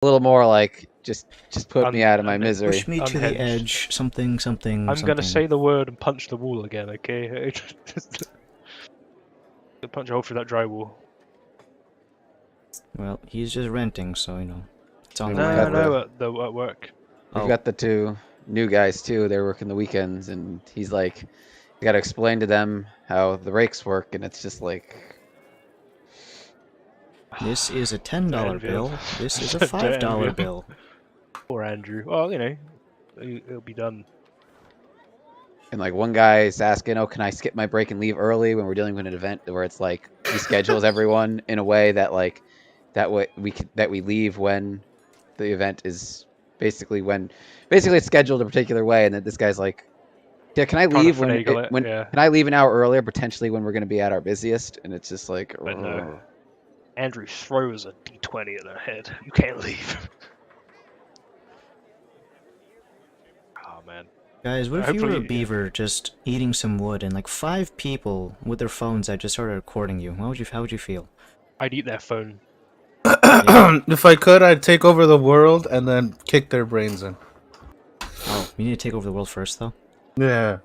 A little more like just put me out of my misery. Push me to the edge. Something. I'm gonna say the word and punch the wall again, okay? Punch a hole through that drywall. Well, he's just renting, so you know. It's on the No, way. No, at work. We've got the 2 new guys too. They're working the weekends, and he's like, you got to explain to them how the rakes work, and it's just like. This is a $10 bill. This is a $5 bill. Poor Andrew. Well, you know, it'll be done. And like one guy is asking, "Oh, can I skip my break and leave early when we're dealing with an event where it's like he schedules everyone in a way that like that way we leave when the event is basically it's scheduled a particular way, and then this guy's like, yeah, can I leave can I leave an hour earlier potentially when we're going to be at our busiest? And it's just like, but no. Andrew throws a D20 at their head. You can't leave. Oh man. Guys, what if you were a beaver just eating some wood and like 5 people with their phones that just started recording you? How would you feel? I'd eat their phone. If I could, I'd take over the world and then kick their brains in. Oh, you need to take over the world first, though? Yeah.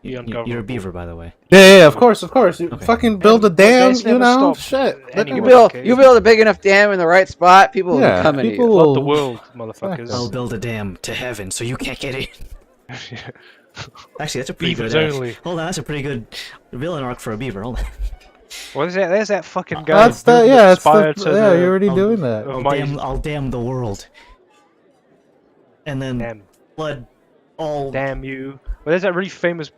You're a beaver, by the way. Yeah, of course. You fucking build a dam, you know? Shit. You build a big enough dam in the right spot, people will be coming to you. Not the world, motherfuckers. I'll build a dam to heaven so you can't get in. Actually, that's a pretty good... Hold on, that's a pretty good villain arc for a beaver. Hold on. What is that? There's that fucking guy. That's that, yeah, you're already doing that. I'll dam the world. And then flood all... Damn you. Well, there's that really famous...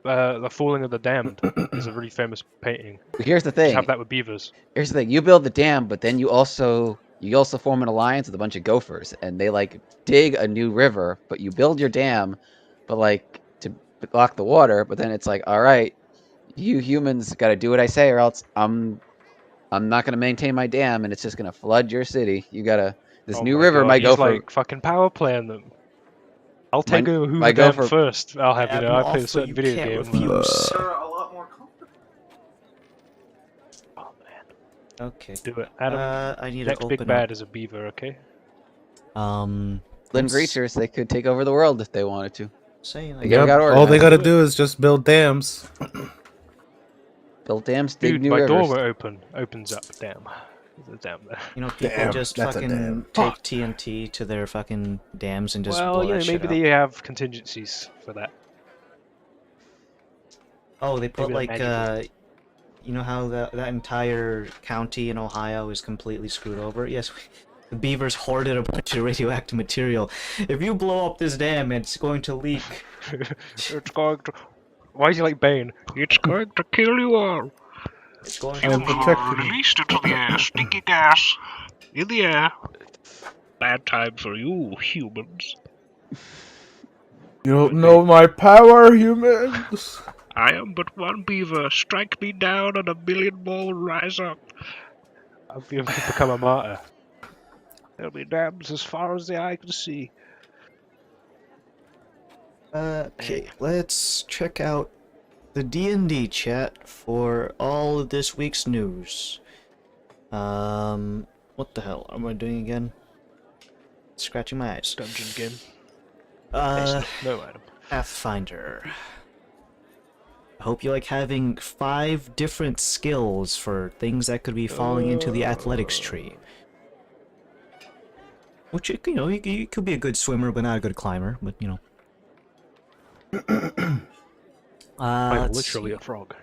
The Falling of the Damned is a really famous painting. Here's the thing. Just have that with beavers. Here's the thing. You build the dam, but then you also form an alliance with a bunch of gophers, and they like dig a new river, but you build your dam, but like to block the water. But then it's like, all right, you humans got to do what I say, or else I'm not gonna maintain my dam, and it's just gonna flood your city. You gotta new river might go for like fucking power playing them. I'll take over who the dam first. I'll have I play a certain video game. Refuse. Oh man. Okay. Do it, Adam. I need next to big bad is a beaver, okay? Lynn Breachers, they could take over the world if they wanted to. All they gotta do is just build dams. Build dams, dig new rivers. Dude, my doorway opens up. Damn. There's a dam there. You know, people just fucking take TNT to their fucking dams and just blow that shit maybe they have contingencies for that. Oh, they put like, you know how that entire county in Ohio is completely screwed over? Yes, the beavers hoarded a bunch of radioactive material. If you blow up this dam, it's going to leak. It's going to... Why is he like Bane? It's going to kill you all. It's going to be released into the air. Stinky gas in the air. Bad time for you, humans. You don't know my power, humans. I am but one beaver. Strike me down and a million more will rise up. I've become a martyr. There'll be dams as far as the eye can see. Okay, let's check out the D&D chat for all of this week's news. What the hell am I doing again? Scratching my eyes. Dungeon game. No item. Pathfinder. I hope you like having 5 different skills for things that could be falling into the athletics tree. Which, you know, you could be a good swimmer, but not a good climber, but, you know. I'm literally a frog.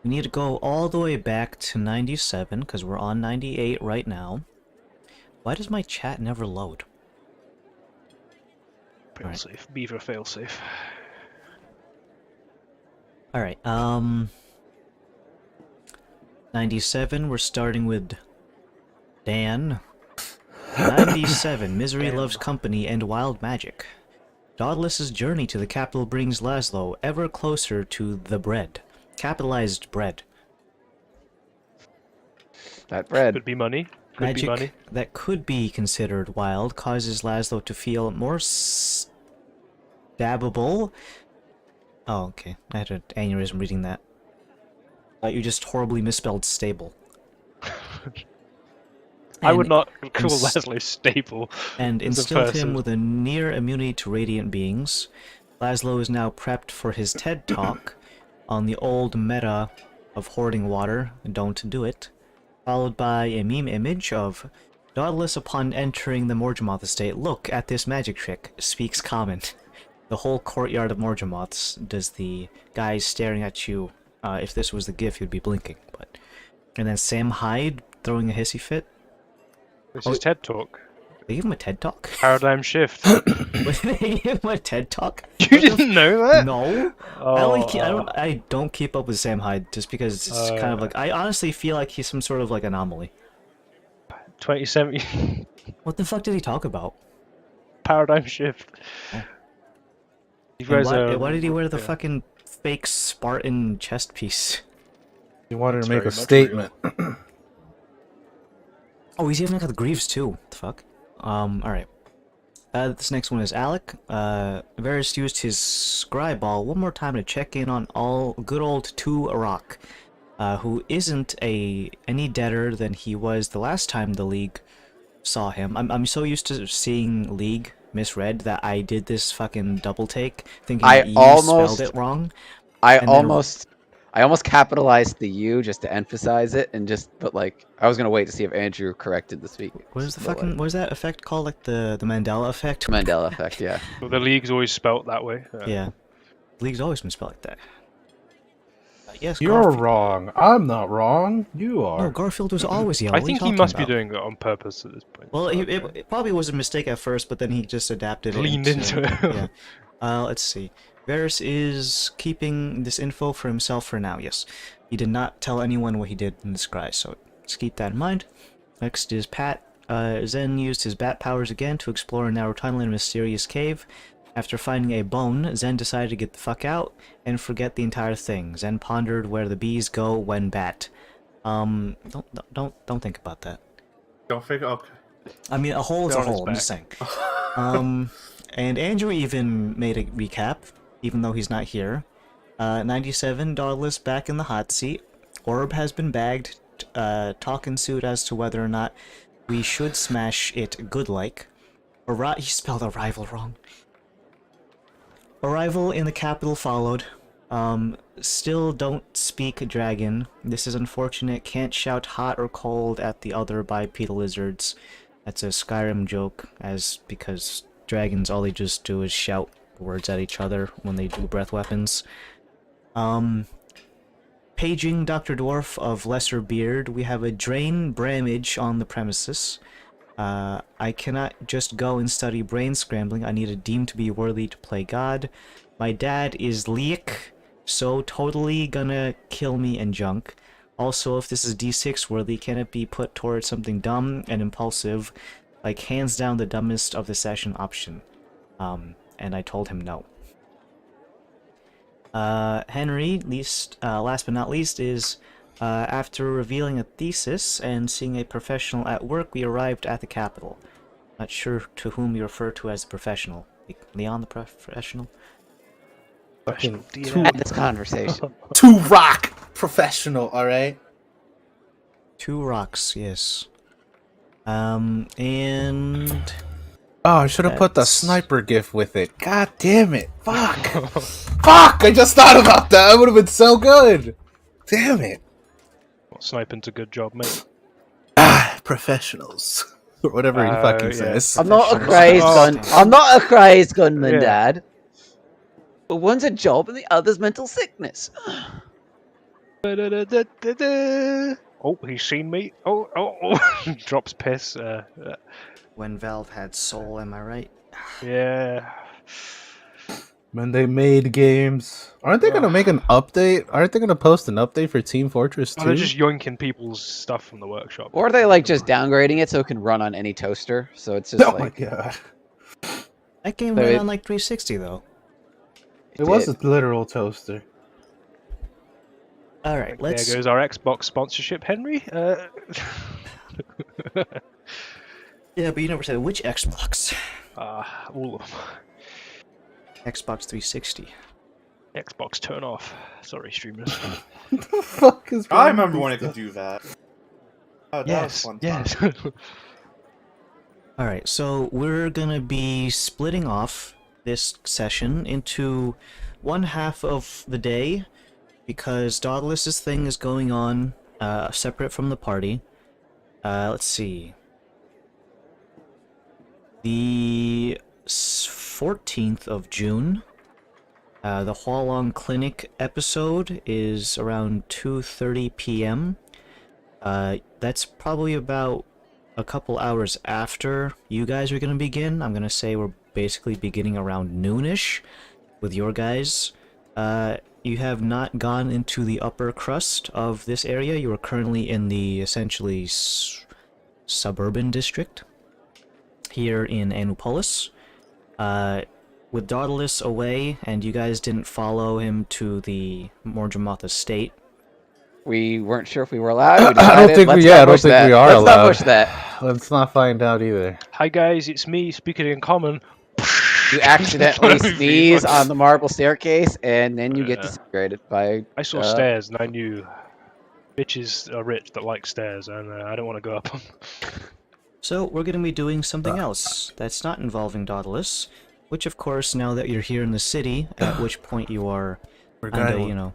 We need to go all the way back to 97, because we're on 98 right now. Why does my chat never load? Failsafe. Beaver failsafe. Alright, 97, we're starting with Dan. 97, Misery Loves Company and Wild Magic. Dauntless's journey to the capital brings Laszlo ever closer to the bread. Capitalized bread. That bread. Could be money. Magic that could be considered wild causes Laszlo to feel more stabbable. Oh, okay. I had an aneurysm reading that. You just horribly misspelled stable. I would And not call ins- Leslie stable and as a instilled him person. with a near immunity to radiant beings. Laszlo is now prepped for his TED Talk on the old meta of hoarding water, don't do it, followed by a meme image of Dauntless upon entering the Morgemoth estate. Look at this magic trick, speaks common. The whole courtyard of Morgemoths does the guys staring at you. If this was the GIF, you'd be blinking. But and then Sam Hyde throwing a hissy fit. This is TED Talk. They give him a TED Talk? Paradigm shift. They give him a TED Talk? You didn't know that? No. Oh, I don't keep up with Sam Hyde just because it's kind of like I honestly feel like he's some sort of like anomaly. 2070 What the fuck did he talk about? paradigm shift. Oh. You And guys why did he wear the yeah. fucking fake Spartan chest piece? You wanted That's to make very a much statement. Oh, he's even got the Greaves too. What the fuck? Alright. This next one is Alec. Varys used his scry ball one more time to check in on good old Tu Arak, who isn't any deader than he was the last time the League saw him. I'm so used to seeing League misread that I did this fucking double take, thinking that you spelled it wrong. I And then- almost capitalized the U just to emphasize it, but like I was gonna wait to see if Andrew corrected this week. What is the fucking what is that effect called? Like the Mandela effect? Mandela effect? Yeah. Well, the league's always spelt that way. Yeah. League's always been spelled like that. Yes, You're Garfield. wrong. I'm not wrong. You are. No, Garfield was always yellow. I What are you think he talking must be about? doing it on purpose at this point. Well, it probably was a mistake at first, but then he just adapted it. Leaned into it. Yeah. Let's see. Varys is keeping this info for himself for now, yes. He did not tell anyone what he did in the scry, so let's keep that in mind. Next is Pat. Zen used his bat powers again to explore a narrow tunnel in a mysterious cave. After finding a bone, Zen decided to get the fuck out and forget the entire thing. Zen pondered where the bees go when bat. Don't think about that. Don't figure. Okay. I mean, a hole is a hole, I'm just saying. And Andrew even made a recap, even though he's not here. 97, Dauntless back in the hot seat. Orb has been bagged. Talk ensued as to whether or not we should smash it good-like. He spelled arrival wrong. Arrival in the capital followed. Still don't speak dragon. This is unfortunate. Can't shout hot or cold at the other bipedal lizards. That's a Skyrim joke, because dragons, all they just do is shout words at each other when they do breath weapons. Paging Dr. Dwarf of Lesser Beard, we have a Drain Bramage on the premises. I cannot just go and study brain scrambling. I need a deem to be worthy to play God. My dad is Leek, so totally gonna kill me and junk. Also, if this is D6 worthy, can it be put towards something dumb and impulsive, like hands down the dumbest of the session option? And I told him no. Henry, last but not least, is after revealing a thesis and seeing a professional at work, we arrived at the capital. Not sure to whom you refer to as the professional. Leon the professional? Fucking Had this conversation. two rock professional. All right. 2 rocks, yes. And Oh, I should have put the That's- sniper gif with it. God damn it. Fuck. Fuck. I just thought about that. That would have been so good. Damn it. Well, sniping's a good job, mate. Professionals. Or whatever he fucking yeah. says. I'm not a Professionals. crazed Oh, gun. damn. I'm not a crazed gunman, Yeah. Dad. But one's a job and the other's mental sickness. Oh, he's seen me. Oh. Drops piss. when Valve had Soul, am I right? Yeah. When they made games. Aren't they gonna make an update? Aren't they gonna post an update for Team Fortress 2? Oh, they're just yoinking people's stuff from the workshop. Or are they like just downgrading it so it can run on any toaster? So it's just Oh like my god. That game So ran it- on like 360 though. It was did. a literal toaster. Alright, let's... There goes our Xbox sponsorship, Henry. Yeah, but you never said which Xbox. All of them. Xbox 360. Xbox turn off. Sorry, streamers. What the fuck is wrong I remember with when I these could do that. Oh, that was Yes, fun. yes. Alright, so we're gonna be splitting off this session into one half of the day because Dauntless's thing is going on separate from the party. Let's see. The 14th of June, the Hualong Clinic episode is around 2:30 p.m. That's probably about a couple hours after you guys are going to begin. I'm going to say we're basically beginning around noonish with your guys. You have not gone into the upper crust of this area. You are currently in the essentially suburban district here in Anupolis. With Dauntless away, and you guys didn't follow him to the Morjamoth estate. We weren't sure if we were allowed. We I decided, don't think let's we. not Yeah, I don't push think that. we are Let's allowed. not push that. Let's not find out either. Hi guys, it's me speaking in common. You accidentally sneeze on the marble staircase, and then you get Yeah. disintegrated by. I saw stairs and I knew bitches are rich that like stairs, and I don't want to go up them. So we're going to be doing something else that's not involving Dauntless, which of course, now that you're here in the city, at which point you are kinda, you know,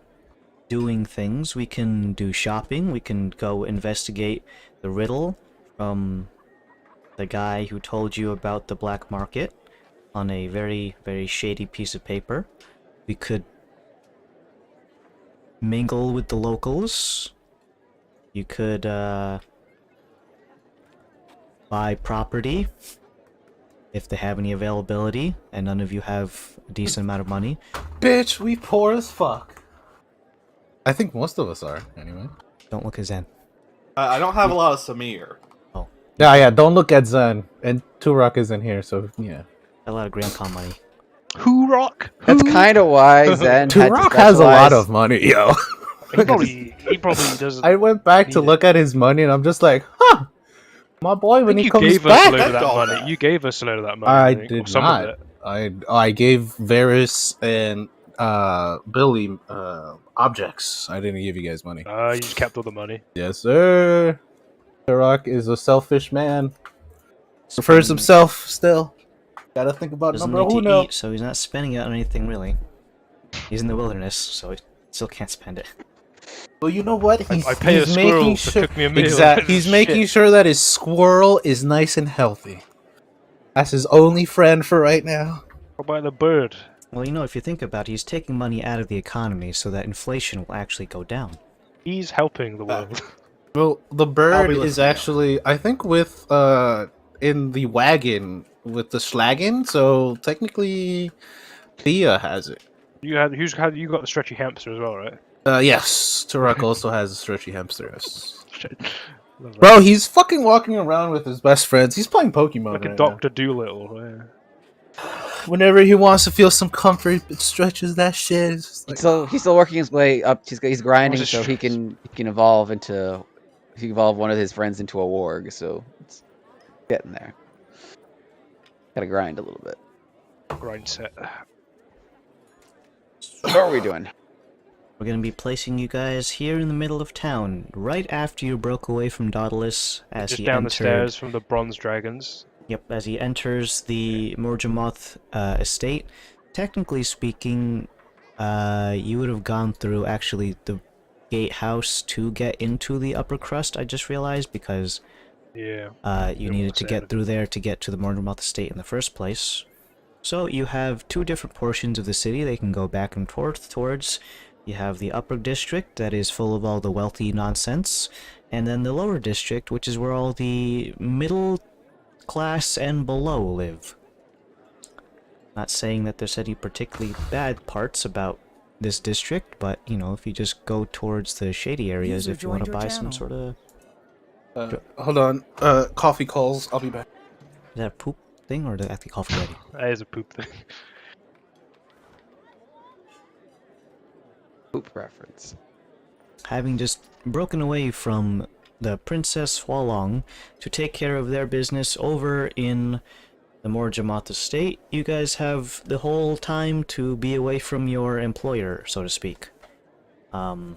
doing things, we can do shopping, we can go investigate the riddle from the guy who told you about the black market on a very, very shady piece of paper. We could mingle with the locals. You could, buy property if they have any availability, and none of you have a decent amount of money. Bitch, we poor as fuck. I think most of us are, anyway. Don't look at Zen. I don't have a lot of Samir. Yeah, don't look at Zen. And Turok isn't here, so yeah. A lot of Grandcom money. Who rock? That's kind of why Zen had to Turok has a lot specialize- of money, yo. He probably doesn't. I went back to Need it. look at his money, and I'm just like, huh. My boy, I when think he you comes gave us a back. load of that all money. that. You gave us a load of that money. I think, or did some not. Of it. I gave Varys and Billy objects. I didn't give you guys money. You just kept all the money. Yes, sir. Turok is a selfish man. Prefers himself still. Gotta think about Doesn't number need to uno. eat, so he's not spending it on anything really. He's in the wilderness, so he still can't spend it. Well, you know what? He's, I pay a he's squirrel making to sure. cook me a meal. He's making sure that his squirrel is nice and healthy. That's his only friend for right now. What about the bird? Well, you know, if you think about it, he's taking money out of the economy so that inflation will actually go down. He's helping the world. Well, the I'll bird be is listening. actually, I think, with in the wagon with the schlagen. So technically, Thea has it. You got the stretchy hamster as well, right? Yes, Turok also has a stretchy hamster. Yes. Love that. Bro, he's fucking walking around with his best friends. He's playing Pokemon Like a right Doctor Doolittle. Yeah. now. Whenever he wants to feel some comfort, it stretches that shit. It's just like, He's still working his way up. He's grinding What's so his he can evolve one of his friends into a warg. So it's getting there. Gotta grind a little bit. Grind set. What are we doing? We're going to be placing you guys here in the middle of town, right after you broke away from Dauntless, as Just he down entered. the stairs from the bronze dragons. Yep, as he enters the Morjamoth estate. Technically speaking, you would have gone through actually the gatehouse to get into the upper crust, I just realized, because Yeah. you needed to get through there to get to the Morjamoth estate in the first place. So you have two different portions of the city they can go back and forth towards. You have the upper district that is full of all the wealthy nonsense, and then the lower district, which is where all the middle class and below live. Not saying that there's any particularly bad parts about this district, but, you know, if you just go towards the shady areas, User if you want to joined your buy some channel. sort of... hold on. Coffee calls. I'll be back. Is that a poop thing, or did I think coffee ready? That is a poop thing. Poop reference. Having just broken away from the Princess Hualong to take care of their business over in the Morjamoth estate, you guys have the whole time to be away from your employer, so to speak. In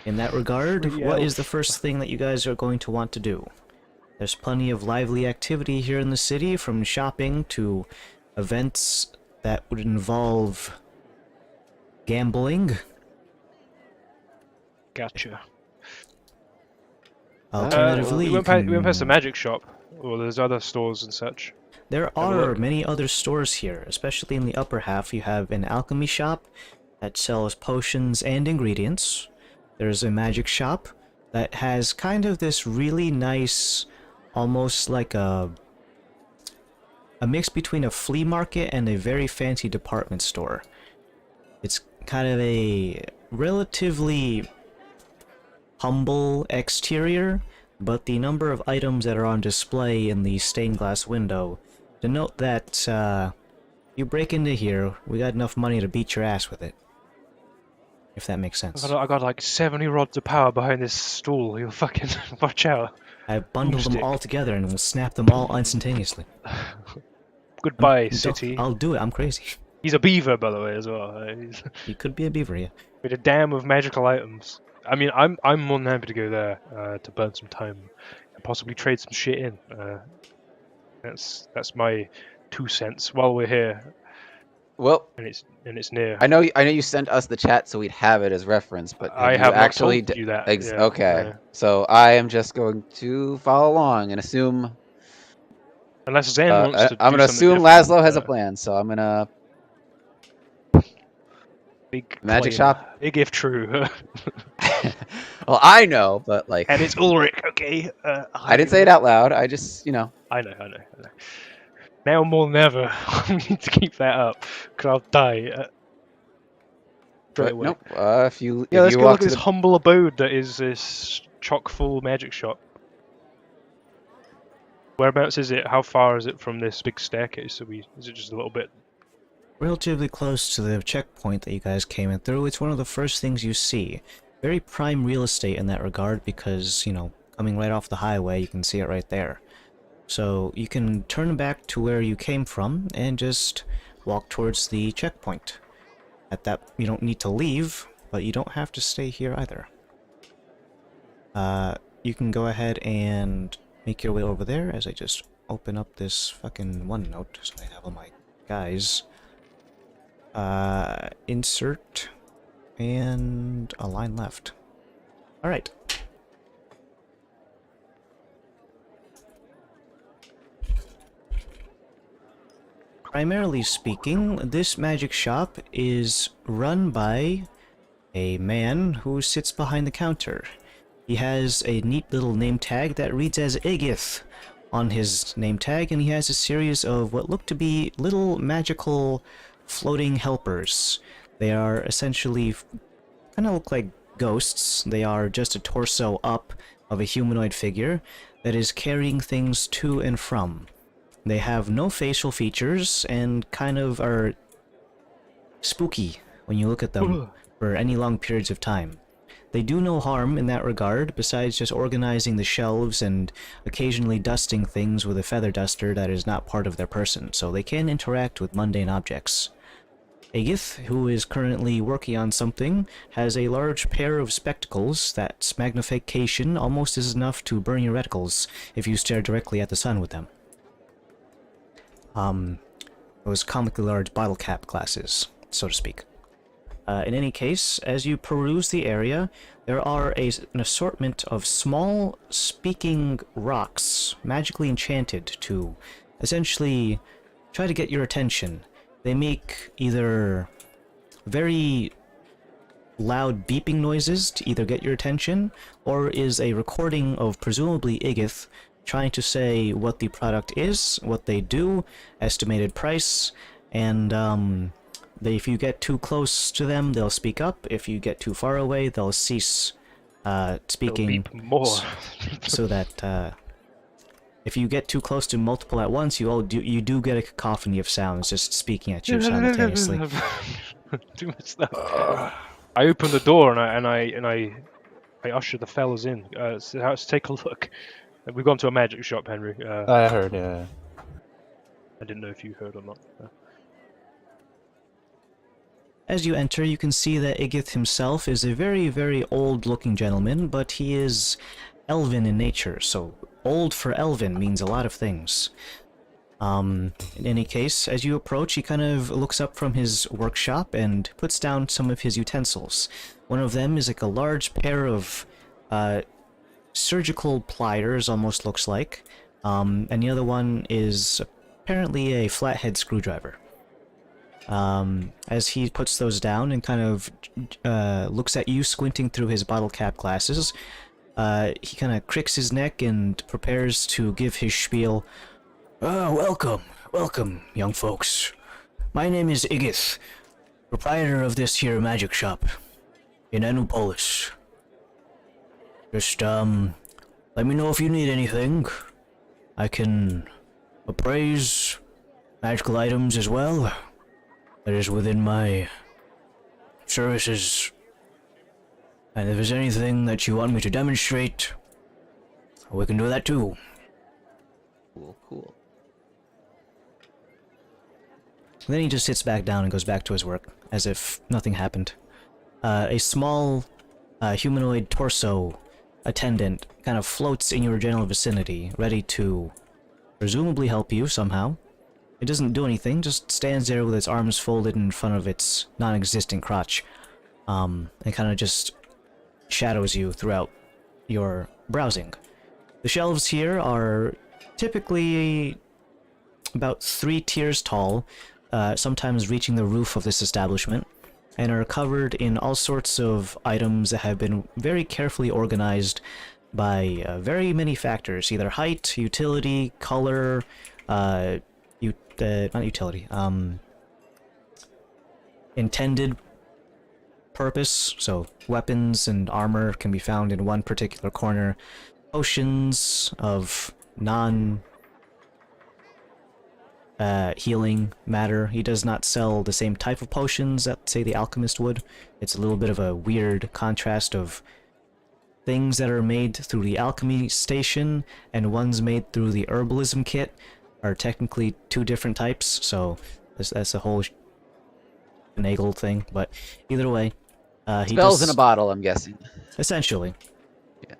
In that regard, Free what is the elf. first thing that you guys are going to want to do? There's plenty of lively activity here in the city, from shopping to events that would involve gambling. Gotcha. Alternatively, we you went past the can... magic shop, or there's other stores and such. There Have a are look. many other stores here, especially in the upper half. You have an alchemy shop that sells potions and ingredients. There's a magic shop that has kind of this really nice, almost like a mix between a flea market and a very fancy department store. It's kind of a relatively humble exterior, but the number of items that are on display in the stained glass window denote that you break into here, we got enough money to beat your ass with it. If that makes sense. I got like 70 rods of power behind this stool. You'll fucking watch out. I bundled them Boomstick. all together and will snap them all instantaneously. Goodbye, city. I'll do it, I'm crazy. He's a beaver, by the way, as well. He's You could be a beaver, yeah. with a dam of magical items. I mean, I'm more than happy to go there to burn some time and possibly trade some shit in. That's my 2 cents while we're here, Well, and it's near. I know you sent us the chat so we'd have it as reference, but I you have not actually told you that. okay. yeah. So I am just going to follow along and assume. Unless Zen wants to I'm do gonna something assume different, Laszlo has a plan, so I'm gonna big magic claim. shop. Big if true. Well, I know, but like, And it's Ulrich, okay? I didn't say it out loud. I just, I know. Now more than ever, we need to keep that up, because I'll die straight But away. nope. If you Let's go walk look at to this the, humble abode that is this chock-full magic shop. Whereabouts is it? How far is it from this big staircase? Is it just a little bit? Relatively close to the checkpoint that you guys came in through. It's one of the first things you see. Very prime real estate in that regard because, coming right off the highway, you can see it right there. So you can turn back to where you came from and just walk towards the checkpoint. At that, you don't need to leave, but you don't have to stay here either. You can go ahead and make your way over there as I just open up this fucking OneNote so I have all my guys. Insert, and a line left. Alright. Primarily speaking, this magic shop is run by a man who sits behind the counter. He has a neat little name tag that reads as Igith on his name tag, and he has a series of what look to be little magical floating helpers. They are essentially kind of look like ghosts. They are just a torso up of a humanoid figure that is carrying things to and from. They have no facial features and kind of are spooky when you look at them for any long periods of time. They do no harm in that regard, besides just organizing the shelves and occasionally dusting things with a feather duster that is not part of their person, so they can interact with mundane objects. Agith, who is currently working on something, has a large pair of spectacles that's magnification almost is enough to burn your reticles if you stare directly at the sun with them. Those comically large bottle cap glasses, so to speak. In any case, as you peruse the area, there are an assortment of small speaking rocks, magically enchanted to essentially try to get your attention. They make either very loud beeping noises to either get your attention, or is a recording of presumably Igith trying to say what the product is, what they do, estimated price, and if you get too close to them, they'll speak up. If you get too far away, they'll cease speaking. Beep more. So that if you get too close to multiple at once, you do get a cacophony of sounds just speaking at you simultaneously. Too much stuff. I open the door and I usher the fellas in. So let's take a look. We've gone to a magic shop, Henry. I heard, yeah. I didn't know if you heard or not. As you enter, you can see that Igith himself is a very, very old-looking gentleman, but he is elven in nature, so old for elven means a lot of things. In any case, as you approach, he kind of looks up from his workshop and puts down some of his utensils. One of them is like a large pair of surgical pliers, almost looks like, and the other one is apparently a flathead screwdriver. As he puts those down and kind of looks at you squinting through his bottle cap glasses, he kind of cricks his neck and prepares to give his spiel. Welcome, young folks. My name is Igith, proprietor of this here magic shop in Anupolis. Just, let me know if you need anything. I can appraise magical items as well. That is within my services. And if there's anything that you want me to demonstrate, we can do that too. Cool. Then he just sits back down and goes back to his work, as if nothing happened. A small humanoid torso attendant kind of floats in your general vicinity, ready to presumably help you somehow. It doesn't do anything, just stands there with its arms folded in front of its non-existent crotch. And kind of just shadows you throughout your browsing. The shelves here are typically about 3 tiers tall, sometimes reaching the roof of this establishment, and are covered in all sorts of items that have been very carefully organized by very many factors, either height, utility, color, not utility, intended purpose, so weapons and armor can be found in one particular corner, potions of healing matter. He does not sell the same type of potions that, say, the alchemist would. It's a little bit of a weird contrast of things that are made through the alchemy station and ones made through the herbalism kit are technically 2 different types, so that's a whole finagle thing, but either way, he Spells does, in a bottle, I'm guessing. essentially. Yeah,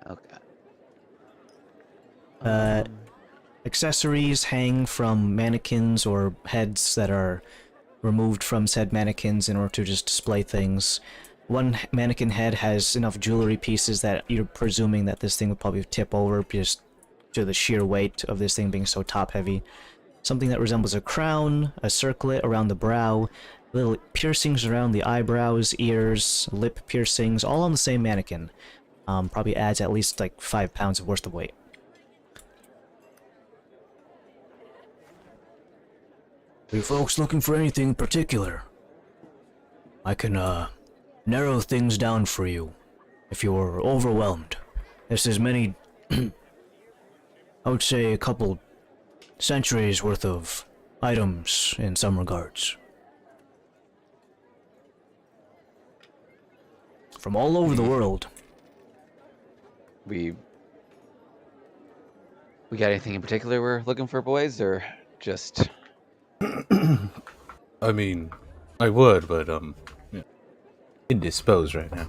okay. Accessories hang from mannequins or heads that are removed from said mannequins in order to just display things. One mannequin head has enough jewelry pieces that you're presuming that this thing would probably tip over just to the sheer weight of this thing being so top-heavy. Something that resembles a crown, a circlet around the brow, little piercings around the eyebrows, ears, lip piercings, all on the same mannequin. Probably adds at least like 5 pounds worth of weight. Are you folks looking for anything in particular? I can, narrow things down for you if you're overwhelmed. There's many, I would say a couple centuries worth of items in some regards. From all over the world. We got anything in particular we're looking for, boys, or just... I mean, I would, but, yeah. Indisposed right now.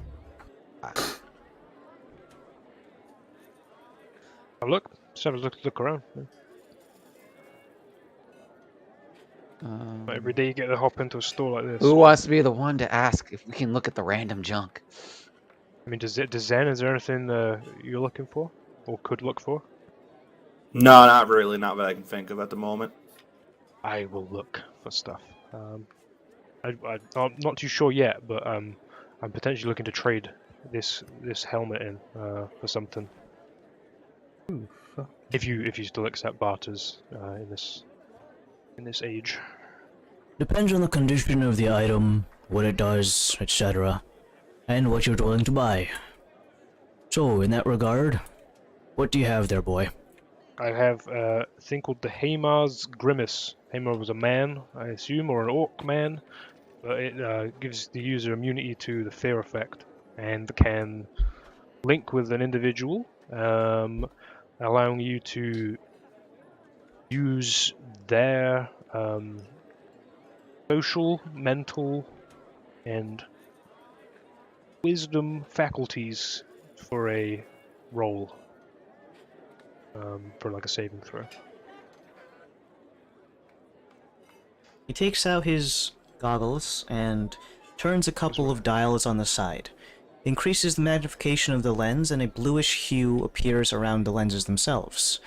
Oh, look, just have a look around. Not every day you get to hop into a store like this. Who wants to be the one to ask if we can look at the random junk? I mean, does Zen, is there anything you're looking for? Or could look for? No, not really. Not that I can think of at the moment. I will look for stuff. I'm not too sure yet, but I'm potentially looking to trade this helmet in for something. Ooh, fuck. If you still accept barters in this age. Depends on the condition of the item, what it does, etc., and what you're willing to buy. So, in that regard, what do you have there, boy? I have a thing called the Haymar's Grimace. Haymar was a man, I assume, or an orc man, but it gives the user immunity to the fear effect and can link with an individual, allowing you to use their social, mental, and wisdom faculties for a roll, for like a saving throw. He takes out his goggles and turns a couple of dials on the side. Increases the magnification of the lens, and a bluish hue appears around the lenses themselves,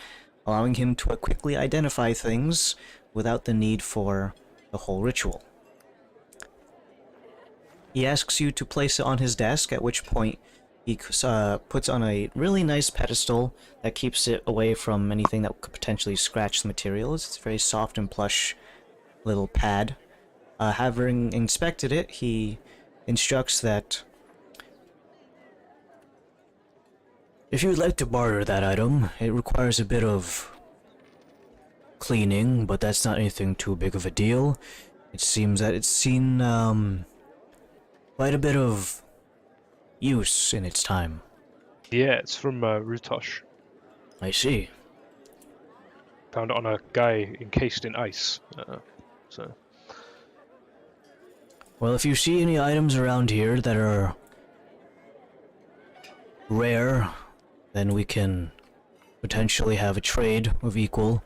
allowing him to quickly identify things without the need for the whole ritual. He asks you to place it on his desk, at which point he puts on a really nice pedestal that keeps it away from anything that could potentially scratch the materials. It's a very soft and plush little pad. Having inspected it, he instructs that if you would like to barter that item, it requires a bit of cleaning, but that's not anything too big of a deal. It seems that it's seen quite a bit of use in its time. Yeah, it's from Rutosh. I see. Found it on a guy encased in ice. So Well, if you see any items around here that are rare, then we can potentially have a trade of equal.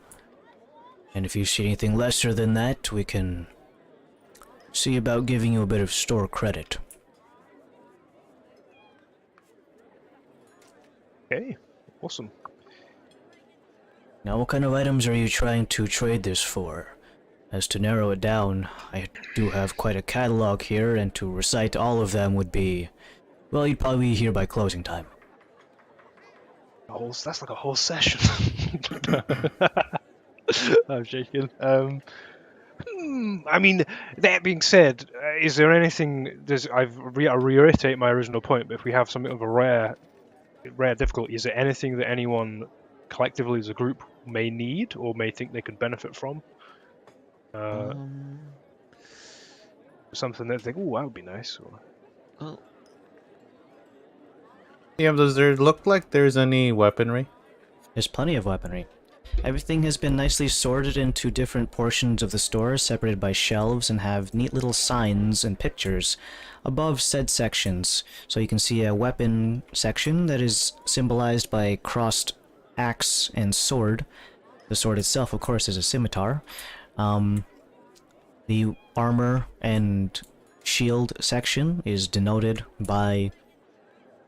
And if you see anything lesser than that, we can see about giving you a bit of store credit. okay, awesome. Now, what kind of items are you trying to trade this for? As to narrow it down, I do have quite a catalog here, and to recite all of them would be... well, you'd probably be here by closing time. That's like a whole session. I'm shaking. I mean, that being said, is there anything? I reiterate my original point. But if we have something of a rare difficulty, is there anything that anyone collectively as a group may need or may think they could benefit from? Something that they think, oh, that would be nice. Or... Well, Yeah, does there look like there's any weaponry? There's plenty of weaponry. Everything has been nicely sorted into different portions of the store, separated by shelves, and have neat little signs and pictures above said sections. So you can see a weapon section that is symbolized by a crossed axe and sword. The sword itself, of course, is a scimitar. The armor and shield section is denoted by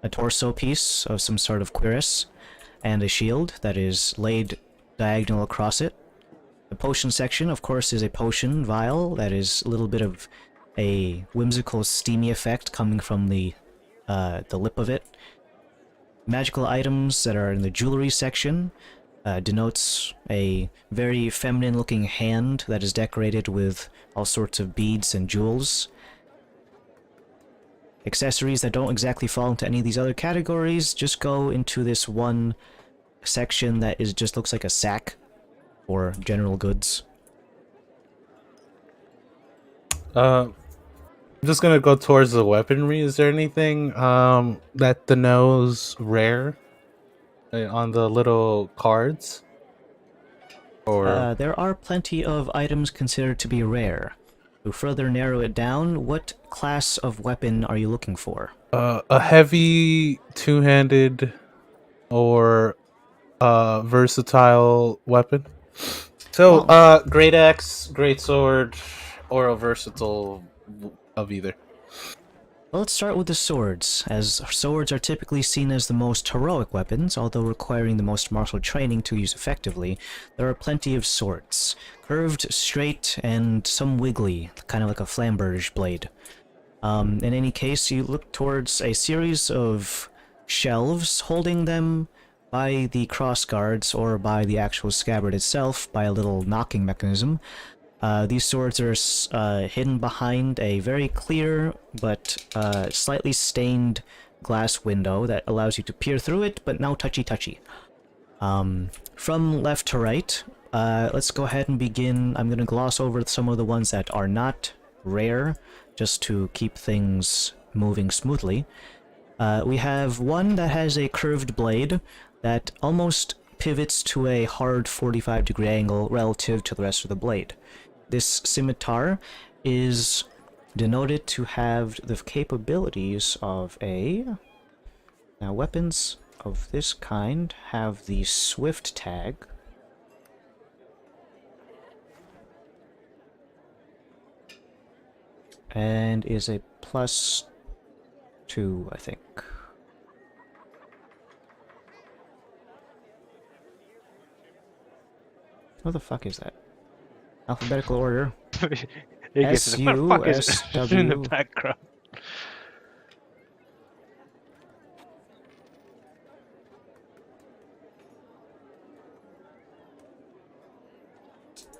a torso piece of some sort of cuirass, and a shield that is laid diagonal across it. The potion section, of course, is a potion vial that is a little bit of a whimsical steamy effect coming from the lip of it. Magical items that are in the jewelry section denotes a very feminine-looking hand that is decorated with all sorts of beads and jewels. Accessories that don't exactly fall into any of these other categories just go into this one section that just looks like a sack for general goods. I'm just gonna go towards the weaponry. Is there anything that denotes rare on the little cards? Or There are plenty of items considered to be rare. To further narrow it down, what class of weapon are you looking for? a heavy two-handed or versatile weapon? So, great axe, great sword, or a versatile of either. Well, let's start with the swords, as swords are typically seen as the most heroic weapons, although requiring the most martial training to use effectively. There are plenty of swords, curved, straight, and some wiggly, kind of like a flamberge blade. In any case, you look towards a series of shelves holding them by the cross guards or by the actual scabbard itself by a little knocking mechanism. These swords are hidden behind a very clear but slightly stained glass window that allows you to peer through it, but no touchy-touchy. From left to right, let's go ahead and begin. I'm going to gloss over some of the ones that are not rare, just to keep things moving smoothly. We have one that has a curved blade that almost pivots to a hard 45-degree angle relative to the rest of the blade. This scimitar is denoted to have the capabilities of a... Now, weapons of this kind have the Swift tag. And is a +2, I think. What the fuck is that? Alphabetical order. He gets what the fuck is it SU, in the SW. background?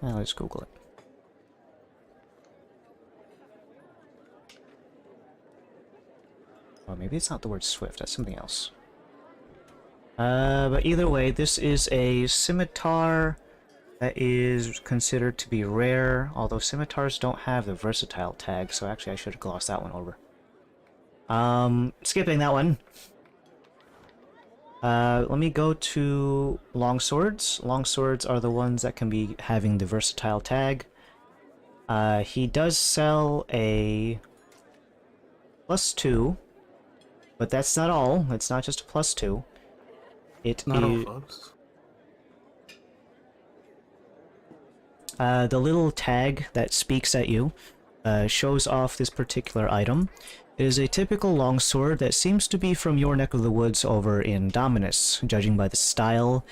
Now let's Google it. Oh, maybe it's not the word Swift, that's something else. But either way, this is a scimitar that is considered to be rare, although scimitars don't have the versatile tag, so actually I should have glossed that one over. Skipping that one. Let me go to longswords. Longswords are the ones that can be having the versatile tag. He does sell a +2, but that's not all. It's not just a +2. It Not all, is... folks. The little tag that speaks at you shows off this particular item. It is a typical longsword that seems to be from your neck of the woods over in Dominus, judging by the style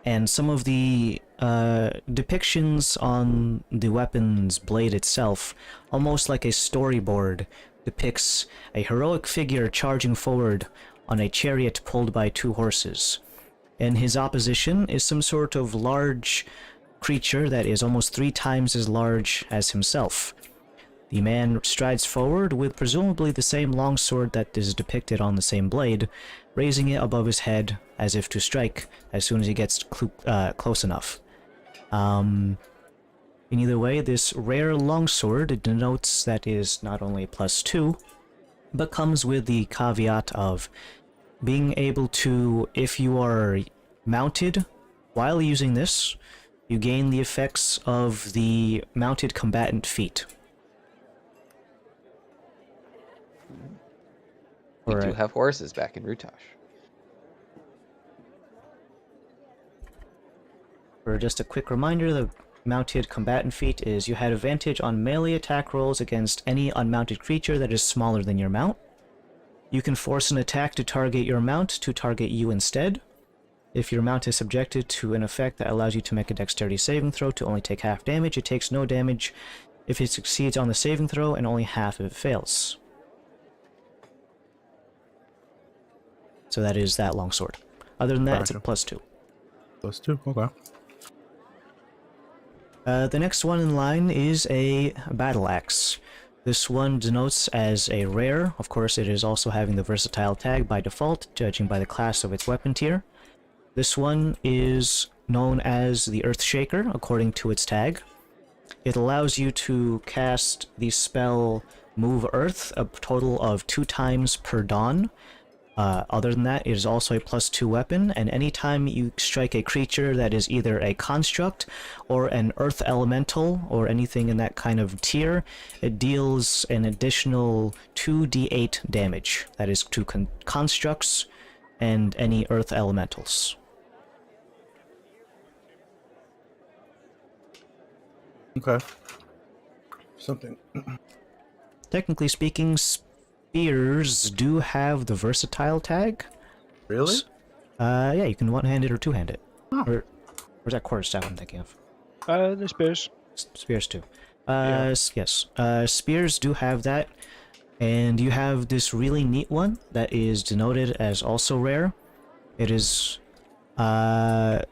and some of the depictions on the weapon's blade itself, almost like a storyboard, depicts a heroic figure charging forward on a chariot pulled by 2 horses. In his opposition is some sort of large creature that is almost 3 times as large as himself. The man strides forward with presumably the same longsword that is depicted on the same blade, raising it above his head as if to strike as soon as he gets close enough. In either way, this rare longsword denotes that is not only a +2, but comes with the caveat of being able to, if you are mounted while using this, you gain the effects of the mounted combatant feat. We do Alright. have horses back in Rutash. For just a quick reminder, the mounted combatant feat is you had advantage on melee attack rolls against any unmounted creature that is smaller than your mount. You can force an attack to target your mount to target you instead. If your mount is subjected to an effect that allows you to make a dexterity saving throw to only take half damage, it takes no damage if it succeeds on the saving throw and only half if it fails. So that is that longsword. Other than that, it's a Gotcha. +2. +2, okay. The next one in line is a battle axe. This one denotes as a rare. Of course, it is also having the versatile tag by default, judging by the class of its weapon tier. This one is known as the Earthshaker, according to its tag. It allows you to cast the spell Move Earth a total of 2 times per dawn. Other than that, it is also a +2 weapon, and anytime you strike a creature that is either a construct or an earth elemental or anything in that kind of tier, it deals an additional 2d8 damage. That is to constructs and any earth elementals. Okay. Something. Technically speaking, spears do have the versatile tag. Really? Yeah, you can one-hand it or two-hand it. Oh. Or is that quarterstaff I'm thinking of? The spears. Spears too. Yeah. Yes. Spears do have that, and you have this really neat one that is denoted as also rare. It is known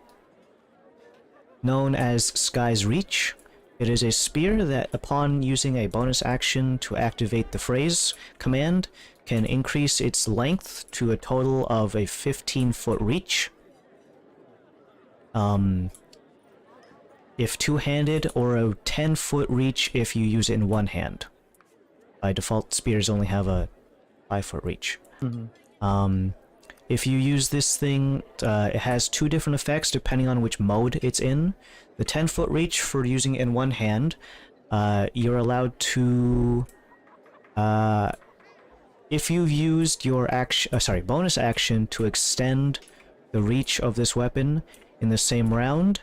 as Sky's Reach. It is a spear that, upon using a bonus action to activate the phrase command, can increase its length to a total of a 15-foot reach. If two-handed, or a 10-foot reach if you use it in one hand. By default, spears only have a 5-foot reach. If you use this thing, it has 2 different effects depending on which mode it's in. The 10-foot reach for using it in one hand, you're allowed to If you've used your bonus action to extend the reach of this weapon in the same round,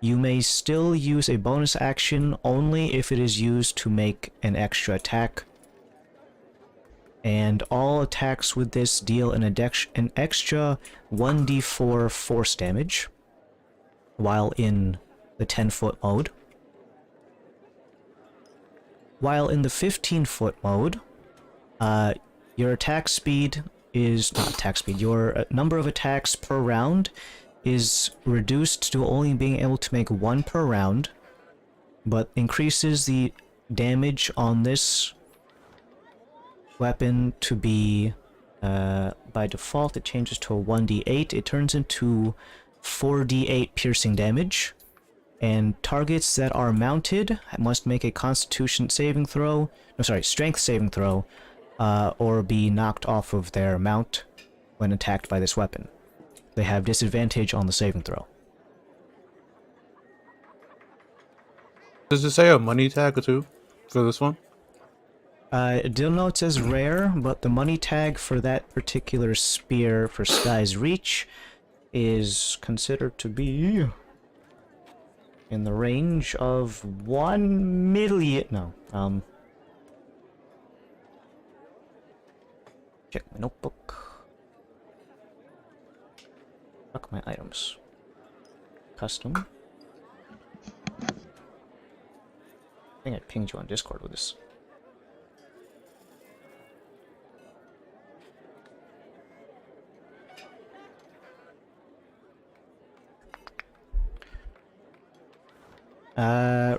you may still use a bonus action only if it is used to make an extra attack. And all attacks with this deal an extra 1d4 force damage while in the 10-foot mode. While in the 15-foot mode, your attack speed is not attack speed. Your number of attacks per round is reduced to only being able to make one per round, but increases the damage on this weapon to be, by default, it changes to a 1d8. It turns into 4d8 piercing damage, and targets that are mounted must make a Constitution saving throw, Strength saving throw, or be knocked off of their mount when attacked by this weapon. They have disadvantage on the saving throw. Does it say a money tag or two for this one? I don't know, it says rare, but the money tag for that particular spear for Sky's Reach is considered to be in the range of 1 million. No, check my notebook. Fuck my items. Custom. I think I pinged you on Discord with this.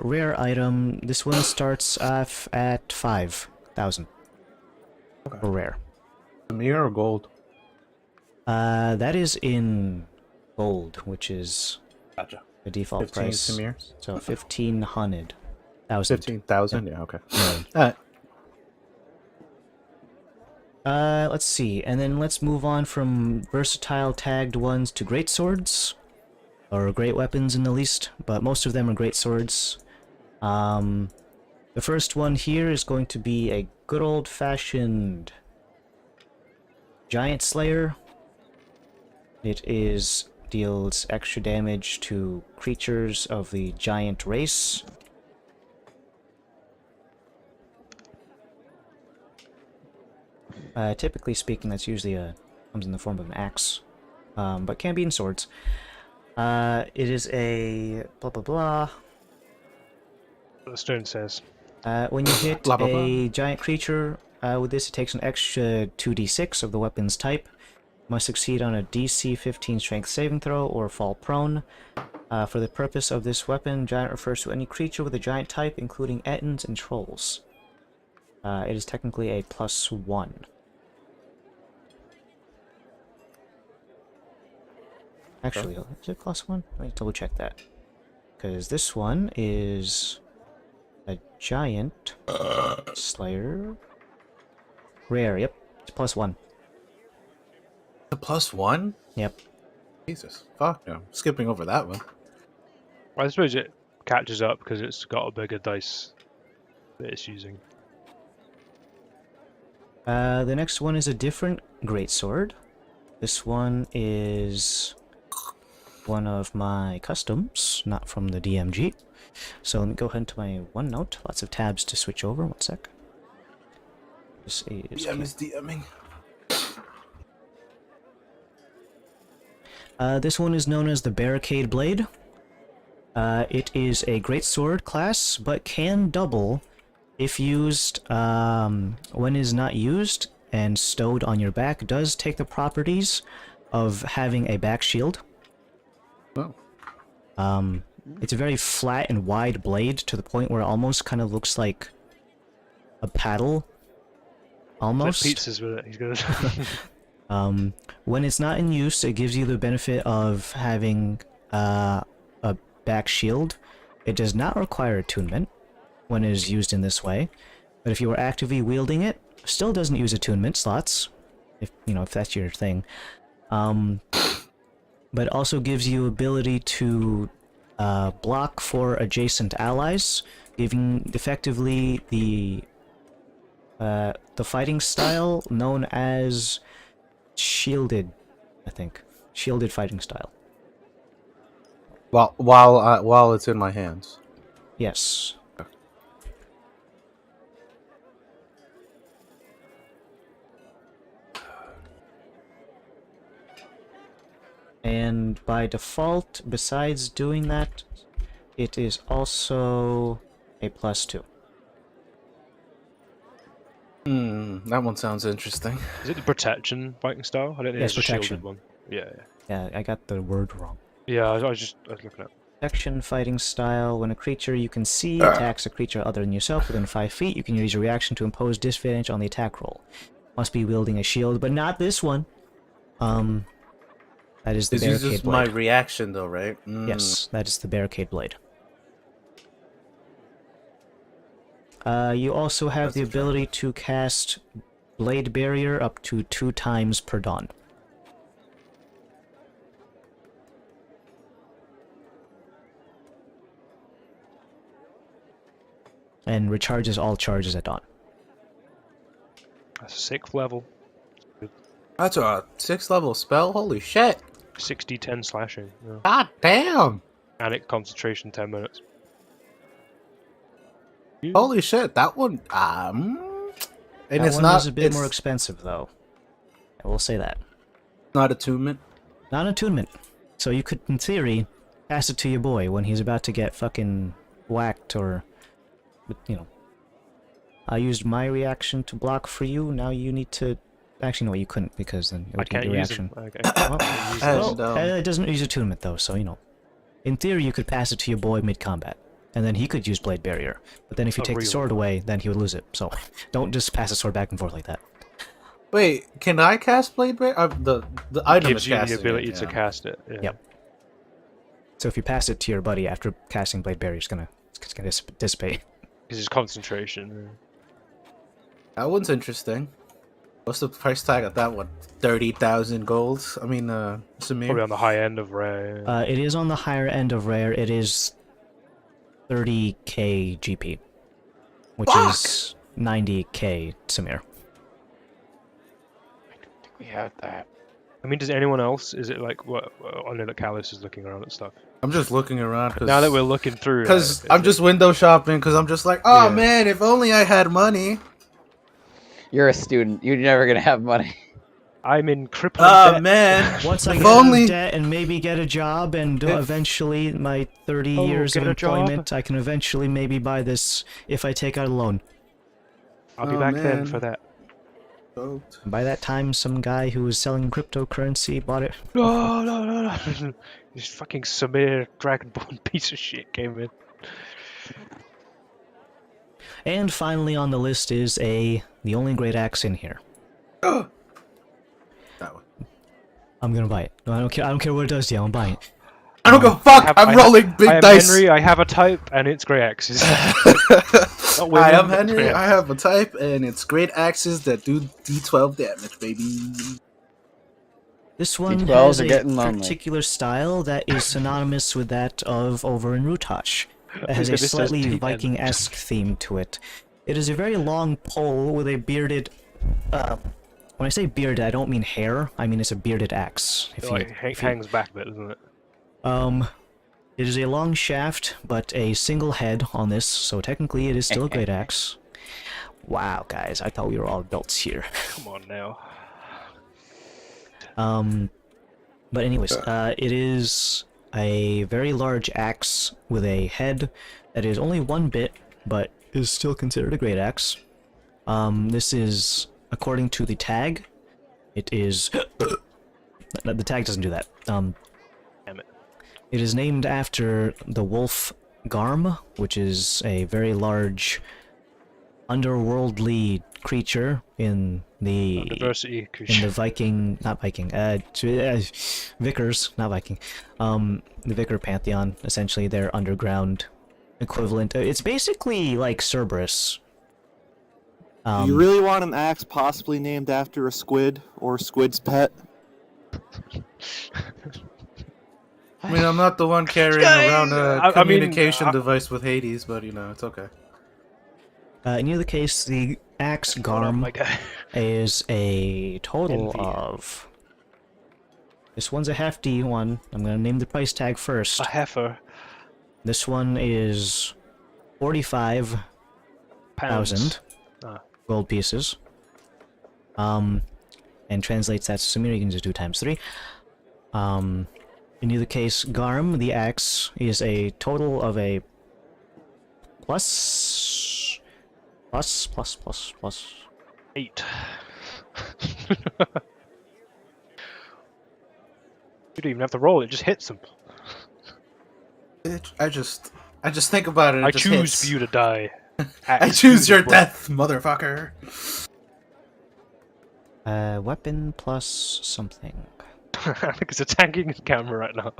Rare item. This one starts off at 5,000 for rare. Samir or gold? That is in gold, which is Gotcha. the default 15 price. Samir? So 1,500. 15,000? Yeah, okay. Alright. Let's see, and then let's move on from versatile tagged ones to great swords, or great weapons in the least, but most of them are great swords. The first one here is going to be a good old-fashioned Giant Slayer. It deals extra damage to creatures of the giant race. Typically speaking, that's usually comes in the form of an axe, but can be in swords. It is a blah blah blah. What the stone says. When you hit Blah, blah, blah. a giant creature with this, it takes an extra 2d6 of the weapon's type. Must succeed on a DC 15 strength saving throw or fall prone. For the purpose of this weapon, giant refers to any creature with a giant type, including Ettins and trolls. It is technically a +1. Actually, is it +1? Let me double check that. Because this one is a giant slayer. Rare, yep. It's +1. The +1? Yep. Jesus. Fuck no. Skipping over that one. I suppose it catches up because it's got a bigger dice that it's using. The next one is a different greatsword. This one is one of my customs, not from the DMG. So let me go ahead into my OneNote. Lots of tabs to switch over. One sec. This is DMing. This one is known as the Barricade Blade. It is a greatsword class, but can double if used when is not used and stowed on your back. Does take the properties of having a back shield. Oh. It's a very flat and wide blade to the point where it almost kind of looks like a paddle. Almost. Like pizzas with it. He's gonna. When it's not in use, it gives you the benefit of having a back shield. It does not require attunement when it is used in this way, but if you are actively wielding it, still doesn't use attunement slots, if that's your thing. But it also gives you ability to block for adjacent allies, giving effectively the The fighting style known as shielded, I think. Shielded fighting style. While it's in my hands. Yes. And by default, besides doing that, it is also a +2. That one sounds interesting. Is it the protection fighting style? I don't think Yes, it's a protection. shielded one. Yeah, yeah. Yeah, I got the word wrong. Yeah, I was looking at. Protection fighting style. When a creature you can see attacks a creature other than yourself within 5 feet, you can use your reaction to impose disadvantage on the attack roll. Must be wielding a shield, but not this one. That is the This barricade uses blade. my reaction though, right? Yes, that is the barricade blade. You also have That's the a trap. ability to cast Blade Barrier up to 2 times per dawn. And recharges all charges at dawn. That's a 6th level. That's a 6th level spell. Holy shit! 6d10 slashing. Yeah. God damn! And it concentration 10 minutes. Holy shit! That one. And That it's one not. was a bit it's more expensive, though. I will say that. not attunement. Not attunement. So you could, in theory, pass it to your boy when he's about to get fucking whacked or, you know. I used my reaction to block for you. Now you need to. Actually, no, you couldn't because then it I would get can't your use reaction. them. Okay. Well, Can't use them. well, And, it doesn't use attunement though, so you know. In theory, you could pass it to your boy mid-combat, and then he could use Blade Barrier. But then if you Oh, take the really? sword away, then he would lose it. So don't just pass the sword back and forth like that. Wait, can I cast Blade Barrier? The item Gives is you the casting ability it, to yeah. cast it. Yeah. Yep. So if you pass it to your buddy after casting Blade Barrier, it's gonna dissipate. Because it's concentration. That one's interesting. What's the price tag of that one? 30,000 gold. I mean, Probably Samir. on the high end of rare. Yeah. It is on the higher end of rare. It is 30k GP, which is 90k Samir. We have that. I mean, does anyone else? Is it like what? I know that Callus is looking around at stuff. I'm just looking around Now that we're looking through, because is I'm it- just window shopping. Because I'm just like, oh Yeah. man, if only I had money. You're a student. You're never gonna have money. I'm in crippling Oh debt. man, Once I If get out only- of debt and maybe get a job and eventually my 30 Oh, years of get a job. employment, I can eventually maybe buy this if I take out a loan. I'll be Oh, back man. then for that. And by that time, some guy who was selling cryptocurrency bought it. No. This fucking Samir Dragonborn piece of shit came in. And finally on the list is the only great axe in here. That one. I'm gonna buy it. No, I don't care. I don't care what it does to you. I'm buying it. I don't give a fuck. I'm I rolling big I am dice. Henry, I have a type, and it's grey axes. Not women, I am but Henry. grey I axes. have a type, and it's great axes that do D12 damage, baby. This one D12s has are a getting lonely. particular style that is synonymous with that of over in Rutash. It has a This says slightly T10. Viking-esque theme to it. It is a very long pole with a bearded. When I say bearded, I don't mean hair. I mean it's a bearded axe. It like, hangs back a bit, doesn't it? It is a long shaft, but a single head on this, so technically it is still a great axe. Wow, guys, I thought we were all adults here. Come on now. But anyways, it is a very large axe with a head that is only 1 bit, but is still considered a great axe. This is, according to the tag, it is... the tag doesn't do that. Damn it. It is named after the wolf Garm, which is a very large underworldly creature in the Diversity in the creature. Viking, not Viking, Vickers, not Viking, the Vicar pantheon. Essentially, their underground equivalent. It's basically like Cerberus. Do you really want an axe possibly named after a squid or squid's pet? I mean, I'm not the one carrying Guys, around a I mean, communication device with Hades, but you know, it's okay. In either case, the axe Hold on, my Garm guy. is a total Envy. of... This one's a hefty one. I'm gonna name the price tag first. A heifer. This one is 45,000 Pounds. Ah. gold pieces. And translates that to Sumir, you can just do times 3. In either case, Garm, the axe, is a total of a plus 8. You don't even have to roll, it just hits them. I just think about it. I It just choose hits. for you to die. I choose your death, motherfucker. weapon plus something. I think it's attacking his camera right now.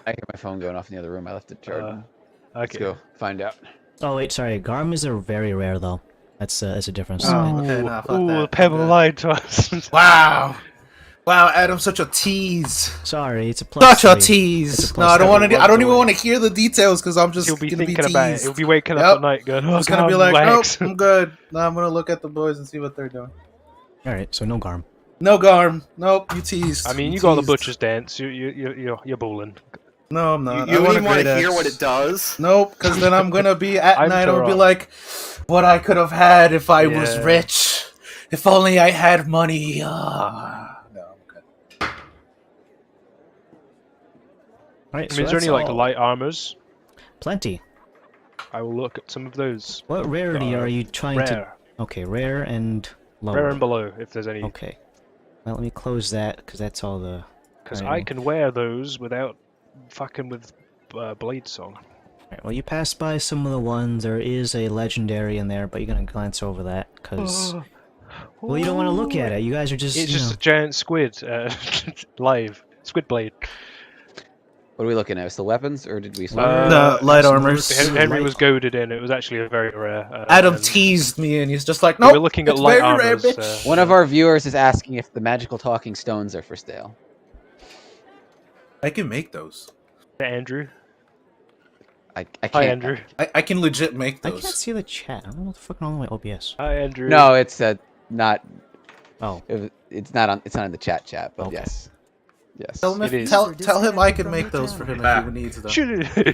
I hear my phone going off in the other room. I left it charging. Let's Okay. go find out. Oh wait, sorry. Garm is a very rare though. That's a difference. Oh, okay, nah, fuck Ooh, that. the pebble I'm good. lied to us. Wow. Wow, Adam, such a tease. Sorry, it's a plus Such a 3. tease. It's a No, plus I don't three. want to. I don't even Runs want to hear the details because I'm just He'll be gonna thinking be about it. teased. He'll be waking up Yep. at night going, oh, I'm just gonna be God, like, nope, wax. I'm good. Now I'm gonna look at the boys and see what they're doing. Alright, so no Garm. No Garm. Nope, you teased. I mean, you teased. got the butcher's dance. You're bowling. No, I'm not. You I want wouldn't a want great to hear axe. what it does. Nope, because then I'm gonna be at I'm night. I'll be Turok. like, what I could have had if I was Yeah. rich. If only I had money. Ah. No, I'm good. Alright, I so mean, is there that's any like all. light armors? Plenty. I will look at some of those. What rarity are you trying to... Rare. Okay, rare and lower. Rare and below, if there's any. Okay. Well, let me close that, because that's all the... Because Alright, I can wear those without fucking with Blade Song. Alright, well, you pass by some of the ones. There is a legendary in there, but you're gonna glance over that, because... Well, you don't want to look at it. You guys are just, It's you just know... a giant squid, live. Squid blade. What are we looking at? Is the weapons, or did we? The light some armors. more- Henry light- was goaded in. It was actually a very rare. Adam and teased me, and he's just like, we nope. were looking at it's light very rare, armors. bitch. One of our viewers is asking if the magical talking stones are for sale. I can make those. Andrew. I can't. Hi, Andrew. I can legit make I those. can't see the chat. I don't know what the fuck wrong with my OBS. Hi, Andrew. No, it's not. Oh. It's not on. It's not in the chat. But Okay. yes. Tell him, It is. tell him I can make those for him if he needs them.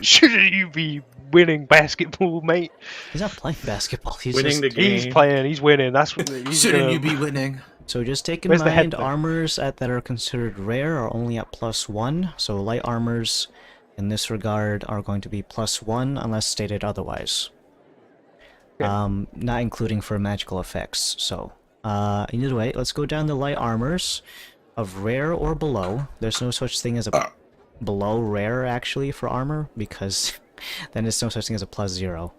Shouldn't you be winning basketball, mate? He's not playing basketball. He's Winning just... the game. He's playing. He's winning. That's what. He's Shouldn't gonna- you be winning? So just take in Where's the mind, headband? armors that are considered rare are only at +1. So light armors, in this regard, are going to be +1 unless stated otherwise. Okay. Not including for magical effects. So, either way, let's go down the light armors of rare or below. There's no such thing as a below rare actually for armor, because then there's no such thing as a +0.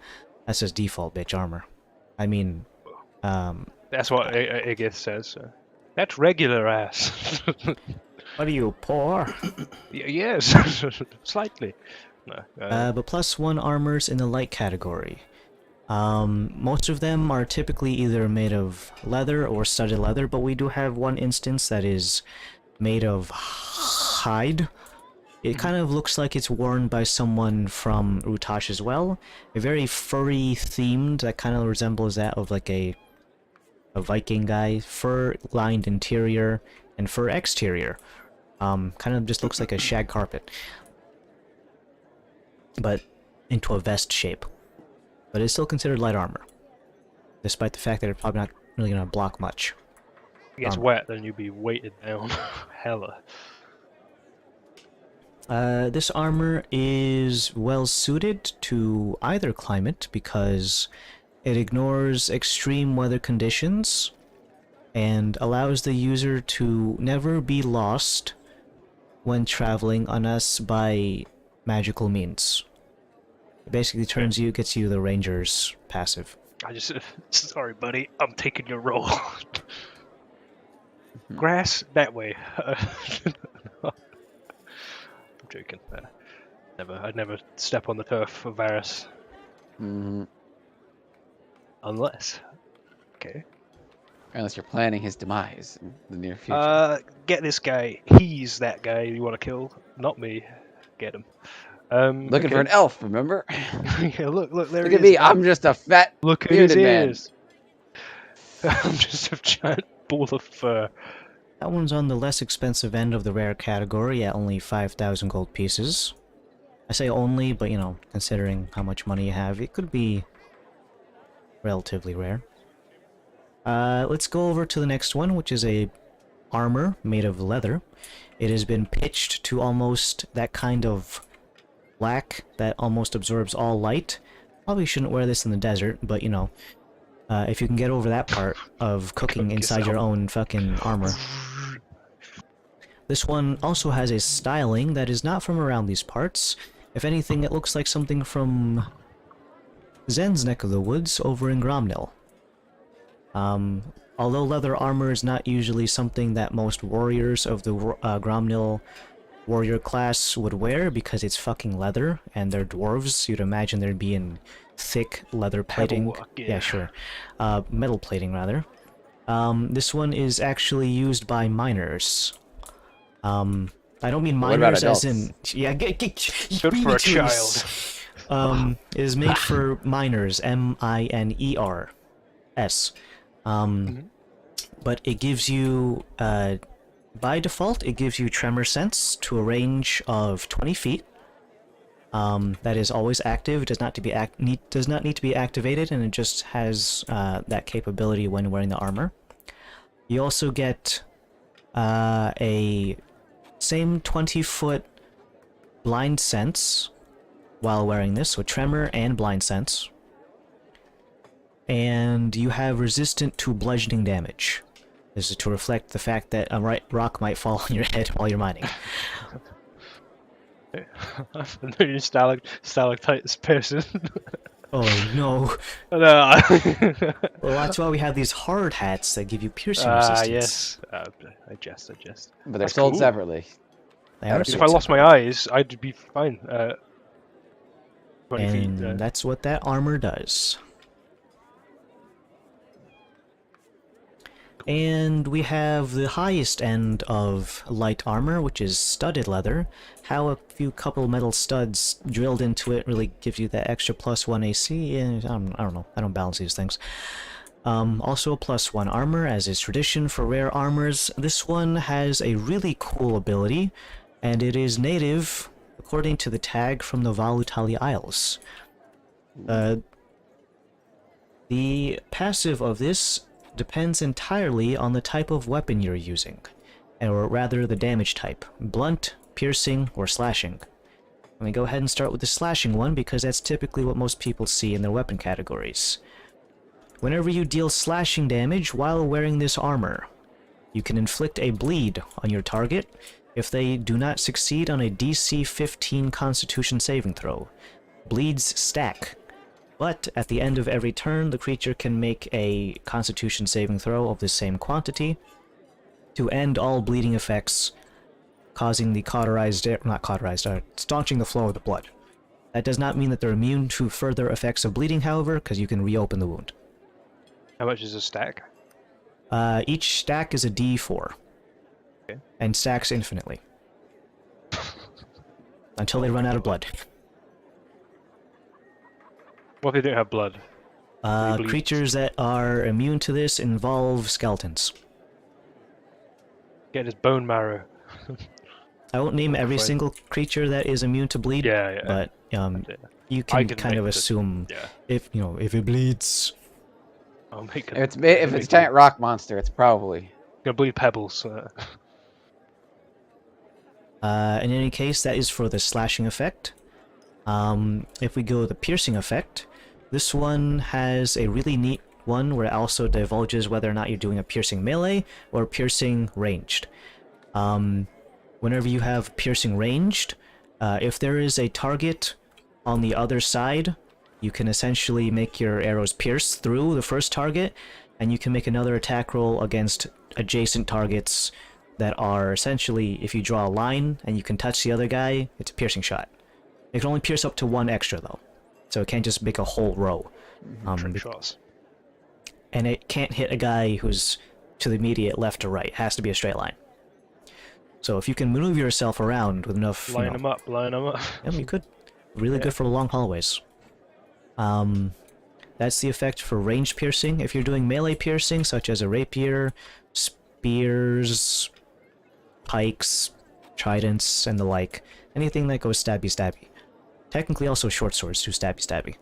That's just default bitch armor. I mean, That's what Igith says. That's regular ass. what are you, poor? Yes, slightly. No. But +1 armors in the light category. Most of them are typically either made of leather or studded leather, but we do have one instance that is made of hide. It kind of looks like it's worn by someone from Utash as well. A very furry themed that kind of resembles that of like a Viking guy. Fur-lined interior and fur exterior. Kind of just looks like a shag carpet. But into a vest shape. But it's still considered light armor. Despite the fact that it's probably not really going to block much. If it gets wet, then you'll be weighted down. Hella. This armor is well suited to either climate because it ignores extreme weather conditions and allows the user to never be lost when traveling unless by magical means. It basically gets you the ranger's passive. I just sorry, buddy. I'm taking your role. Grass that way. I'm joking. I'd never step on the turf of Varus unless. Okay. Unless you're planning his demise in the near future. Get this guy. He's that guy you want to kill, not me. Get him. Looking for an okay. elf, remember? Yeah, look, there Look he at is. me, I'm just a fat Look at his bearded man. ears. I'm just a giant ball of fur. That one's on the less expensive end of the rare category at only 5,000 gold pieces. I say only, but you know, considering how much money you have, it could be relatively rare. Let's go over to the next one, which is a armor made of leather. It has been pitched to almost that kind of black that almost absorbs all light. Probably shouldn't wear this in the desert, but you know, if you can get over that part of cooking Cook inside your yourself. own fucking armor. This one also has a styling that is not from around these parts. If anything, it looks like something from Zen's neck of the woods over in Gromnil. Although leather armor is not usually something that most warriors of the Gromnil warrior class would wear because it's fucking leather and they're dwarves, you'd imagine there'd be in thick leather plating. Pebblework, Yeah, sure. Metal plating, rather. This one is actually used by miners. I don't mean What about miners as in... adults? Yeah, Good for a child. It is made for miners, M-I-N-E-R-S. But it gives you, by default, it gives you tremor sense to a range of 20 feet. That is always active, does not need to be activated, and it just has that capability when wearing the armor. You also get a same 20-foot blind sense while wearing this, so tremor and blind sense. And you have resistant to bludgeoning damage. This is to reflect the fact that a rock might fall on your head while you're mining. I've been stalactites person. Oh no. No. Well, that's why we have these hard hats that give you piercing Ah, resistance. yes. I jest. But they're That's sold cool. separately. They are If If sold I lost my eyes, I'd be fine. 20 and feet. that's what that armor does. And we have the highest end of light armor, which is studded leather. How a few couple metal studs drilled into it really gives you that extra +1 AC. I don't know. I don't balance these things. Also a +1 armor, as is tradition for rare armors. This one has a really cool ability, and it is native, according to the tag, from the Valutali Isles. The passive of this depends entirely on the type of weapon you're using, or rather the damage type: blunt, piercing, or slashing. Let me go ahead and start with the slashing one because that's typically what most people see in their weapon categories. Whenever you deal slashing damage while wearing this armor, you can inflict a bleed on your target if they do not succeed on a DC 15 Constitution saving throw. Bleeds stack, but at the end of every turn, the creature can make a Constitution saving throw of the same quantity to end all bleeding effects, causing the staunching the flow of the blood. That does not mean that they're immune to further effects of bleeding, however, because you can reopen the wound. How much is a stack? Each stack is a D4, Okay. and stacks infinitely. Until they run out of blood. What if they don't have blood? They bleed. Creatures that are immune to this involve skeletons. Get his bone marrow. I won't name every Fine. single creature that is immune to bleed, Yeah. but you I can can kind of make the- assume Yeah. if it bleeds. I'll make it. If it's a giant rock monster, it's probably. Gonna bleed pebbles. In any case, that is for the slashing effect. If we go with the piercing effect, this one has a really neat one where it also divulges whether or not you're doing a piercing melee or piercing ranged. Whenever you have piercing ranged, if there is a target on the other side, you can essentially make your arrows pierce through the first target, and you can make another attack roll against adjacent targets that are essentially, if you draw a line and you can touch the other guy, it's a piercing shot. It can only pierce up to one extra, though, so it can't just make a whole row. Trick shots. And it can't hit a guy who's to the immediate left or right. It has to be a straight line. So if you can maneuver yourself around with enough... Line them up. Yeah, you could. Really good for long hallways. That's the effect for ranged piercing. If you're doing melee piercing, such as a rapier, spears, pikes, tridents, and the like, anything that goes stabby stabby. Technically also short swords do stabby stabby.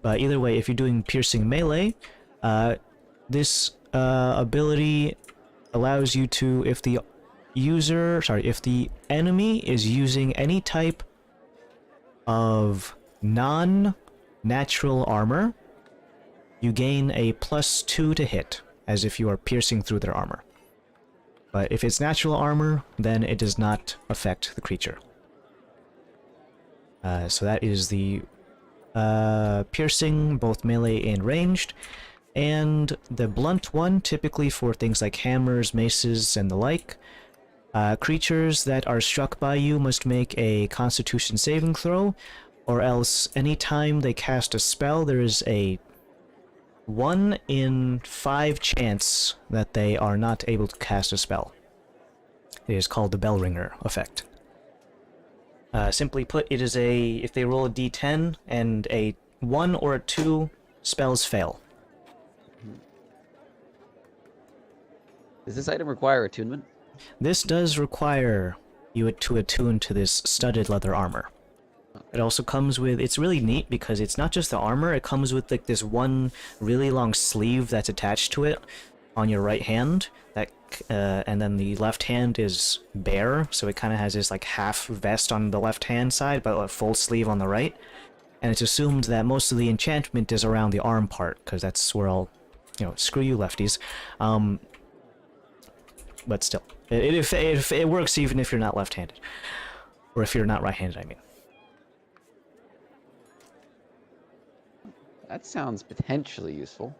But either way, if you're doing piercing melee, this ability allows you to, if the enemy is using any type of non-natural armor, you gain a +2 to hit, as if you are piercing through their armor. But if it's natural armor, then it does not affect the creature. So that is the piercing, both melee and ranged. And the blunt one, typically for things like hammers, maces, and the like. Creatures that are struck by you must make a Constitution saving throw, or else anytime they cast a spell, there is a 1 in 5 chance that they are not able to cast a spell. It is called the Bell Ringer effect. Simply put, it is if they roll a d10 and a 1 or a 2, spells fail. Does this item require attunement? This does require you to attune to this studded leather armor. It also comes with, it's really neat because it's not just the armor, it comes with like this one really long sleeve that's attached to it on your right hand, that and then the left hand is bare, so it kind of has this like half vest on the left hand side, but a full sleeve on the right. And it's assumed that most of the enchantment is around the arm part, because that's where all, screw you lefties. But still, it works even if you're not left-handed, or if you're not right-handed, I mean. That sounds potentially useful.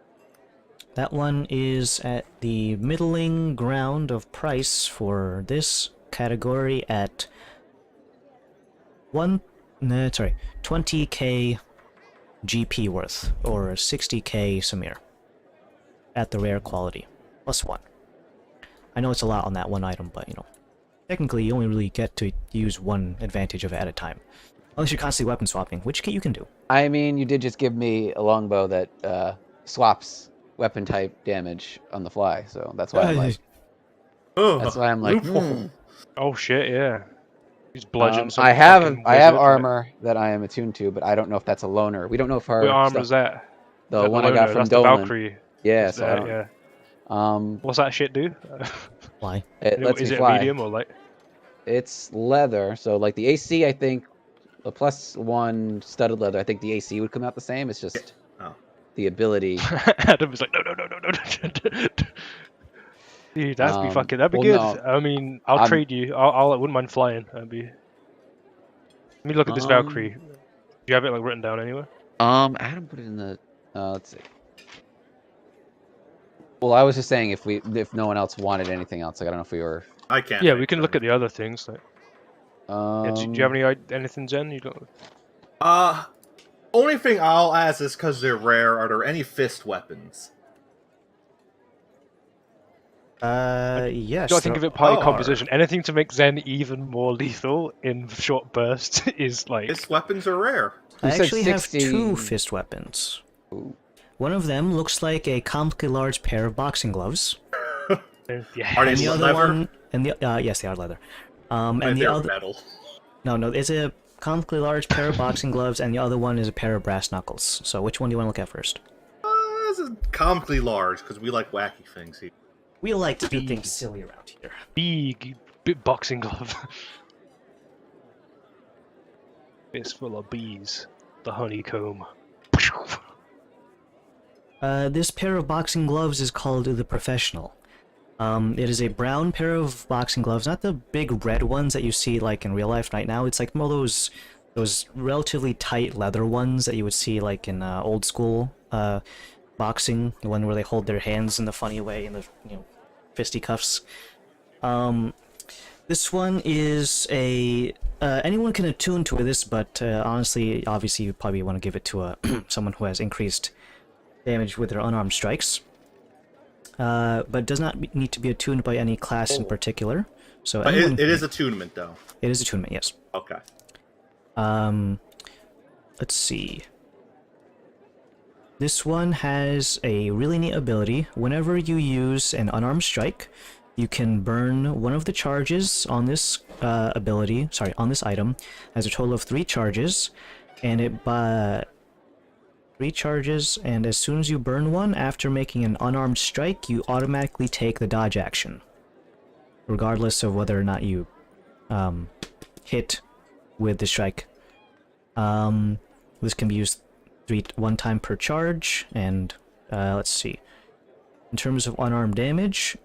That one is at the middling ground of price for this category at 20k GP worth, or 60k Samir, at the rare quality, +1. I know it's a lot on that one item, but, technically you only really get to use one advantage of it at a time. Unless you're constantly weapon swapping, which you can do. I mean, you did just give me a longbow that swaps weapon type damage on the fly, so that's why I'm like... Oh shit, yeah. He's bludgeoned some I have fucking wizard, armor that I am attuned to, but I don't know if that's a loner. We don't know if our... What armor is that? The Is that one the I got loner? from That's Dolan. the Valkyrie. Yeah, Is so I don't... yeah. What's that shit do? Why? It lets is me it fly. a medium or light? It's leather, so like the AC, I think, a +1 studded leather, I think the AC would come out the same. It's just the ability. Adam was like, no. Dude, that'd be fucking, that'd be good. No. I mean, I'll trade you. I wouldn't mind flying. Let me look at this Valkyrie. Do you have it like written down anywhere? Adam put it in the. Let's see. Well, I was just saying if no one else wanted anything else, like I don't know if we were. I can't. Yeah, we can look at the other things. Like, do you have anything, Zen? You don't. Only thing I'll ask is because they're rare. Are there any fist weapons? Yes. Do I think of it party composition? Anything to make Zen even more lethal in short bursts is like. Fist weapons are rare. I said actually have 60. 2 fist weapons. Ooh. One of them looks like a comically large pair of boxing gloves. Yeah. Are they And the other leather? one, yes, they are leather. And the they're other, metal. no, it's a comically large pair of boxing gloves, and the other one is a pair of brass knuckles. So which one do you want to look at first? This is comically large because we like wacky things here. We like to do things silly around here. Big boxing glove. It's full of bees. The honeycomb. This pair of boxing gloves is called the Professional. It is a brown pair of boxing gloves, not the big red ones that you see like in real life right now. It's like more those relatively tight leather ones that you would see like in old school boxing, the one where they hold their hands in the funny way in the fisticuffs. This one is anyone can attune to this, but honestly, obviously, you probably want to give it to someone who has increased damage with their unarmed strikes. But does not need to be attuned by any class in particular. So But it is attunement, though. It is attunement, yes. Okay. Let's see. This one has a really neat ability. Whenever you use an unarmed strike, you can burn one of the charges on this on this item. Has a total of 3 charges, and it 3 charges, and as soon as you burn one after making an unarmed strike, you automatically take the dodge action, regardless of whether or not you hit with the strike. This can be used one time per charge, and let's see. In terms of unarmed damage,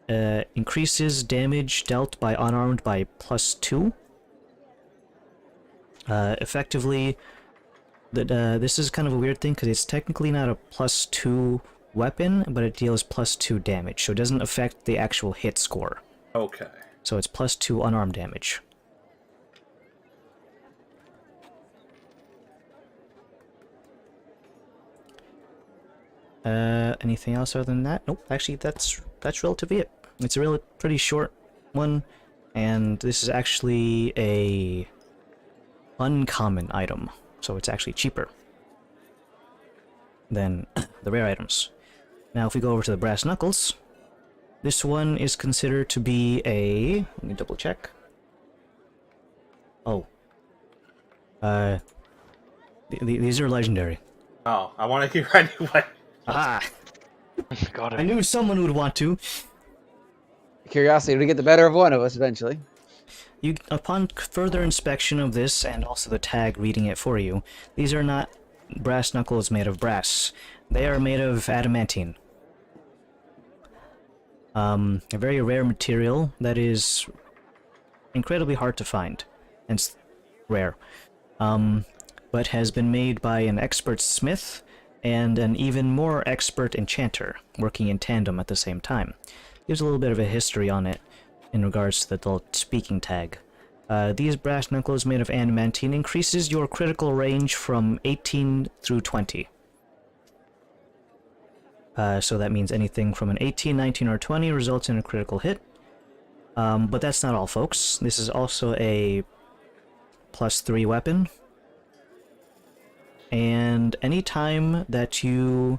increases damage dealt by unarmed by +2. Effectively, this is kind of a weird thing because it's technically not a +2 weapon, but it deals +2 damage, so it doesn't affect the actual hit score. Okay. So it's +2 unarmed damage. Anything else other than that? Nope, actually that's relatively it. It's a really pretty short one, and this is actually a uncommon item, so it's actually cheaper than the rare items. Now if we go over to the brass knuckles, this one is considered to be a... let me double check. Oh. These are legendary. Oh, I want to hear anyway. Aha! Got I it. knew someone would want to. Curiosity would get the better of one of us eventually. Upon further inspection of this, and also the tag reading it for you, these are not brass knuckles made of brass. They are made of adamantine. A very rare material that is incredibly hard to find, and rare. But has been made by an expert smith and an even more expert enchanter, working in tandem at the same time. Gives a little bit of a history on it in regards to the little speaking tag. These brass knuckles made of adamantine increases your critical range from 18 through 20. So that means anything from an 18, 19, or 20 results in a critical hit. But that's not all, folks. This is also a +3 weapon. And any time that you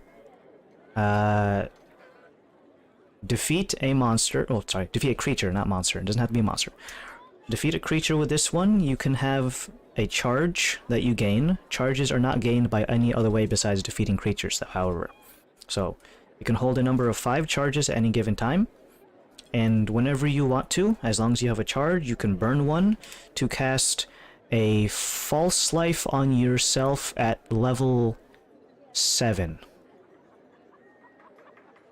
defeat a monster... oh, sorry, defeat a creature, not monster. It doesn't have to be a monster. Defeat a creature with this one, you can have a charge that you gain. Charges are not gained by any other way besides defeating creatures, however. So, you can hold a number of 5 charges at any given time, and whenever you want to, as long as you have a charge, you can burn one to cast a false life on yourself at level 7.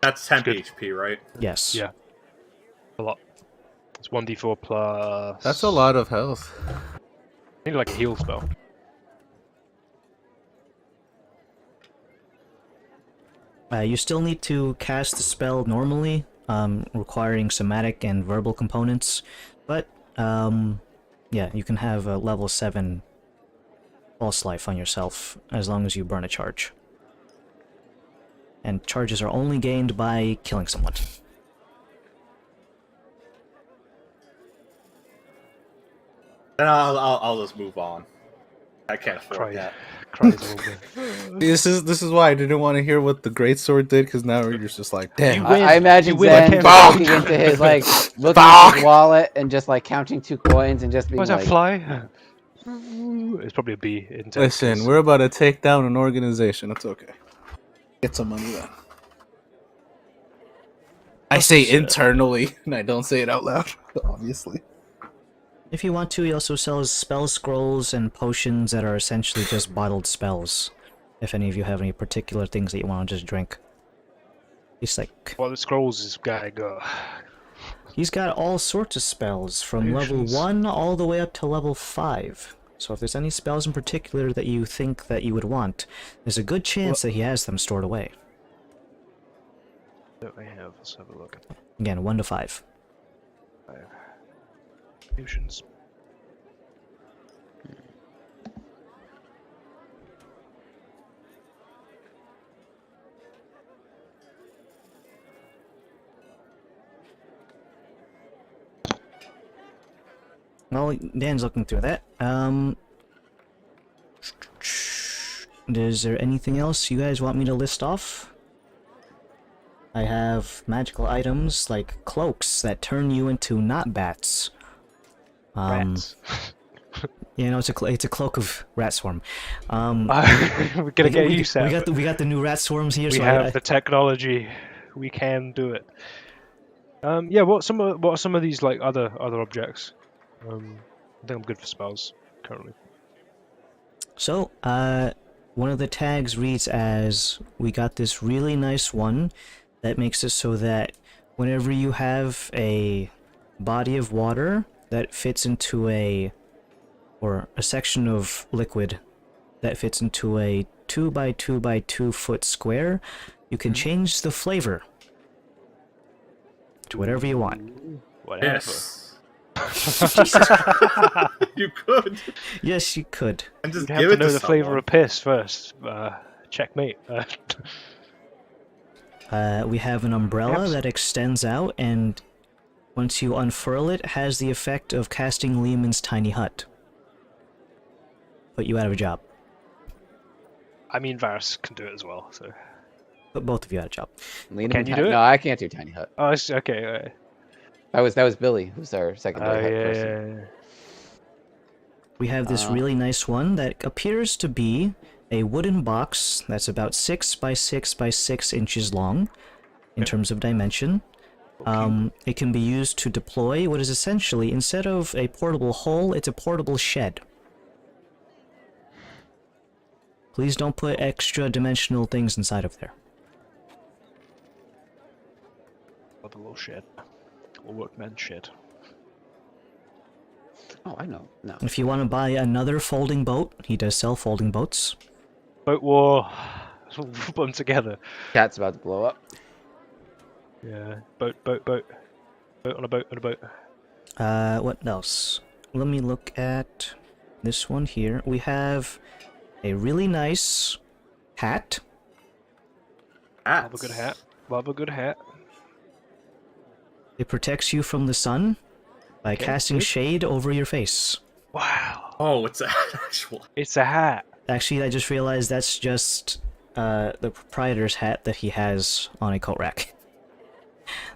That's 10 Good. HP, right? Yes. Yeah. A lot. It's 1d4 plus... That's a lot of health. I think like a heal spell. You still need to cast the spell normally, requiring somatic and verbal components, but yeah, you can have a level 7 false life on yourself as long as you burn a charge. And charges are only gained by killing someone. Then I'll just move on. I can't afford that. Cries over. This is why I didn't want to hear what the greatsword did, because now you're just like, damn. I imagine You win. Zen Fuck. looking into his looking Fuck. at his wallet and just counting 2 coins and just being Why's like, that fly? It's probably a B. In Listen, Texas. we're about to take down an organization. It's okay. Get some money then. I say internally, and I don't say it out loud, obviously. If you want to, he also sells spell scrolls and potions that are essentially just bottled spells. If any of you have any particular things that you want to just drink. He's like... What the scrolls this guy got? he's got all sorts of spells, from level Potions. 1 all the way up to level 5. So if there's any spells in particular that you think that you would want, there's a good chance that he has them stored away. What do I have? Let's have a look. Again, 1 to 5. Potions. Well, Dan's looking through that. is there anything else you guys want me to list off? I have magical items like cloaks that turn you into not bats. Rats. You know, it's a cloak of rat swarm. We're gonna get used to it. We got the new rat swarms here. We so have the technology. We can do it. Yeah. What are some of these like other objects? I think I'm good for spells currently. So, one of the tags reads as, we got this really nice one that makes it so that whenever you have a body of water that fits into or a section of liquid that fits into a 2 by 2 by 2 foot square, you can change the flavor to whatever you want. Whatever. Yes. You could. Yes, you could. And just You'd give have to it know to the flavor someone. of piss first. Checkmate. We have an umbrella Yep. that extends out, and once you unfurl it, has the effect of casting Lehman's tiny hut. Put you out of a job. I mean, Varus can do it as well. So. Put both of you out of a job. Can you do it? No, I can't do tiny hut. Oh, it's, okay. Alright. That was Billy, who's our secondary hut person. Yeah. We have this really nice one that appears to be a wooden box that's about 6 by 6 by 6 inches long in terms of dimension. It can be used to deploy what is essentially, instead of a portable hole, it's a portable shed. Please don't put extra dimensional things inside of there. Oh, the little shed. Little workman shed. Oh, I know. No. If you want to buy another folding boat, he does sell folding boats. Boat war. We'll put them together. Cat's about to blow up. Yeah. Boat. Boat on a boat. What else? Let me look at this one here. We have a really nice hat. Love a good hat. Love a good hat. It protects you from the sun by casting good. shade over your face. Wow. Oh, it's an actual. It's a hat. Actually, I just realized that's just the proprietor's hat that he has on a coat rack.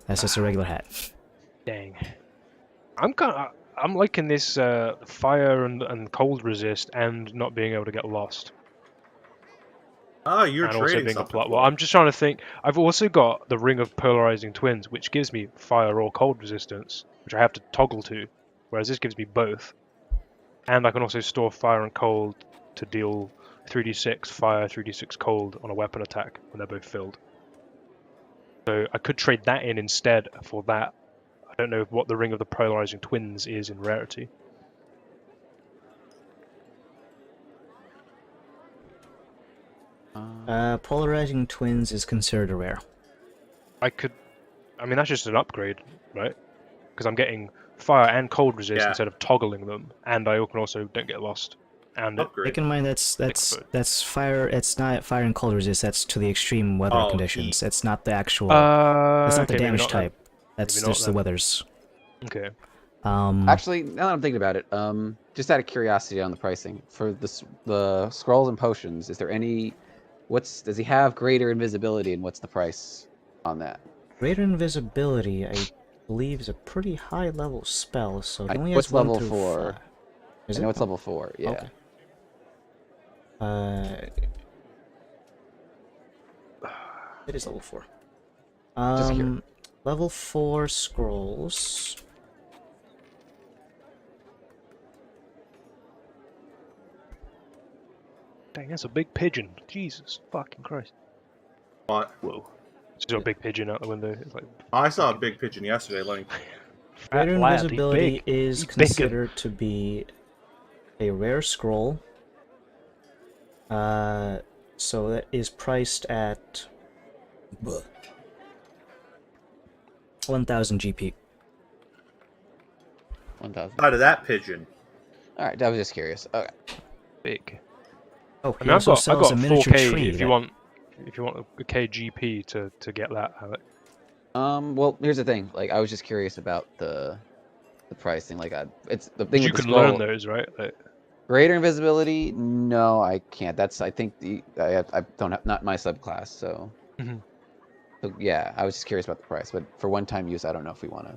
That's just a regular hat. Dang. I'm liking this fire and cold resist and not being able to get lost. Oh, you're And also trading being a something. plot. Well, I'm just trying to think. I've also got the Ring of Polarizing Twins, which gives me fire or cold resistance, which I have to toggle to, whereas this gives me both. And I can also store fire and cold to deal 3d6 fire, 3d6 cold on a weapon attack when they're both filled. So I could trade that in instead for that. I don't know what the Ring of the Polarizing Twins is in rarity. Polarizing Twins is considered a rare. I mean, that's just an upgrade, right? Because I'm getting fire and cold resist Yeah. instead of toggling them, and I can also don't get lost. And it, Upgrade. Keep in mind that's fire. It's not fire and cold resist. That's to the extreme weather Oh, conditions. heat. It's not the actual. That's not the okay, maybe damage not then. type. That's Maybe not just the then. weathers. Okay. Actually, now that I'm thinking about it, just out of curiosity on the pricing for the scrolls and potions, is there any? Does he have greater invisibility, and what's the price on that? Greater invisibility, I believe, is a pretty high level spell. So it only What's has 1 level through 4? 5. Is I know it? it's level 4. Yeah. Okay. It is level 4. Just curious. Level 4 scrolls. Dang, that's a big pigeon. Jesus fucking Christ. What? Whoa. Just a big pigeon out the window. It's like I saw a big pigeon yesterday. Like, fat Greater lad, he's invisibility big. is He's bigger. considered to be a rare scroll. So that is priced at 1,000 GP. 1,000. out of that pigeon. All right, I was just curious. Okay. Big. Oh, I he mean, I've also got sells a miniature 4K tree. if you want a KGP to get that, Alec. Well, here's the thing. Like, I was just curious about the pricing. Like, it's the thing You with the can scroll. learn those, right? Like, Greater invisibility? No, I can't. That's I think I don't have not my subclass. So, Mhm. so yeah, I was just curious about the price, but for one-time use, I don't know if we want to.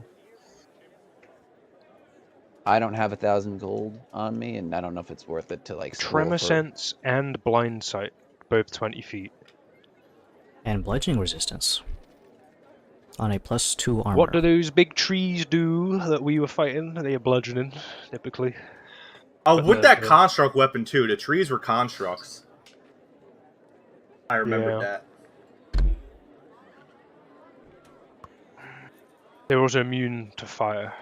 I don't have 1,000 gold on me, and I don't know if it's worth it to like spool Tremor for. sense and blind sight, both 20 feet. And bludgeoning resistance. On a +2 armor. What do those big trees do that we were fighting? They are bludgeoning, typically. Oh, But with that construct weapon too. The trees were constructs. I remembered Yeah. that. They're also immune to fire.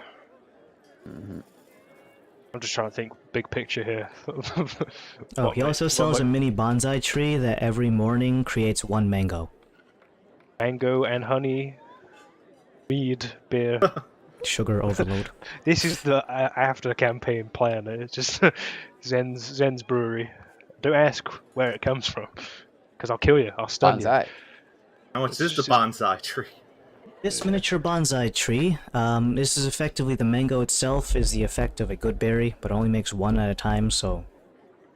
Mm-hmm. I'm just trying to think big picture here. Oh, he also sells a mini bonsai tree that every morning creates 1 mango. Mango and honey, mead, beer. Sugar overload. This is the after campaign plan. It's just Zen's brewery. Don't ask where it comes from, because I'll kill you. I'll stun you. Bonsai. How much It's is the just- bonsai tree? This miniature bonsai tree, this is effectively the mango itself is the effect of a good berry, but only makes 1 at a time, so...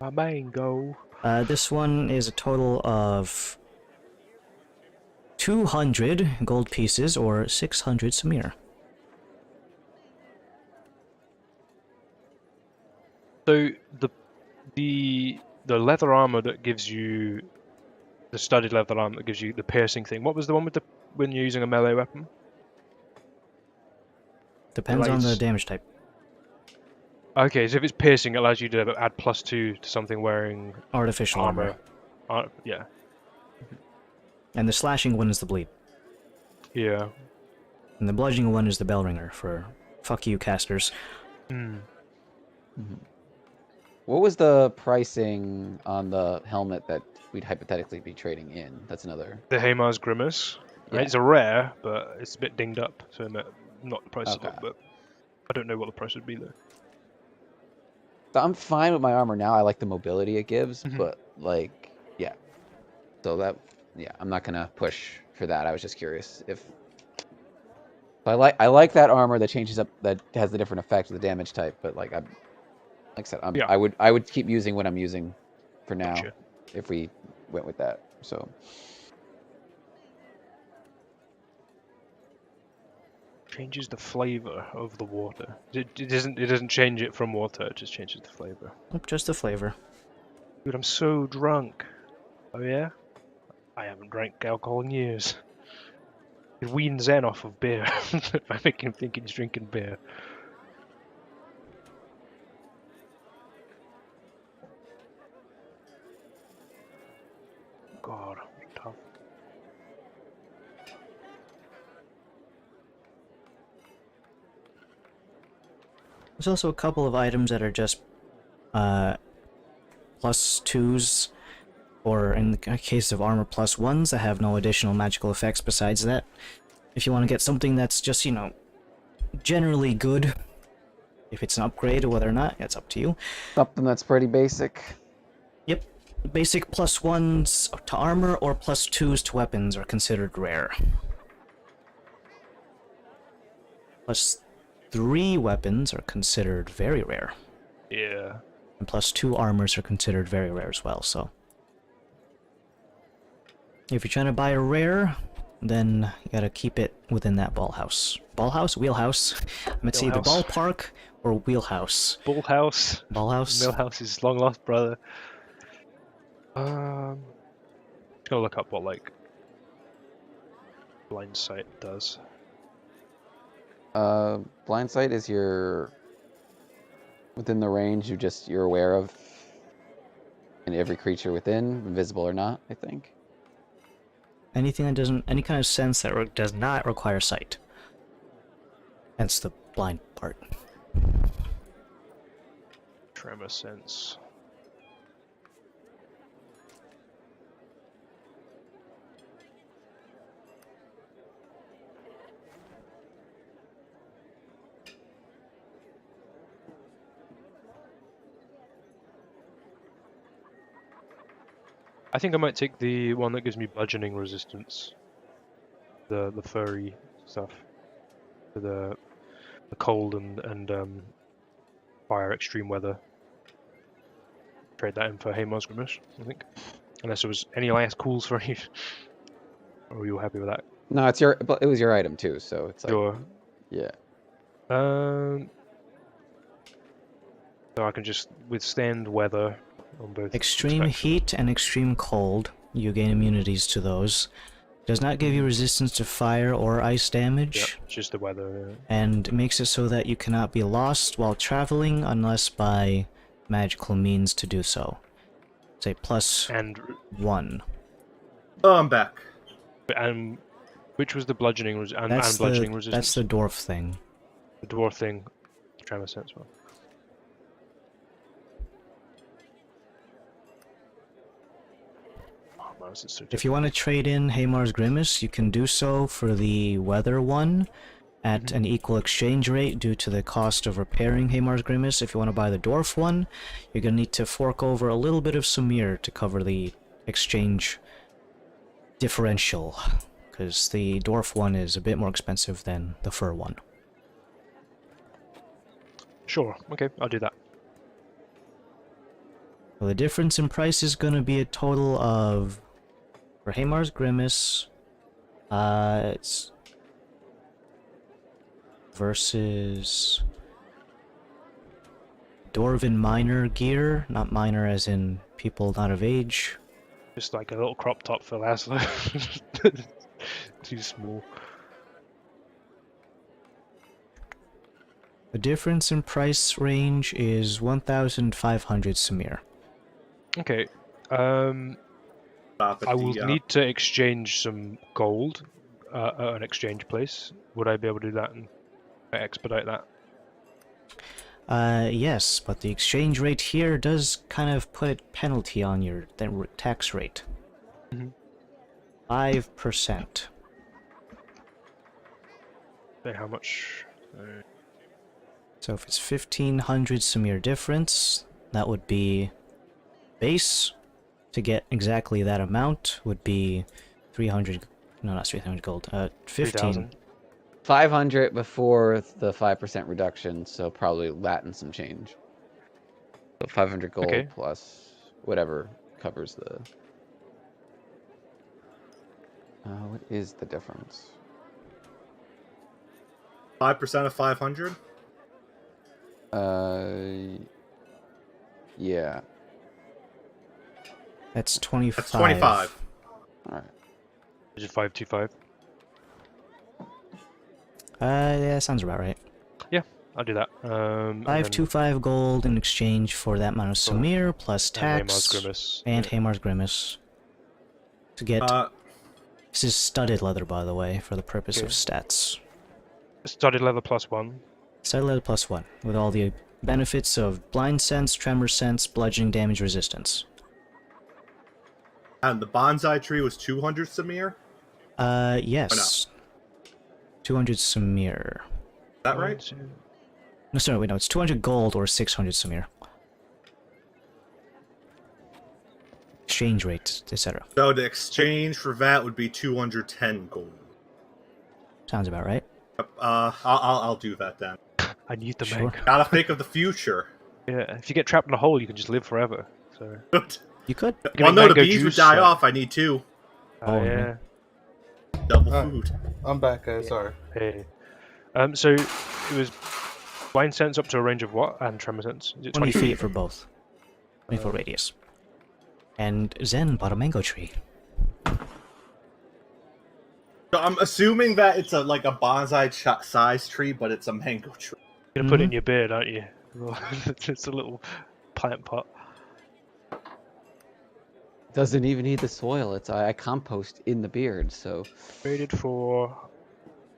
My mango. This one is a total of 200 gold pieces, or 600 samir. So the leather armor that gives you the studded leather armor that gives you the piercing thing. What was the one with the when you're using a melee weapon? Depends on the Lights. damage type. Okay, so if it's piercing, it allows you to add +2 to something wearing Artificial armor. Yeah. And the slashing one is the bleed. Yeah. And the bludgeoning one is the bell ringer for fuck you casters. Hmm. Mm-hmm. What was the pricing on the helmet that we'd hypothetically be trading in? That's another. The Hamar's Grimace. Yeah. It's a rare, but it's a bit dinged up, so not the price Okay. of it, but I don't know what the price would be though. So I'm fine with my armor now. I like the mobility it gives, Mhm. but like, yeah. So that, yeah, I'm not gonna push for that. I was just curious if. I like that armor that changes up, that has the different effect of the damage type, but like I said, Yeah. I would keep using what I'm using for now Gotcha. if we went with that. So Changes the flavor of the water. It doesn't change it from water. It just changes the flavor. Just the flavor. Dude, I'm so drunk. Oh yeah? I haven't drank alcohol in years. It weans Zen off of beer. I make him think he's drinking beer. God, tough. There's also a couple of items that are just +2s, or in the case of armor +1s that have no additional magical effects besides that. If you want to get something that's just, you know, generally good, if it's an upgrade or whether or not, it's up to you. something that's pretty basic. Yep. Basic +1s to armor or +2s to weapons are considered rare. +3 weapons are considered very rare. Yeah. And +2 armors are considered very rare as well, so... If you're trying to buy a rare, then you gotta keep it within that ballhouse. Ballhouse? Wheelhouse? I meant to say either Wheelhouse. ballpark or wheelhouse. Bullhouse. Ballhouse? Millhouse's long lost brother. Gonna look up what like blind sight does. Blind sight is your within the range you're aware of, and every creature within, invisible or not, I think. Anything that doesn't... any kind of sense that does not require sight. Hence the blind part. Tremor sense. I think I might take the one that gives me bludgeoning resistance. The furry stuff. For the cold and fire extreme weather. trade that in for Haymar's Grimace, I think. Unless there was any last calls for you. Or were you happy with that? No, it's your, but it was your item too, so it's like, Sure. yeah. So I can just withstand weather on both. Extreme spectrums. heat and extreme cold, you gain immunities to those. Does not give you resistance to fire or ice damage. Yep, it's just the weather. Yeah. And makes it so that you cannot be lost while traveling unless by magical means to do so. Say plus And 1. Oh, I'm back. which was the bludgeoning and That's bludgeoning the resistance? that's the dwarf thing. The dwarf thing. Tremor sense one. Oh, man, this is so If you want to trade in Haymar's Grimace, you can do so for the weather one at an equal exchange rate due to the cost of repairing Haymar's Grimace. If you want to buy the dwarf one, you're going to need to fork over a little bit of Samir to cover the exchange differential, because the dwarf one is a bit more expensive than the fur one. Sure. Okay, I'll do that. So the difference in price is going to be a total of, for Haymar's Grimace, it's versus Dwarven minor gear, not minor as in people not of age. Just like a little crop top for Laszlo. Too small. The difference in price range is 1,500 Samir. Okay. Stop at I will the, need to exchange some gold at an exchange place. Would I be able to do that and expedite that? Yes, but the exchange rate here does kind of put a penalty on your tax rate. 5%. Say how much? So if it's 1,500 Samir difference, that would be base. To get exactly that amount would be 300. No, not 300 gold. 15. 3,000. 500 before the 5% reduction, so probably that and some change. So 500 gold Okay. plus whatever covers the. What is the difference? 5% of 500. Yeah. That's 25. That's 25. All right. Is it 525? Yeah, sounds about right. I'll do that. And then 525 gold in exchange for that amount of Samir plus Haymar's tax Grimace. and Yeah. Haymar's Grimace. To get this is studded leather, by the way, for the purpose of Okay. stats. Studded leather +1. Studded leather plus 1 with all the benefits of blind sense, tremor sense, bludgeoning damage resistance. And the bonsai tree was 200 Samir. Is Yes. 200 Samir. that right? No, sorry, wait, no, it's 200 gold or 600 Samir. Exchange rate, etc. So the exchange for that would be 210 gold. Sounds about right. I'll do that then. I need the Sure. mango. Gotta think of the future. Yeah, if you get trapped in a hole, you can just live forever. So. You could. Well, no, the mango bees would juice, die like- off. I need 2. Oh, Yeah. Double Oh. food. I'm back, guys. Sorry. Hey. So it was blind sense up to a range of what? And tremor sense? Is it 20 feet for both. 20-foot radius. And Zen bought a mango tree. So I'm assuming that it's like a bonsai size tree, but it's a mango tree. You're gonna put it in your beard, aren't you? It's a little plant pot. Doesn't even need the soil. It's I compost in the beard, so Traded for.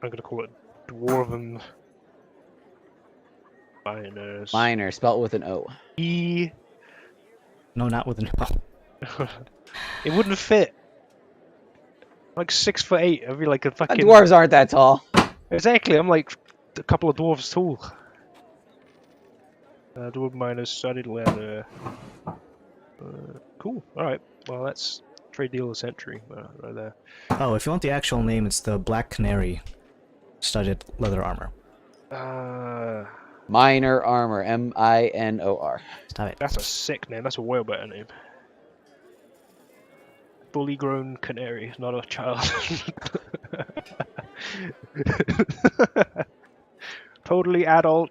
I'm gonna call it dwarven. Miners. minor spelt with an O. E. No, not with an It wouldn't fit. Like 6'8". I'd be like a fucking. Dwarves aren't that tall. Exactly. I'm like a couple of dwarves tall. Dwarven miners, studded leather. Cool. All right. Well, that's trade deal of the century right there. Oh, if you want the actual name, it's the Black Canary studded leather armor. Minor armor. Minor. Stop it. That's a sick name. That's a way better name. Fully grown canary, not a child. Totally adult.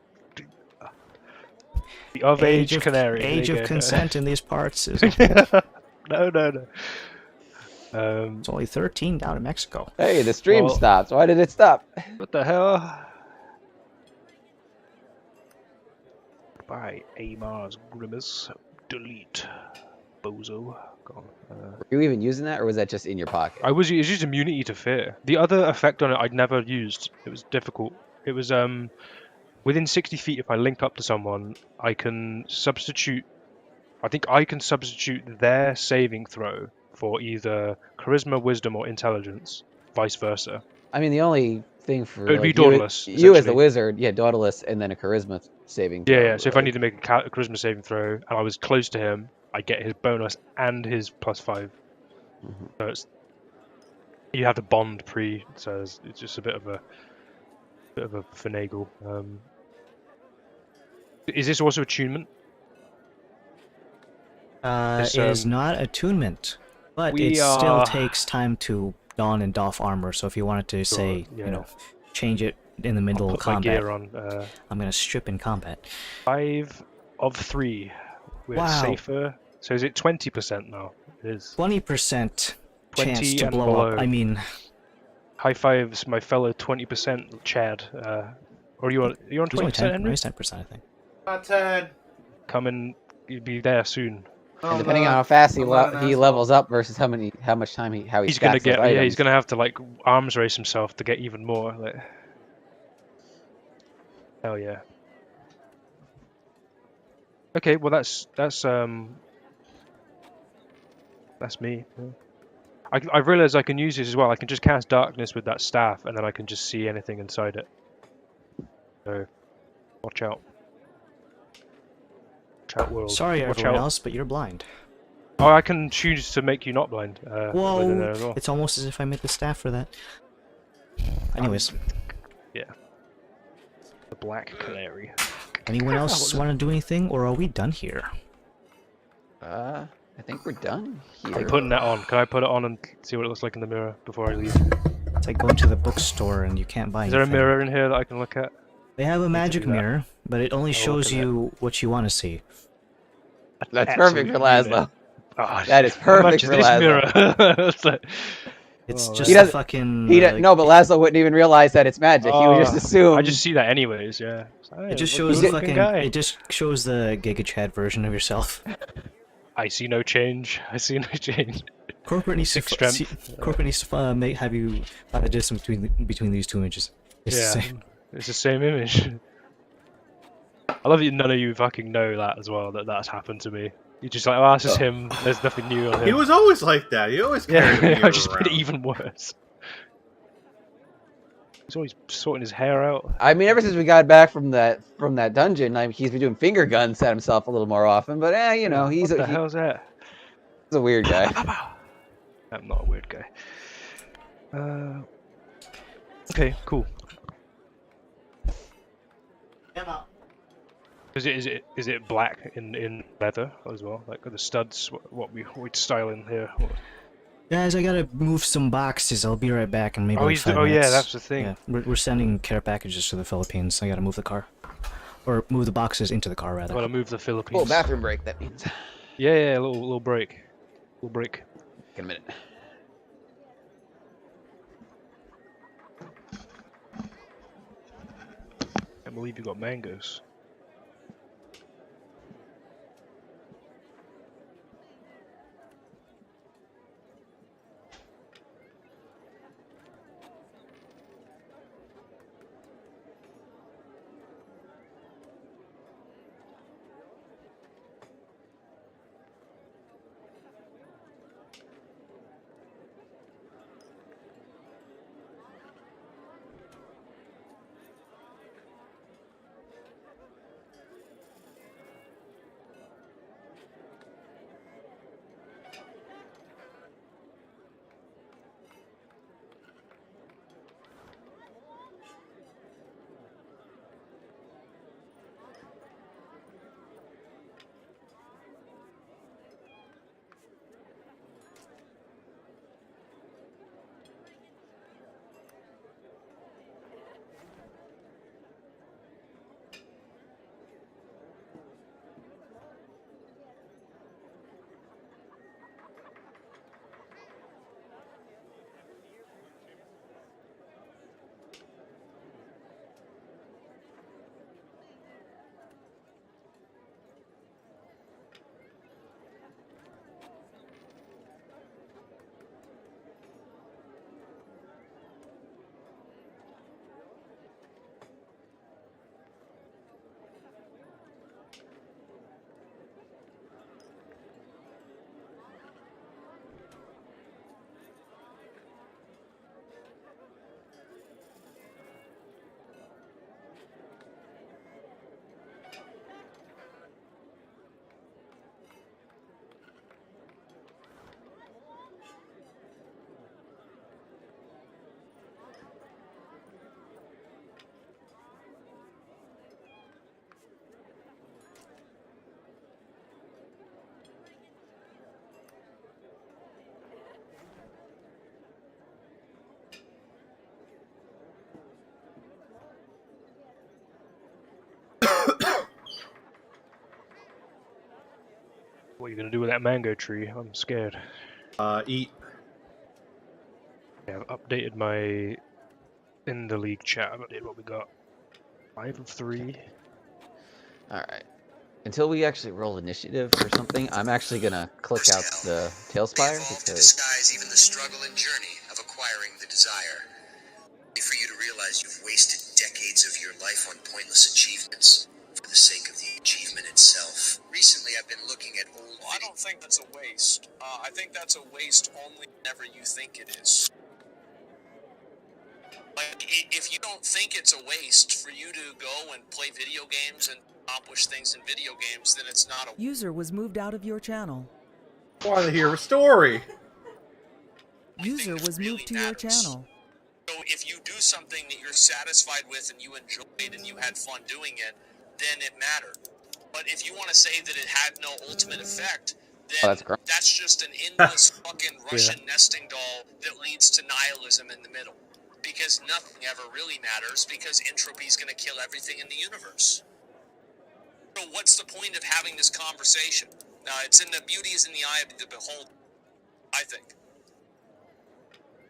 The of age canary. Age There of you go. consent in these parts is No. it's only 13 down in Mexico. Hey, the stream Well- stopped. Why did it stop? What the hell? By Amar's Grimace. Delete. Bozo. Gone. Were you even using that, or was that just in your pocket? I was used immunity to fear. The other effect on it I'd never used. It was difficult. It was within 60 feet. If I link up to someone, I can substitute. I think I can substitute their saving throw for either charisma, wisdom, or intelligence. Vice versa. I mean, the only thing for It would be like, Dauntless, you as the essentially. wizard, yeah, Dauntless, and then a charisma saving. Yeah, throw, yeah. So if I like- need to make a charisma saving throw and I was close to him, I get his bonus and his +5. Mhm. So it's you have to bond pre, so it's just a bit of a finagle. Is this also attunement? It's, It is not attunement, but we it still are- takes time to don and doff armor. So if you wanted to say, yeah. change it in the middle I'll of put my combat, gear on. I'm gonna strip in combat. 5 of 3. We're Wow. safer. So is it 20% now? It is. 20% 20 chance to and blow below. up. I mean, High fives, my fellow 20% Chad. Or you're on it was only 20%, 10, Henry? raised 10%, I think. Not 10. Come and you'll be there soon. And depending on how fast he I'm not an he asshole. levels up versus how much time how he He's gonna stacks those get yeah. He's items. gonna have to like arms race himself to get even more. Like, hell yeah. Okay, well that's me. Yeah. I realize I can use this as well. I can just cast darkness with that staff, and then I can just see anything inside it. So, watch out. Watch out, world. Sorry, watch everyone out. else, but you're blind. Oh, I can choose to make you not blind. Within there Whoa! as well. It's almost as if I made the staff for that. Anyways, The black canary. anyone else want to do anything, or are we done here? I think we're done here. I'm putting that on. Can I put it on and see what it looks like in the mirror before I leave? It's like going to the bookstore and you can't buy Is there a anything. mirror in here that I can look at? They have a magic do that. mirror, but it only I'll shows look at you what you want to see. That's perfect for Absolute Laszlo. Oh, That is how perfect much is for this Laszlo. mirror? It's like- It's Oh, just He a doesn't- fucking. No, but Laszlo wouldn't even realize that it's magic. He would just Oh, assume. I just see that anyways, yeah. It just Look, shows good the looking fucking. guy. It just shows the Giga Chad version of yourself. I see no change. I see no change. Corporate needs to Six strength. corporate needs to have you find a distance between these two images. It's the Yeah, same. it's the same image. I love that none of you fucking know that as well. That's happened to me. You're just like, oh, that's just him. There's nothing new on him. He was always like that. He always carried a Yeah, mirror I just made it around. even worse. He's always sorting his hair out. I mean, ever since we got back from that dungeon, he's been doing finger guns at himself a little more often. But you know, he's What the hell's that? he's a weird guy. I'm not a weird guy. Okay, cool. Is it black in leather as well? Like the studs, what we style in here? Guys, I gotta move some boxes. I'll be right back in maybe like 5 yeah, minutes. that's the thing. Yeah, we're sending care packages to the Philippines. I gotta move the car, or move the boxes into the car rather. I'm gonna move the Philippines. Oh, bathroom break. That means. Yeah, a little break. Little break. In a minute. Can't believe you got mangoes. What are you gonna do with that mango tree? I'm scared. Eat. Yeah, I've updated my in the league chat. I've updated what we got. 5 of 3. All right. Until we actually roll initiative or something, I'm actually gonna click out the Tailspire To because disguise even the struggle and journey of acquiring the desire. Only for you to realize you've wasted decades of your life on pointless achievements for the sake of the achievement itself. Recently, I've been looking at old. I don't think that's a waste. I think that's a waste only whenever you think it is. Like, if you don't think it's a waste for you to go and play video games and accomplish things in video games, then it's not a. User was moved out of your channel. I want to hear a story. User was moved to your channel. So if you do something that you're satisfied with and you enjoyed and you had fun doing it, then it mattered. But if you want to say that it had no ultimate effect, then that's just an endless fucking Russian nesting doll that leads to nihilism in the middle. Because nothing ever really matters, because entropy is going to kill everything in the universe. So what's the point of having this conversation? It's in the beauty is in the eye of the beholder, I think.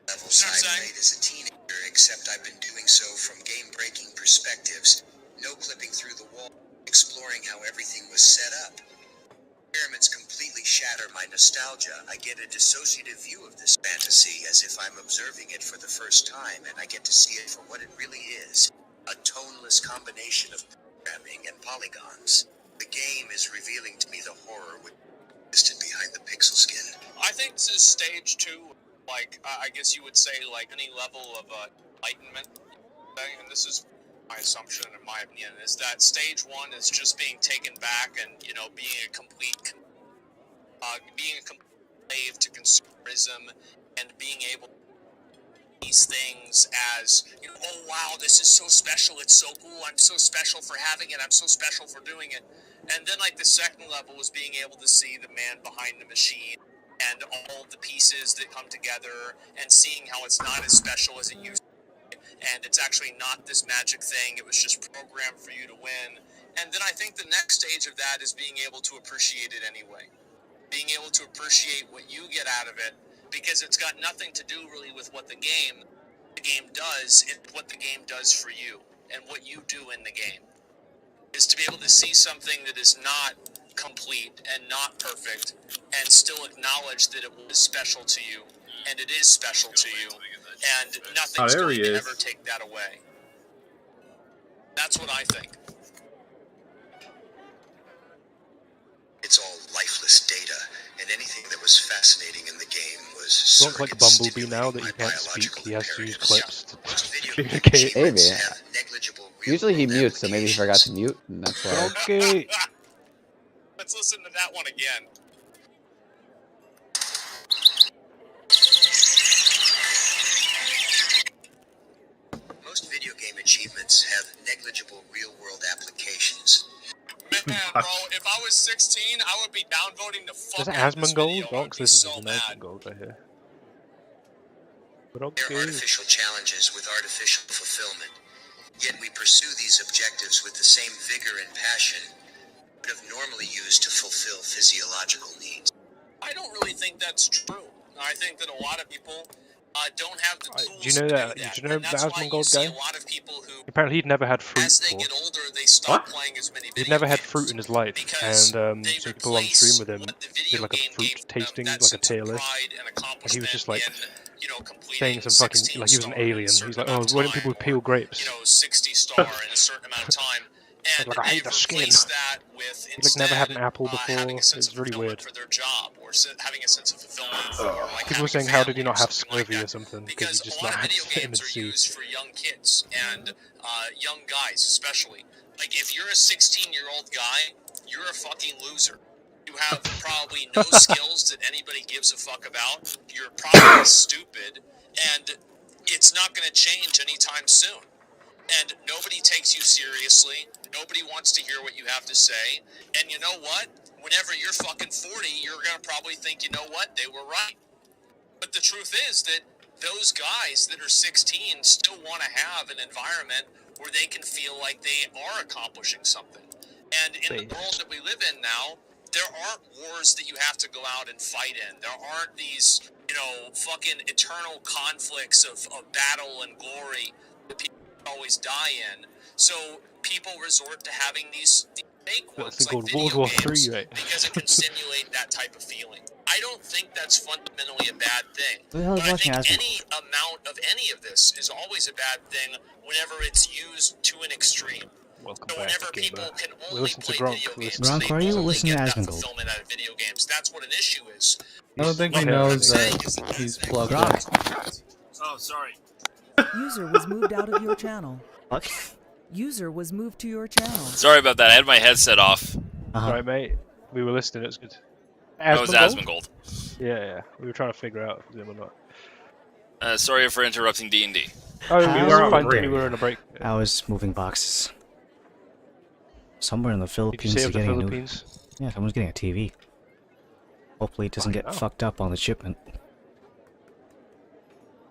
Levels I played as a teenager, except I've been doing so from game-breaking perspectives, no clipping through the wall, exploring how everything was set up. Experiments completely shatter my nostalgia. I get a dissociative view of this fantasy as if I'm observing it for the first time, and I get to see it for what it really is, a toneless combination of programming and polygons. The game is revealing to me the horror which existed behind the pixel skin. I think this is stage 2. Like, I guess you would say, like, any level of enlightenment thing, and this is my assumption, in my opinion, is that stage 1 is just being taken back and, you know, being a complete slave to consumerism and being able to do these things as, you know, oh, wow, this is so special, it's so cool, I'm so special for having it, I'm so special for doing it. And then, like, the second level is being able to see the man behind the machine and all the pieces that come together and seeing how it's not as special as it used to be, and it's actually not this magic thing, it was just programmed for you to win. And then I think the next stage of that is being able to appreciate it anyway. Being able to appreciate what you get out of it, because it's got nothing to do really with what the game does, it's what the game does for you, and what you do in the game. Is to be able to see something that is not complete and not perfect and still acknowledge that it was special to you, and it is special to you, and nothing's going to ever take that away. That's what I think. It's all lifeless data, and anything that was fascinating in the game was Don't like Bumblebee now that he can't speak, he has to use clips to communicate. Hey man. Usually he mutes, so maybe he forgot to mute, and that's why. Okay. Let's listen to that one again. Most video game achievements have negligible real-world applications. Man, bro, if I was 16, I would be downvoting the fuck out of this video. Docs, this is an Asmongold right here. But okay. They're artificial challenges with artificial fulfillment. Yet we pursue these objectives with the same vigor and passion we would have normally used to fulfill physiological needs. I don't really think that's true. I think that a lot of people don't have the tools do you know that? Do you know the Asmongold guy? A lot of people who, apparently he'd never had fruit as they before. get older, they stop playing as many video He'd never had games fruit in his life, and so people on stream with him did like a fruit tasting, like a tier list, and he was just like saying some fucking, like he was an alien. He's like, oh, why don't people peel grapes? 60 star in a certain amount of time. And like, I hate the skin. That with he like never had an apple before. It's really weird. For their job, or having a sense of fulfillment for, like, people were saying, how did he not have scurvy or something? Because he just not had vitamin C. Used for young kids and young guys, especially. Like, if you're a 16-year-old guy, you're a fucking loser. You have probably no skills that anybody gives a fuck about. You're probably stupid, and it's not going to change anytime soon. And nobody takes you seriously. Nobody wants to hear what you have to say. And you know what? Whenever you're fucking 40, you're going to probably think, you know what? They were right. But the truth is that those guys that are 16 still want to have an environment where they can feel like they are accomplishing something. And in the world that we live in now, there aren't wars that you have to go out and fight in. There aren't these, fucking eternal conflicts of battle and glory that people always die in. So people resort to having these fake That's ones like called World video War games III, right? because it can simulate that type of feeling. I don't think that's fundamentally a bad thing. Who the hell is But I watching think Asmongold? any amount of any of this is always a bad thing whenever it's used to an extreme. Welcome So back, whenever gamer. people can We only listen to play Gronk. video We games, listen to Gronk, they why are you only listening get to that Asmongold? fulfillment out of video games. That's what an issue is. I don't think he Okay. knows Okay. that he's plugged in. Gronk. Oh, sorry. User was moved out of your channel. Fuck. User was moved to your channel. Sorry about that. I had my headset off. Alright, mate. We were listening. It's good. That was Asmongold? Asmongold. Yeah. We were trying to figure out if it was him or not. Sorry for interrupting D&D. Oh, How- we were on fine. break. We were in a break. I was moving boxes. Somewhere in the Did you Philippines, say they're of the getting a new. Philippines? Yeah, someone's getting a TV. Hopefully, it doesn't get Oh. fucked up on the shipment.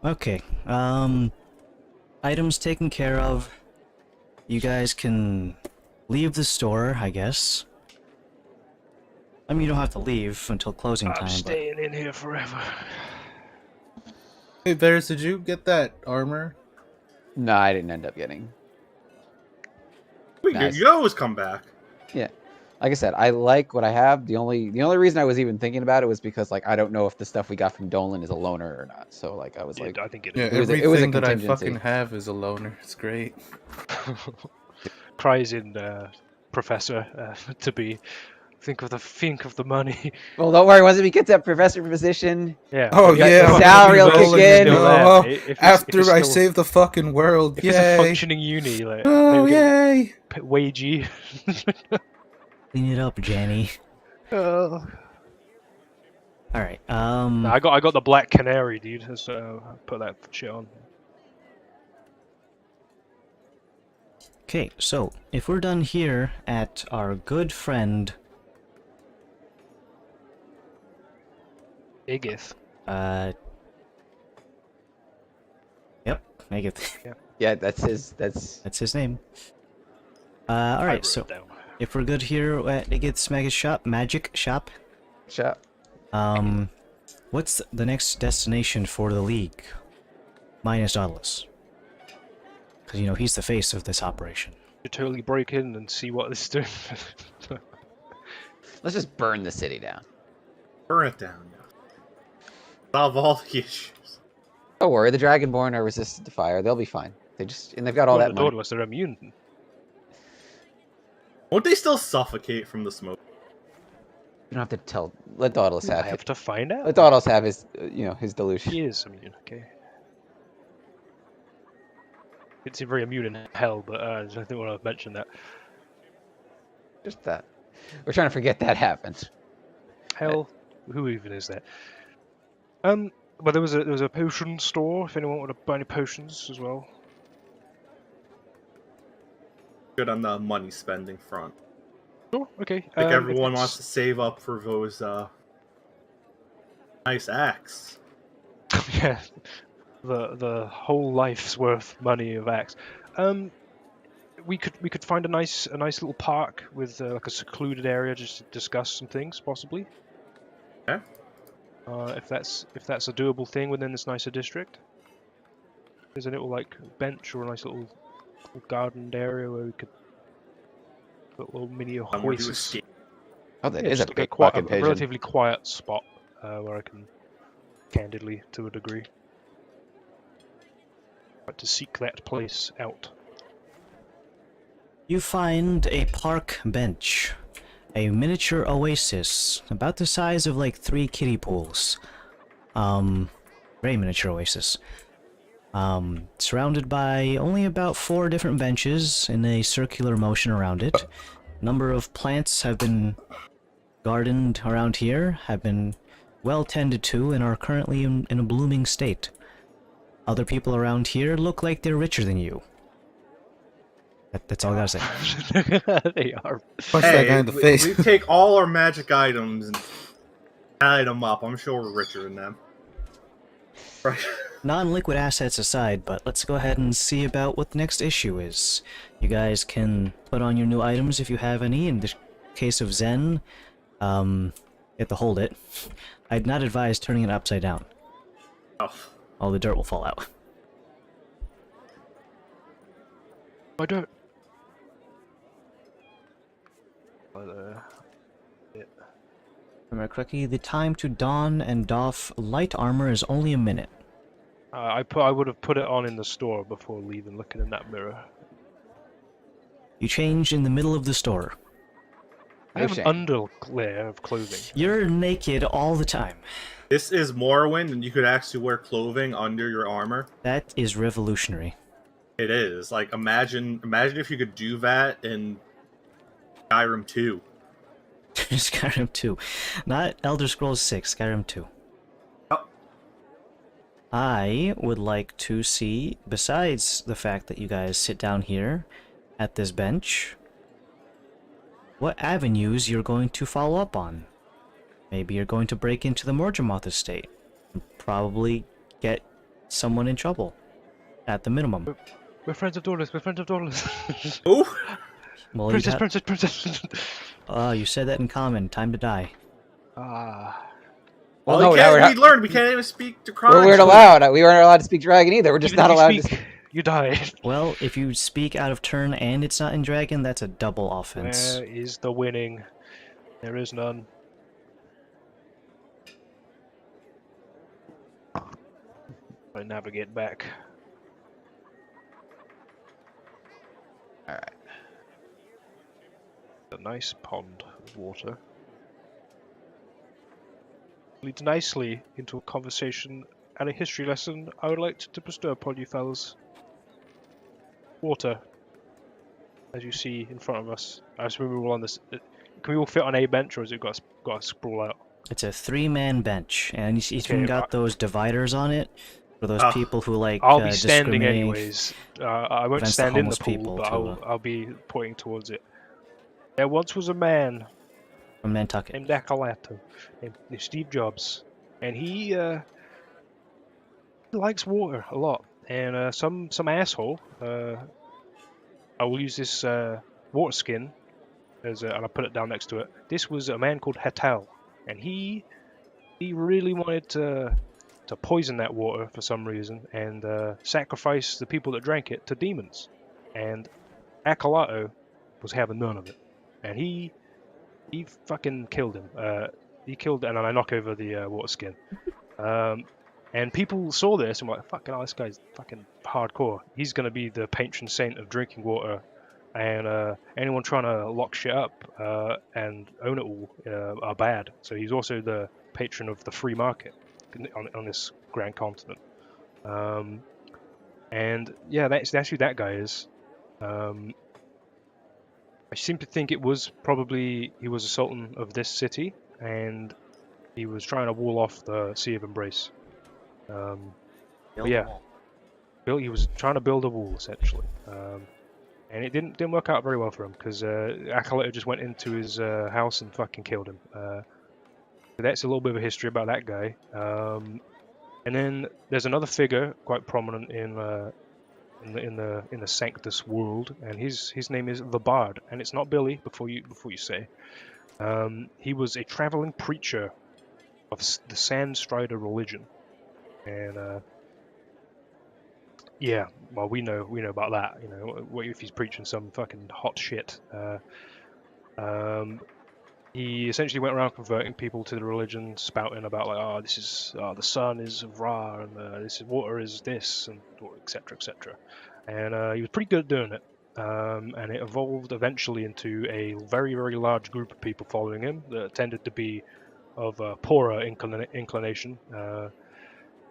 Okay. Items taken care of. You guys can leave the store, I guess. I mean, you don't have to leave until closing I'm time, but staying in here forever. Hey, Bears, did you get that armor? No, I didn't end up getting. We Nice. you always come back. Yeah, like I said, I like what I have. The only reason I was even thinking about it was because like I don't know if the stuff we got from Dolan is a loaner or not. So like I was like, I think it Yeah, is. It was a everything that I contingency. fucking have is a loner. It's great. Cries in Professor to be. Think of the money. well, don't worry. Once we get that professor position, Yeah. Oh Yeah, yeah, the I'm salary gonna be will kick rolling in. Still there, Oh, mate. If it's after I still- save the fucking world, If it's a yay! functioning uni, like Oh maybe get yay! wagey. clean it up, Jenny. Oh. Alright, Nah, I got the Black Canary, dude. So put that shit on. okay, so if we're done here at our good friend, Igith. yep, Megath. yeah, that's his. That's his name. I Alright, wrote so it down. if we're good here at Igith's Magic Shop, Shop. what's the next destination for the League? Minus Dauntless. Because, you know, he's the face of this operation. You totally break in and see what this is doing. Let's just burn the city down. Burn it down. Solve all the issues. Don't worry, the Dragonborn are resistant to fire. They'll be fine. They've got all that money. Dauntless, they're immune. Won't they still suffocate from the smoke? You don't have to tell. Let Dauntless I have have it. to find out. Let Dauntless have his, his delusion. He is immune, okay. It's very immune in hell, but I don't want to mention that. Just that. We're trying to forget that happened. Hell, who even is that? Well, there was a potion store. If anyone wanted to buy any potions as well. Good on the money spending front. Sure, okay. I think if everyone it's- wants to save up for those nice axe. Yeah, the whole life's worth money of axe. We could find a nice little park with like a secluded area just to discuss some things possibly. Okay. If that's a doable thing within this nicer district. There's a little like bench or a nice little gardened area where we could put little mini Somewhere to oasis. escape. Oh, that Yeah, is a just like big quiet, fucking a pigeon. relatively quiet spot where I can, candidly, to a degree, but to seek that place out. You find a park bench. A miniature oasis, about the size of like 3 kiddie pools. Very miniature oasis. Surrounded by only about 4 different benches in a circular motion around it. Number of plants have been gardened around here, have been well tended to, and are currently in a blooming state. Other people around here look like they're richer than you. That's all I gotta say. They are. Punch that guy in the face. We take all our magic items and add them up. I'm sure we're richer than them. Right. Non-liquid assets aside, but let's go ahead and see about what the next issue is. You guys can put on your new items if you have any. In the case of Zen, You have to hold it. I'd not advise turning it upside down. Oh. All the dirt will fall out. I don't. If I remember correctly, the time to don and doff light armor is only a minute. I would have put it on in the store before leaving, looking in that mirror. You change in the middle of the store. I No have shame. an underlayer of clothing. You're naked all the time. This is Morrowind, and you could actually wear clothing under your armor. That is revolutionary. It is. Like, imagine if you could do that in Skyrim 2. Skyrim 2. Not Elder Scrolls 6, Skyrim 2. Oh. I would like to see, besides the fact that you guys sit down here at this bench, what avenues you're going to follow up on. Maybe you're going to break into the Morgemoth estate and probably get someone in trouble, at the minimum. We're friends of daughters. We're friends of daughters. Ooh! Well, Princess. Oh, you said that in common. Time to die. Ah. Well, Well, no, now we learned we can't even speak to we weren't allowed. We weren't allowed to speak dragon either. We're just Even not if allowed you to. speak, you die. Well, if you speak out of turn and it's not in dragon, that's a double offense. Where is the winning? There is none. I navigate back. All right. A nice pond of water. Leads nicely into a conversation and a history lesson I would like to bestow upon you fellas. Water, as you see in front of us. I assume we're all on this. Can we all fit on a bench, or has it got to sprawl out? It's a 3-man bench, and it's even Okay, got those dividers on it for those people who like I'll be standing discriminate anyways. I won't against the stand in the homeless pool, people but to, I'll be pointing towards it. There once was a man from Nantucket. named Acalato, named Steve Jobs, and he likes water a lot. And some asshole, I will use this water skin as and I put it down next to it. This was a man called Hatal, and he really wanted to poison that water for some reason and sacrifice the people that drank it to demons. And Acalato was having none of it, and he fucking killed him. He killed, and then I knock over the water skin. And people saw this and were like, fucking hell, this guy's fucking hardcore. He's going to be the patron saint of drinking water. And anyone trying to lock shit up and own it all are bad. So he's also the patron of the free market on this grand continent. And yeah, that's who that guy is. I seem to think it was probably he was a sultan of this city, and he was trying to wall off the Sea of Embrace. But yeah, he was trying to build a wall essentially, and it didn't work out very well for him because Acolyte just went into his house and fucking killed him. So that's a little bit of a history about that guy. And then there's another figure quite prominent in the Sanctus world, and his name is the Bard, and it's not Billy. Before you say, he was a traveling preacher of the Sandstrider religion, and yeah, well we know about that. You know, what if he's preaching some fucking hot shit? He essentially went around converting people to the religion, spouting about like, oh, this is the sun is of Ra, and this is water is this, and etc. etc. And he was pretty good at doing it. And it evolved eventually into a very, very large group of people following him that tended to be of poorer inclination.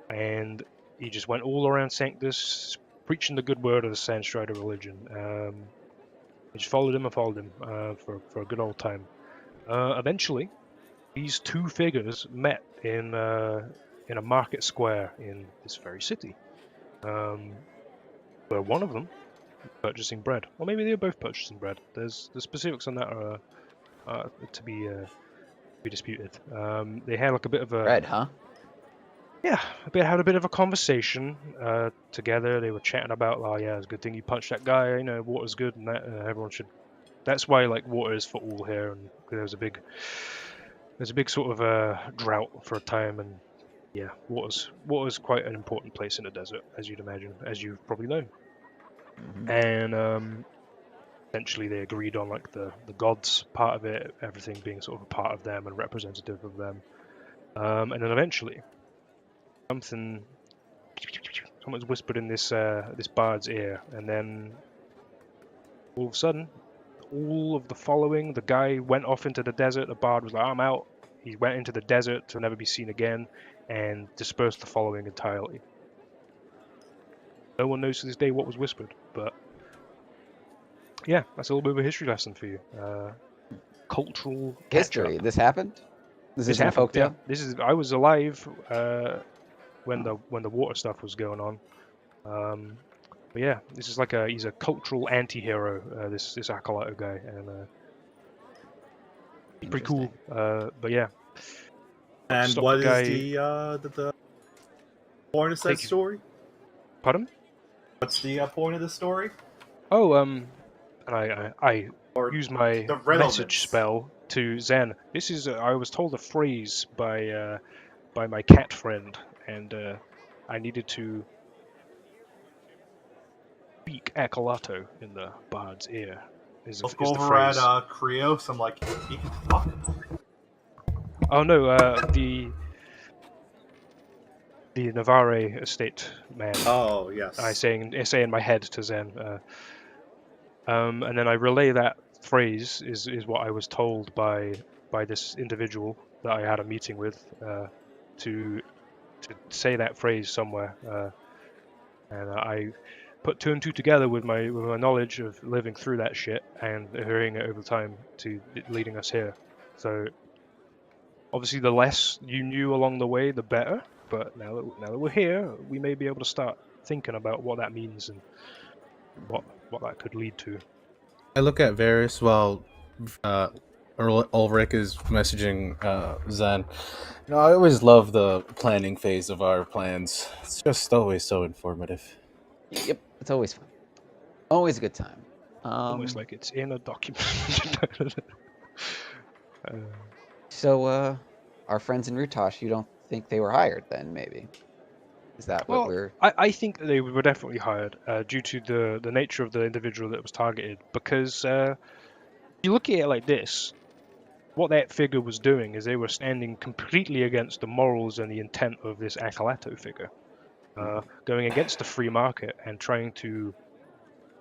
And he just went all around Sanctus, preaching the good word of the Sandstrider religion. I just followed him for a good old time. Eventually, these two figures met in a market square in this very city, where one of them purchasing bread, or maybe they were both purchasing bread. The specifics on that are to be disputed. They had like a bit of a Bread, huh? Yeah, had a bit of a conversation together. They were chatting about, oh yeah, it's a good thing you punched that guy. You know, water's good, and that everyone should. That's why like water is for all here, and there was a big there's a big sort of drought for a time, and yeah, water's quite an important place in the desert, as you'd imagine, as you've probably known. Mhm. And essentially they agreed on like the gods part of it, everything being sort of a part of them and representative of them. And then eventually something someone's whispered in this bard's ear, and then all of a sudden, all of the following, the guy went off into the desert. The bard was like, "I'm out." He went into the desert to never be seen again, and dispersed the following entirely. No one knows to this day what was whispered, but yeah, that's a little bit of a history lesson for you. Cultural History. catch-up. This happened. This isn't a happened, folktale. yeah. This is. I was alive when the water stuff was going on. But yeah, this is like he's a cultural anti-hero. This Acolyte guy, and pretty cool. But yeah. And Stop what the is guy. the point of that Thank you. story? Pardon? What's the point of the story? Oh, and I Or use my the relevance. message spell to Zen. This is I was told a phrase by my cat friend, and I needed to speak Acolato in the bard's ear. Is Let's the go over phrase. at Krios. I'm like, he can fuck. Oh no, the Navarre estate man. Oh yes. I say in my head to Zen, and then I relay that phrase is what I was told by this individual that I had a meeting with to say that phrase somewhere, and I put two and two together with my knowledge of living through that shit and hearing it over time to leading us here. So obviously, the less you knew along the way, the better. But now that we're here, we may be able to start thinking about what that means and what that could lead to. I look at Varys while Ulrich is messaging Zen. You know, I always love the planning phase of our plans. It's just always so informative. Yep, it's always fun. Always a good time. Almost like it's in a document. So, our friends in Rutash, you don't think they were hired then, maybe? Is that what Well, we're... I think they were definitely hired due to the nature of the individual that was targeted. Because you look at it like this, what that figure was doing is they were standing completely against the morals and the intent of this Acolato figure, going against the free market and trying to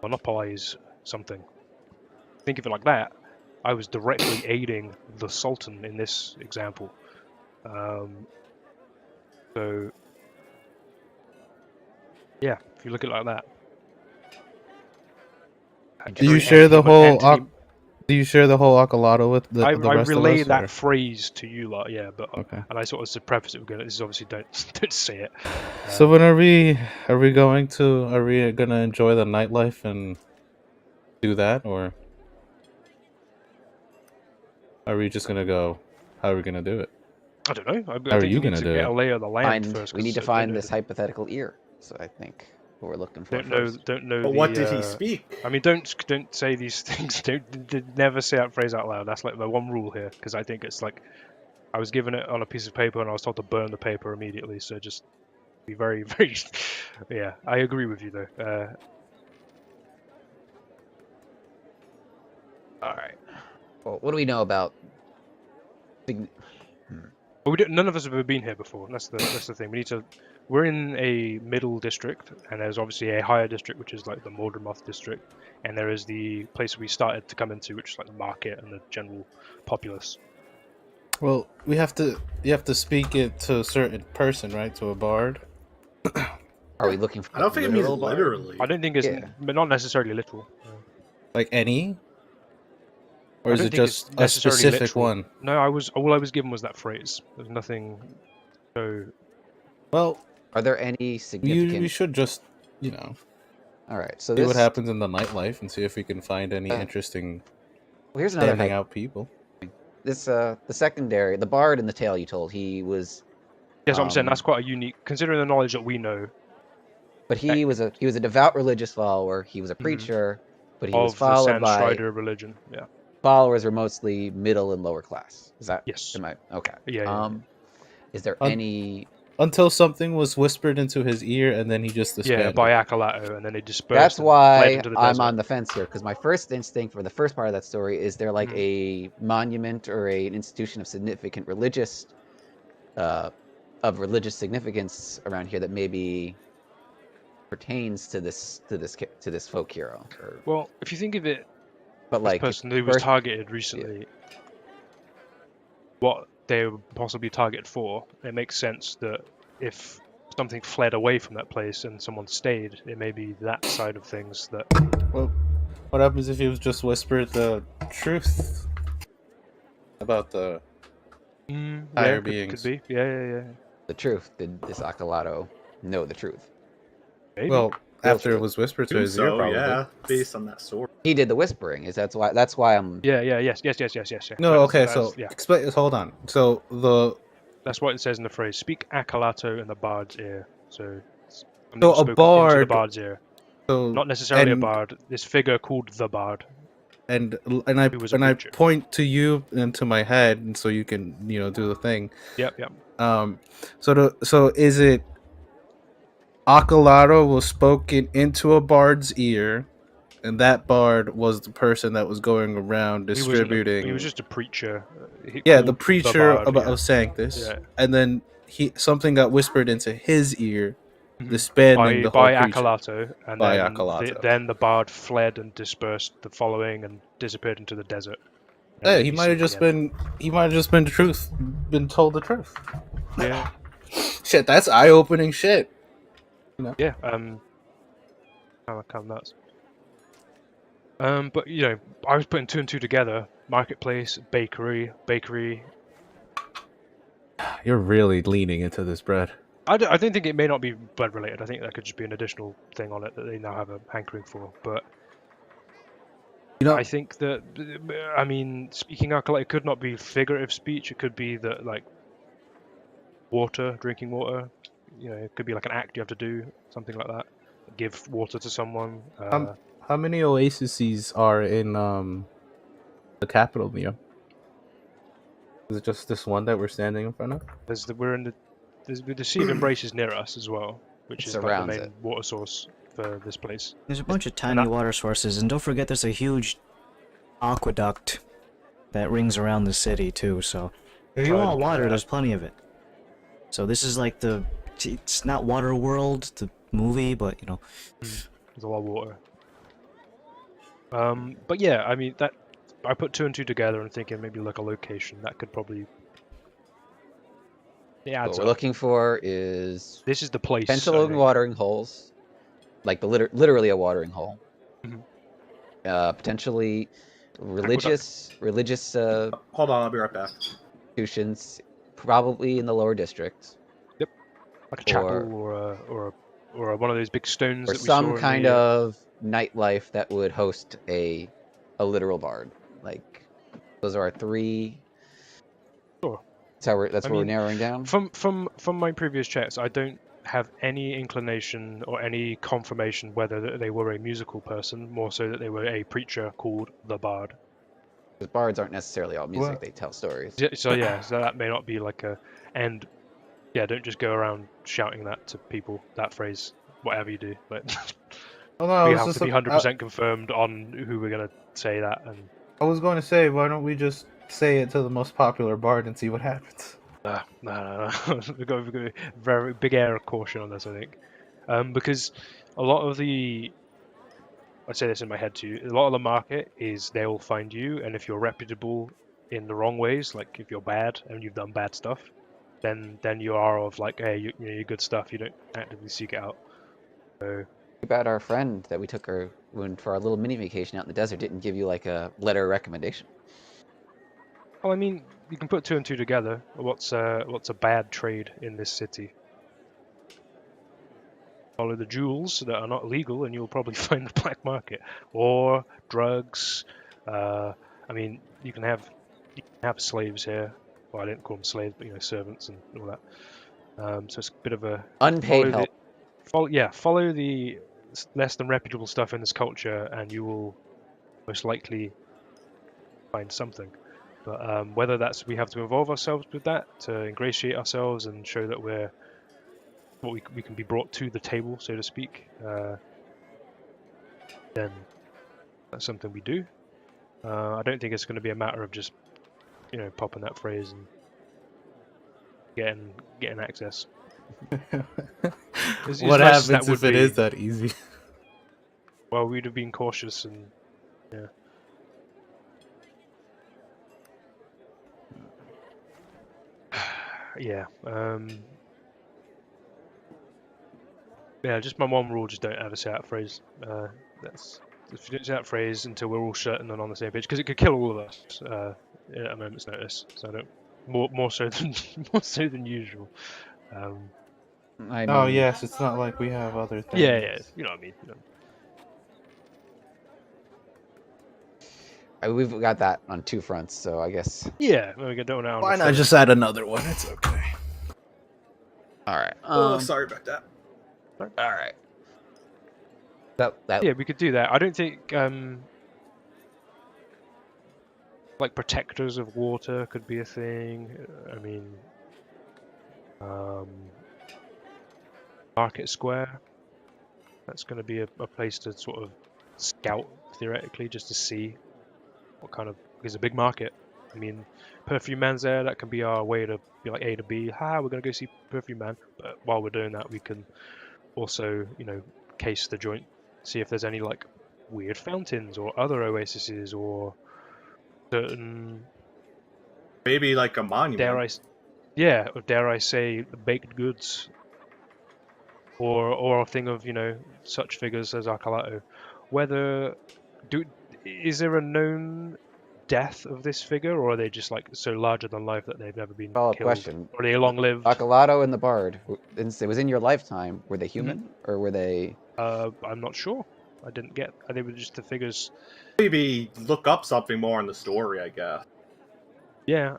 monopolize something. Think of it like that. I was directly aiding the Sultan in this example. So, yeah, if you look at it like that. Do you share the whole? Do you share the whole Acolato with the rest of us? I relay that or? phrase to you lot, yeah, but Okay. and I sort of said preface it with this is obviously don't say it. So when are we going to? Are we gonna enjoy the nightlife and do that, or are we just gonna go? How are we gonna do it? I don't know. I How are think you we need gonna to do get it? a lay of the land first. We need to find this hypothetical ear. So I think what we're looking for first. Don't know. But what did he speak? I mean, don't say these things. Never say that phrase out loud. That's like the one rule here, because I think it's like I was given it on a piece of paper and I was told to burn the paper immediately. So just be very, very. Yeah, I agree with you though. All right. Well, what do we know about? Well, none of us have ever been here before. That's the thing. We're in a middle district, and there's obviously a higher district, which is like the Mordramoth district, and there is the place we started to come into, which is like the market and the general populace. Well, you have to speak it to a certain person, right? To a bard. Are we looking for? I don't think it means literal bard? literally. I don't think it's, but not necessarily literal. Like any? Or I is don't it think it's just a necessarily specific literal. one? No, all I was given was that phrase. There's nothing. So. Well, are there any significant? We should just, you know. All right. So see what happens in the nightlife and see if we can find any interesting. Well, here's another standing out people. This the secondary, the bard in the tale you told, he was. Yes, I'm saying that's quite a unique, considering the knowledge that we know. But he was a devout religious follower. He was a preacher, but he was of followed the by Sandstrider religion. Yeah. followers are mostly middle and lower class. Is that? Yes. Am I okay? Yeah. Is there Un- any? Until something was whispered into his ear, and then he just Yeah, disbanded. by Akalato, and then they dispersed That's and fled why into the I'm desert. on the fence here, because my first instinct for the first part of that story is there like Mhm. a monument or an institution of significant religious significance around here that maybe pertains to this folk hero. Well, if you think of it, But this like person who was first, targeted recently, what they were possibly targeted for, it makes sense that if something fled away from that place and someone stayed, it may be that side of things that. Well, what happens if he was just whispered the truth about the Yeah, higher could beings? be. Yeah. the truth. Did this Akalato know the truth? Maybe. Well, Real after it truth. was whispered to Assume his ear, so, probably. yeah, based on that story. He did the whispering. That's why I'm. Yes. No, okay, That's- so yeah, explain. Hold on. So that's what it says in the phrase. Speak Akalato in the bard's ear. So something So was a spoken into the bard- bard's ear. so Not necessarily a and bard. This figure called the bard. and I Who was a and I preacher. point to you and to my head, and so you can do the thing. Yep. So is it Akalato was spoken into a bard's ear, and that bard was the person that was going around distributing. He was just a preacher. Yeah, called the preacher bard, of Sanctus, Yeah. and then something got whispered into his ear, Mhm. disbanding the whole by preacher. Akalato, and By then Akalato. then the bard fled and dispersed the following and disappeared into the desert. And Hey, then he we might see have the just end. been the truth, been told the truth. Yeah. Shit, that's eye-opening shit. Yeah. Kind of nuts. But I was putting two and two together. Marketplace, bakery. You're really leaning into this, Brad. I don't think it may not be blood related. I think that could just be an additional thing on it that they now have a hankering for. But I think that, speaking alcohol, it could not be figurative speech. It could be that, like, drinking water. It could be like an act you have to do, something like that. Give water to someone. How many oases are in the capital, Neo? Is it just this one that we're standing in front of? The Sea of Embrace is near us as well, which is like the surrounds main it. water source for this place. There's a bunch of tiny water sources, and don't forget there's a huge aqueduct that rings around the city too, so if you want water, there's plenty of it. So this is like it's not Waterworld, the movie, but There's a lot of water. But yeah, that I put two and two together and thinking maybe like a location that could probably. Yeah, What we're looking for is this is the place. potential watering holes, like literally a watering hole. Mhm. Potentially religious. Hold on, I'll be right back. Institutions, probably in the lower district. Yep, like a chapel or one of those big stones. Or that we some saw kind of nightlife that would host a literal bard. Like those are our three. Sure. That's what we're narrowing down. From my previous checks, I don't have any inclination or any confirmation whether they were a musical person, more so that they were a preacher called the Bard. Because bards aren't necessarily all music; they tell stories. So that may not be like and don't just go around shouting that to people. That phrase, whatever you do, but we have to be 100% confirmed on who we're gonna say that. And I was going to say, why don't we just say it to the most popular bard and see what happens? No. We've got a very big air of caution on this, I think, because a lot of I say this in my head too. A lot of the market is they will find you, and if you're reputable in the wrong ways, like if you're bad and you've done bad stuff, then you are of like, hey, you're good stuff. You don't actively seek it out. So about our friend that we took for our little mini vacation out in the desert didn't give you like a letter of recommendation. Well, you can put two and two together. What's a bad trade in this city? Follow the jewels that are not legal, and you'll probably find the black market or drugs. You can have slaves here. Well, I didn't call them slaves, but servants and all that. So it's a bit of a unpaid help. Follow the less than reputable stuff in this culture, and you will most likely find something. But whether that's we have to involve ourselves with that to ingratiate ourselves and show that we can be brought to the table, so to speak, then that's something we do. I don't think it's going to be a matter of just popping that phrase and getting access. As What nice as happens that would if it be, is that easy? well, we'd have been cautious and yeah. Yeah, just my one rule: just don't ever say that phrase. That's if you don't say that phrase until we're all certain and on the same page, because it could kill all of us at a moment's notice. So I don't more so than more so than usual. I Oh mean, yes, it's not like we have other things. Yeah, you know what I mean. we've got that on two fronts, so I guess. Yeah, we don't know. Why not just add another one? It's okay. All right. Oh, sorry about that. All right. That Yeah, we could do that. I don't think like protectors of water could be a thing. I mean, Market Square. That's going to be a place to sort of scout theoretically, just to see what kind of. It's a big market. I mean, Perfume Man's there. That can be our way to be like A to B. We're going to go see Perfume Man. But while we're doing that, we can also, case the joint, see if there's any like weird fountains or other oases or certain. Maybe like a monument. Dare I say, baked goods. Or a thing of such figures as Arcalato. Is there a known death of this figure, or are they just like so larger than life that they've never been follow-up killed? question. Or are they long lived? Acalato and the Bard. It was in your lifetime. Were they human or were they? I'm not sure. I didn't get. They were just the figures. Maybe look up something more in the story, I guess. Yeah.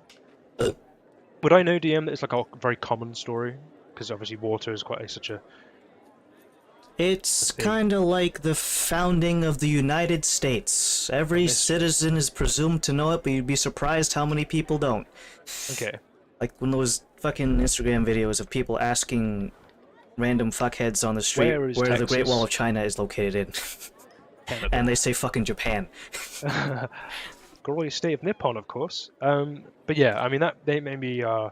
Would I know, DM, that it's like a very common story? Because obviously water is quite such a. It's kind of like the founding of the United States. Every citizen is presumed to know it, but you'd be surprised how many people don't. Okay. Like when those fucking Instagram videos of people asking random fuckheads on the street Where is the Great Texas? Wall of China is located in. And they say fucking Japan. Glorious state of Nippon, of course. But yeah, I mean that they maybe I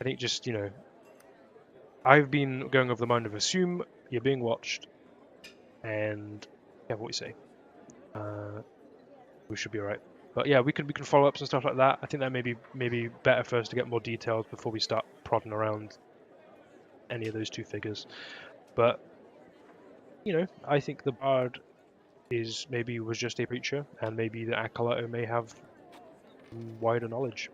think just I've been going over the mind of assume you're being watched, and yeah, what we say. We should be alright. But yeah, we can follow ups and stuff like that. I think that may be better for us to get more details before we start prodding around any of those two figures. But I think the Bard was just a preacher, and maybe the Acalato may have wider knowledge.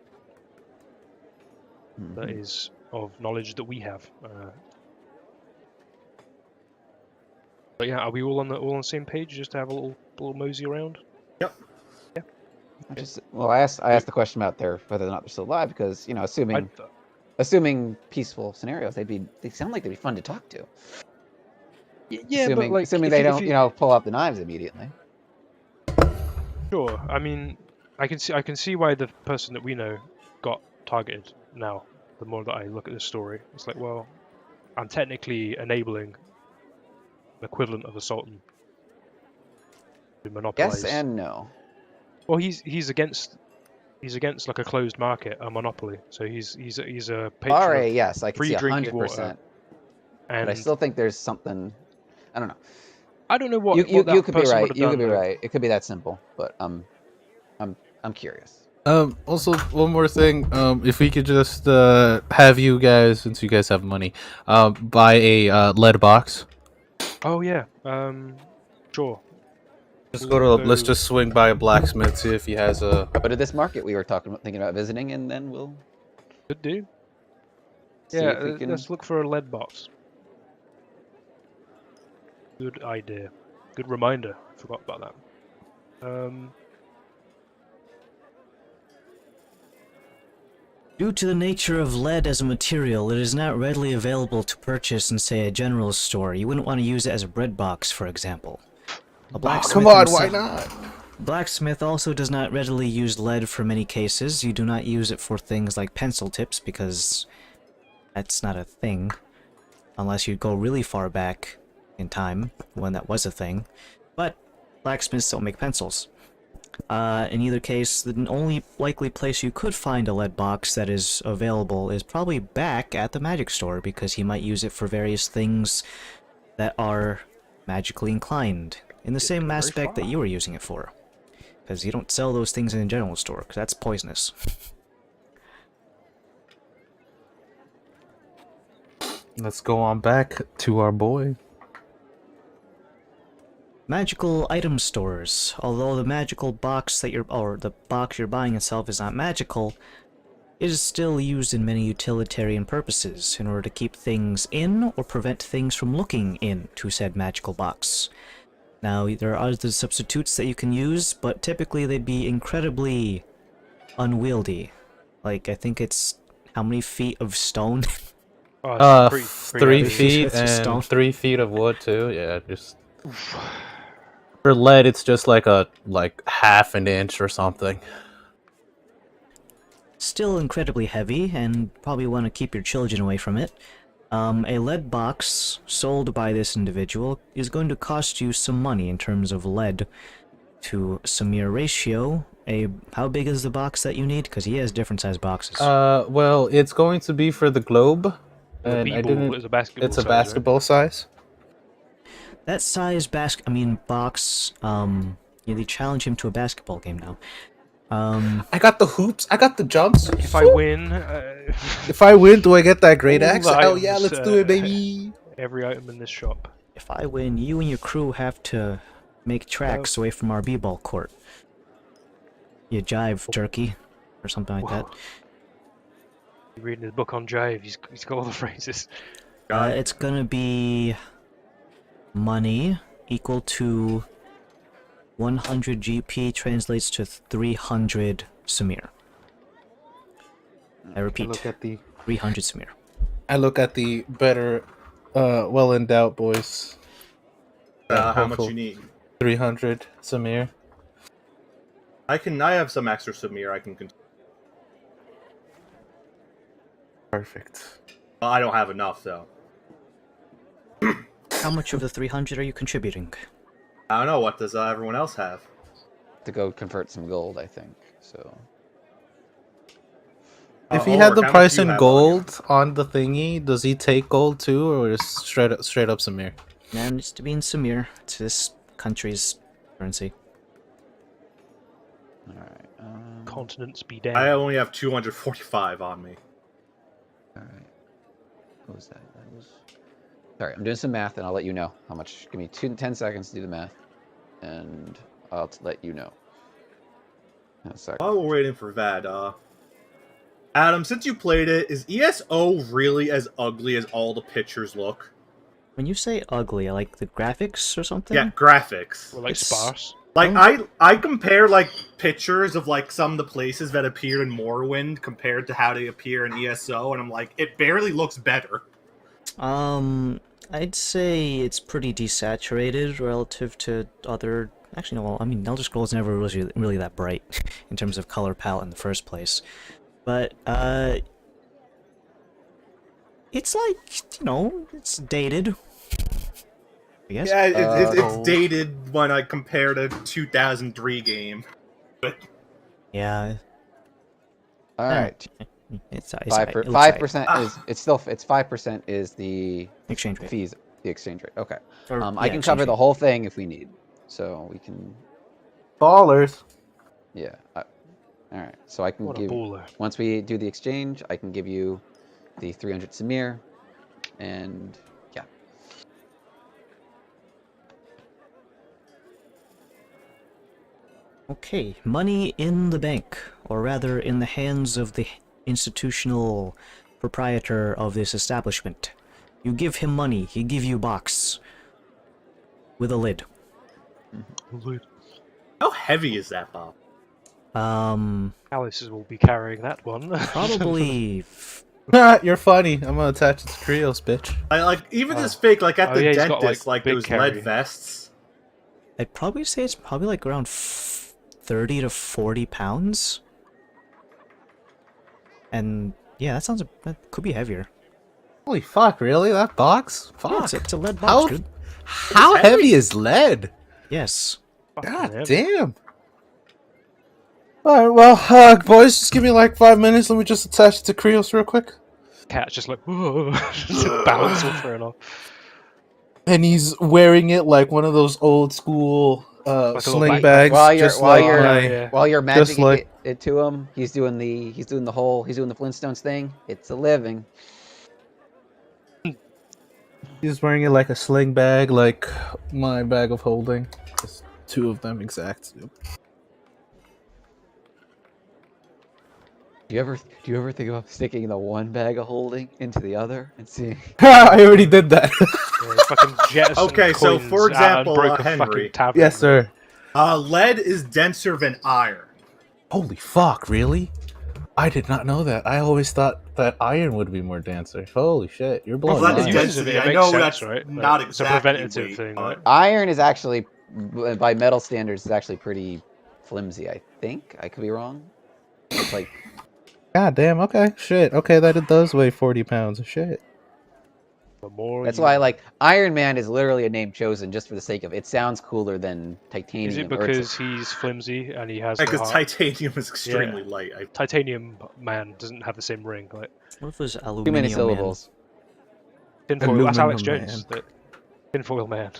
That is of knowledge that we have. But yeah, are we all on the same page? Just to have a little mosey around. Yep. Yeah. I asked the question about whether or not they're still alive because assuming peaceful scenarios, they sound like they'd be fun to talk to. Yeah, but like assuming they don't pull out the knives immediately. Sure. I mean, I can see why the person that we know got targeted now. The more that I look at this story, it's like, well, I'm technically enabling the equivalent of a sultan to monopolize. Yes and no. Well, he's against like a closed market, a monopoly. So he's a patron. All right, yes, I can free see drinking 100%. And but I still think there's something. I don't know. I don't know what you that could be person right. would have You done, could be though. right. It could be that simple, but I'm curious. Also, one more thing. If we could just have you guys, since you guys have money, buy a lead box. Oh yeah. Sure. Let's go to. Let's just swing by a blacksmith, see if he has a. Go to this market we were thinking about visiting, and then we'll. Could do. See Yeah, if we can... let's look for a lead box. Good idea. Good reminder. Forgot about that. Due to the nature of lead as a material, it is not readily available to purchase in, say, a general store. You wouldn't want to use it as a bread box, for example. A blacksmith come on, himself- why not? Blacksmith also does not readily use lead for many cases. You do not use it for things like pencil tips because that's not a thing. Unless you go really far back in time when that was a thing. But blacksmiths don't make pencils. In either case, the only likely place you could find a lead box that is available is probably back at the magic store, because he might use it for various things that are magically inclined, in the same aspect that you were using it for. Because you don't sell those things in a general store, because that's poisonous. Let's go on back to our boy. Magical item stores. Although the magical box that the box you're buying itself is not magical, it is still used in many utilitarian purposes in order to keep things in or prevent things from looking into said magical box. Now, there are other substitutes that you can use, but typically they'd be incredibly unwieldy. Like, I think it's how many feet of stone? Oh, it's pretty 3 heavy. feet It's just and stone. 3 feet of wood too. Yeah, just for lead, it's just like half an inch or something. Still incredibly heavy, and probably want to keep your children away from it. A lead box sold by this individual is going to cost you some money in terms of lead to Samir ratio. How big is the box that you need? Because he has different size boxes. Well, it's going to be for the globe, The and I B-ball didn't. is a basketball It's a size, right? basketball size. That size box, you challenge him to a basketball game now. I got the hoops. I got the jumps. If I win, If I win, do I get that great all axe? the Hell yeah, items, let's do it, baby. every item in this shop. If I win, you and your crew have to make tracks away from our b-ball court. You jive, jerky, or something like that. You're reading his book on Jive, he's got all the phrases. It's gonna be money equal to 100 GP translates to 300 Samir. I repeat, Look at the 300 Samir. I look at the better, well endowed boys. How much you need? 300 Samir. I have some extra Samir I can. Perfect. Well, I don't have enough though. How much of the 300 are you contributing? I don't know. What does everyone else have? To go convert some gold, I think. So If he had Ulrich, the how much price do you in have on you? gold on the thingy, does he take gold too, or just straight up Samir? Man, it's to be in Samir. It's this country's currency. all right. Continents be damned. I only have 245 on me. All right. What was that? That was. Sorry, I'm doing some math, and I'll let you know how much. Give me 10 seconds to do the math, and I'll let you know. In a second. While we're waiting for that, Adam, since you played it, is ESO really as ugly as all the pictures look? When you say ugly, I like the graphics or something? Yeah, graphics. Or like It's- sparse. Like I compare like pictures of like some of the places that appear in Morrowind compared to how they appear in ESO, and I'm like, it barely looks better. I'd say it's pretty desaturated relative to other... Actually, no, well, I mean, Elder Scrolls never was really that bright in terms of color palette in the first place. But, it's like, it's dated. I guess. Yeah, it's dated when I compare to 2003 game. But Yeah. All right. It's 5% is it's 5% is the exchange rate. fees, the exchange rate. Okay. Or, I yeah, can exchange cover rate. the whole thing if we need, so we can. Ballers. Yeah. All right. So I can What a give baller. once we do the exchange, I can give you the 300 Samir, and yeah. Okay, money in the bank, or rather in the hands of the institutional proprietor of this establishment. You give him money, he give you box. With a lid. how heavy is that, Bob? Alice will be carrying that one. Probably... You're funny. I'm gonna attach it to trios, bitch. I like even this fake like at Oh, the yeah, he's got, dentist, like, like big those carry. lead vests. I'd probably say it's probably like around 30 to 40 pounds. And yeah, that could be heavier. Holy fuck! Really? That box? Fuck! Yeah, it's a lead box, dude. How heavy is lead? Yes. God Fucking damn. Alright, well, boys, just give me like 5 minutes. Let me just attach it to Krios real quick. Cat's just like, just balance all thrown off. And he's wearing it like one of those old school Like a little sling backpack. bags, While you're just magicking like- it to him, he's doing the Flintstones thing. It's a living. He's wearing it like a sling bag, like my bag of holding. Just 2 of them exact. Do you ever think about sticking the one bag of holding into the other and seeing? I already did that. Yeah, fucking jettison Okay, so coins for out and example, broke a Henry. fucking tavern. Yes, sir. Lead is denser than iron. Holy fuck! Really? I did not know that. I always thought that iron would be more denser. Holy shit! You're blowing Well, my that's mind. density. It I makes know sense, that's right? not It's a exactly preventative weight, thing, but- right? Iron is actually, by metal standards, is actually pretty flimsy. I think I could be wrong. It's like God damn. Okay. Shit. Okay, that it does weigh 40 pounds of shit. The more that's you- why like Iron Man is literally a name chosen just for the sake of it sounds cooler than titanium. Is it or it's- because he's flimsy and he has no Because heart? titanium is extremely light. Titanium man doesn't have the same ring. Like What if it was too many aluminium? syllables? tinfoil. That's Alex Aluminum Jones. man. Tinfoil man.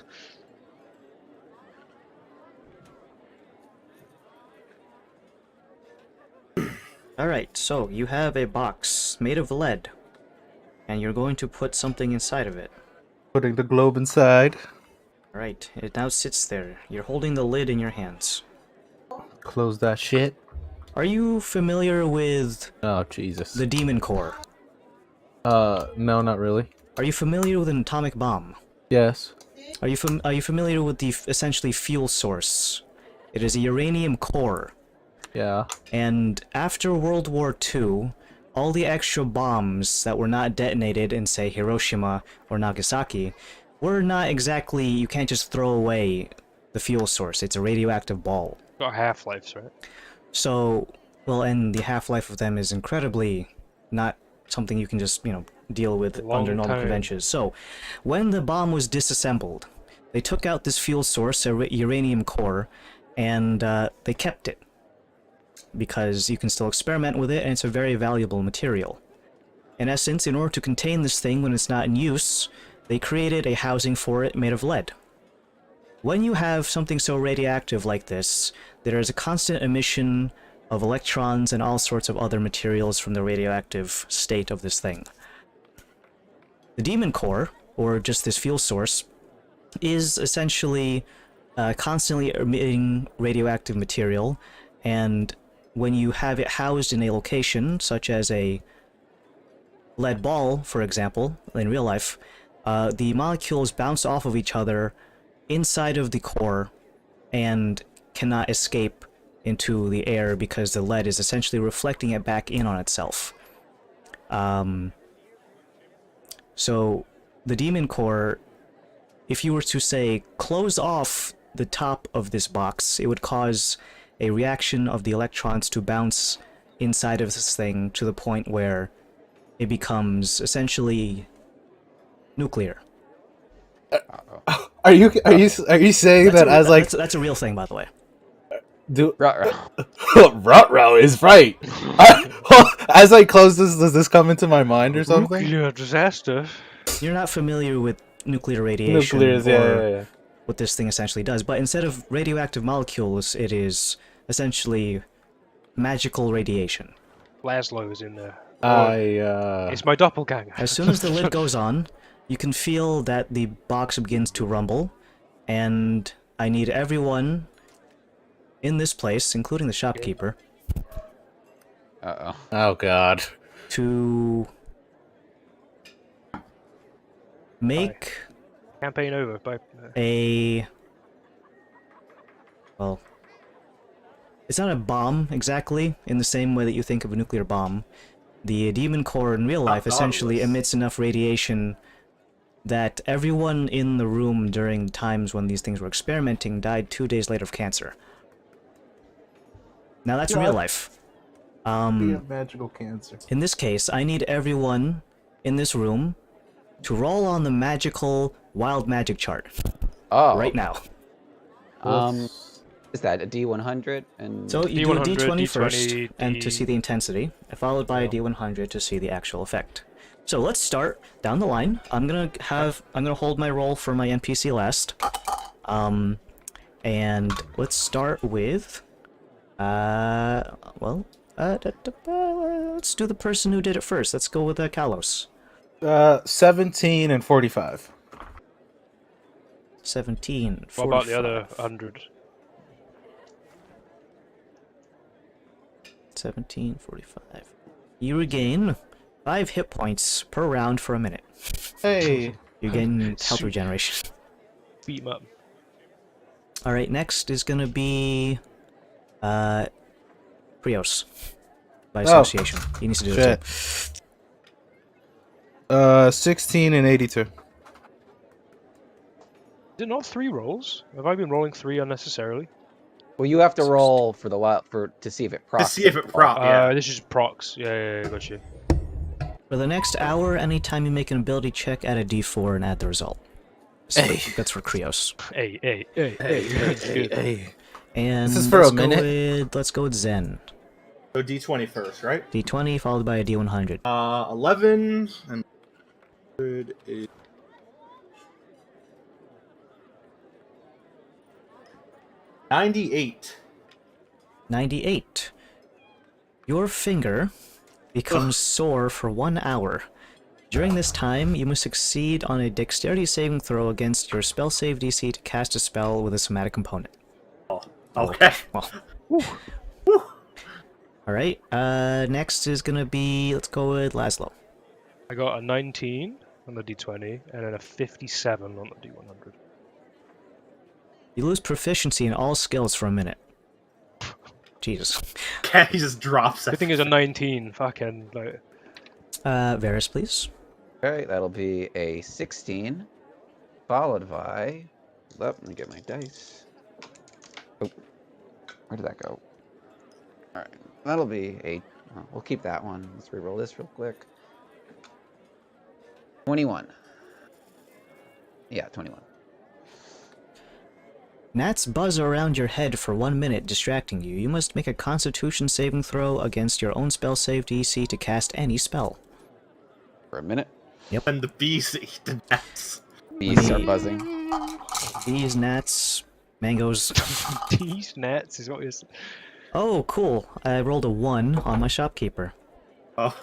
Alright, so you have a box made of lead, and you're going to put something inside of it. Putting the globe inside. Alright, it now sits there. You're holding the lid in your hands. Close that shit. Are you familiar with Oh Jesus. the Demon Core? No, not really. Are you familiar with an atomic bomb? Yes. Are you familiar with the essentially fuel source? It is a uranium core. Yeah. And after World War II, all the extra bombs that were not detonated in, say, Hiroshima or Nagasaki were not exactly... You can't just throw away the fuel source. It's a radioactive ball. Got half-lives, right? So, well, and the half-life of them is incredibly not something you can just, deal with Long under normal time. conventions. So, when the bomb was disassembled, they took out this fuel source, a uranium core, and they kept it. Because you can still experiment with it, and it's a very valuable material. In essence, in order to contain this thing when it's not in use, they created a housing for it made of lead. When you have something so radioactive like this, there is a constant emission of electrons and all sorts of other materials from the radioactive state of this thing. The Demon Core, or just this fuel source, is essentially constantly emitting radioactive material, and when you have it housed in a location, such as a lead ball, for example, in real life, the molecules bounce off of each other inside of the core and cannot escape into the air because the lead is essentially reflecting it back in on itself. So the Demon Core, if you were to say close off the top of this box, it would cause a reaction of the electrons to bounce inside of this thing to the point where it becomes essentially nuclear. Are you saying that as like that's a real thing, by the way. do Ruh-roh. Ruh-roh is right. As I close this, does this come into my mind or something? Nuclear disaster. You're not familiar with nuclear radiation Nuclears, or yeah. what this thing essentially does, but instead of radioactive molecules, it is essentially magical radiation. Laszlo is in there. It's It's my doppelganger. As soon as the lid goes on, you can feel that the box begins to rumble, and I need everyone in this place, including the shopkeeper, Oh god. to make Campaign over. Bye. a... Well, it's not a bomb, exactly, in the same way that you think of a nuclear bomb. The Demon Core in real life essentially emits enough radiation that everyone in the room during times when these things were experimenting died 2 days later of cancer. Now that's God. real life. Be a magical cancer. In this case, I need everyone in this room to roll on the magical wild magic chart Oh. right now. Is that a D100? And So you do a D100, D20 first, D20, and to see the intensity, followed by a Yeah. D100 to see the actual effect. So let's start down the line. I'm gonna hold my roll for my NPC last. And let's start with, let's do the person who did it first. Let's go with Kalos. 17 and 45. 17. What about the 45. other 100? 17:45. You regain 5 hit points per round for a minute. Hey. You gain health Sweet. regeneration. Beat him up. Alright, next is gonna be Prios. By association. He needs to do it too. 16 and 82. Is it not 3 rolls? Have I been rolling 3 unnecessarily? well, you have to roll for the wild to see if it To procs. see if it prop, yeah. This is procs. Yeah, got you. For the next hour, anytime you make an ability check, add a d4 and add the result. So that's for Krios. Hey. Hey. And This is for a minute? Let's go with Zen. So D20 first, right? D20 followed by a D100. 11 and 98. 98. Your finger becomes sore for 1 hour. During this time, you must succeed on a dexterity saving throw against your spell save DC to cast a spell with a somatic component. Okay. Well. Alright, next is gonna be, let's go with Laszlo. I got a 19 on the D20 and then a 57 on the D100. You lose proficiency in all skills for a minute. Jesus. Okay, he just drops The it. thing is a 19. Fucking like. Varys, please. Okay, that'll be a 16, followed by. Let me get my dice. Oh, where did that go? All right, that'll be a. Oh, we'll keep that one. Let's reroll this real quick. 21. Yeah, 21. Gnats buzz around your head for 1 minute, distracting you. You must make a Constitution saving throw against your own spell save DC to cast any spell. For a minute. And the bees eat the gnats. Bees are buzzing. Bees, gnats, mangoes. These nets is what is. Oh, cool. I rolled a 1 on my shopkeeper. Oh.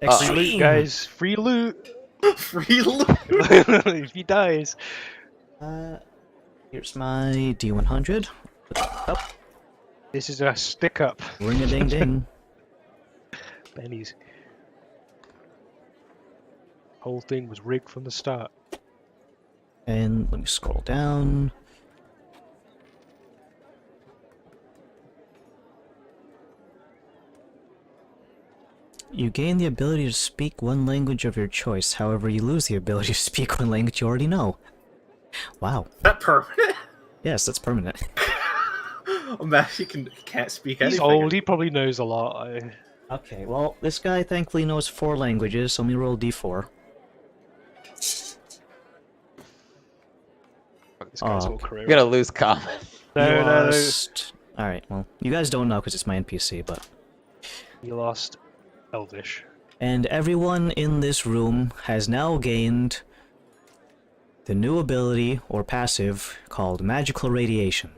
Free loot, guys. Free loot. Free loot. If he dies. Here's my D100. Up. This is a stick up. Ring a ding ding. Benny's. Whole thing was rigged from the start. And let me scroll down. You gain the ability to speak one language of your choice. However, you lose the ability to speak one language you already know. Wow. Is that permanent? Yes, that's permanent. Imagine he can't speak He's anything. old. He probably knows a lot. Okay, well, this guy thankfully knows 4 languages, so let me roll D4. This guy's Oh, whole career. I'm gonna lose comment. No, no. Lost... Alright, well, you guys don't know because it's my NPC, but... He lost Elvish. And everyone in this room has now gained the new ability, or passive, called Magical Radiation.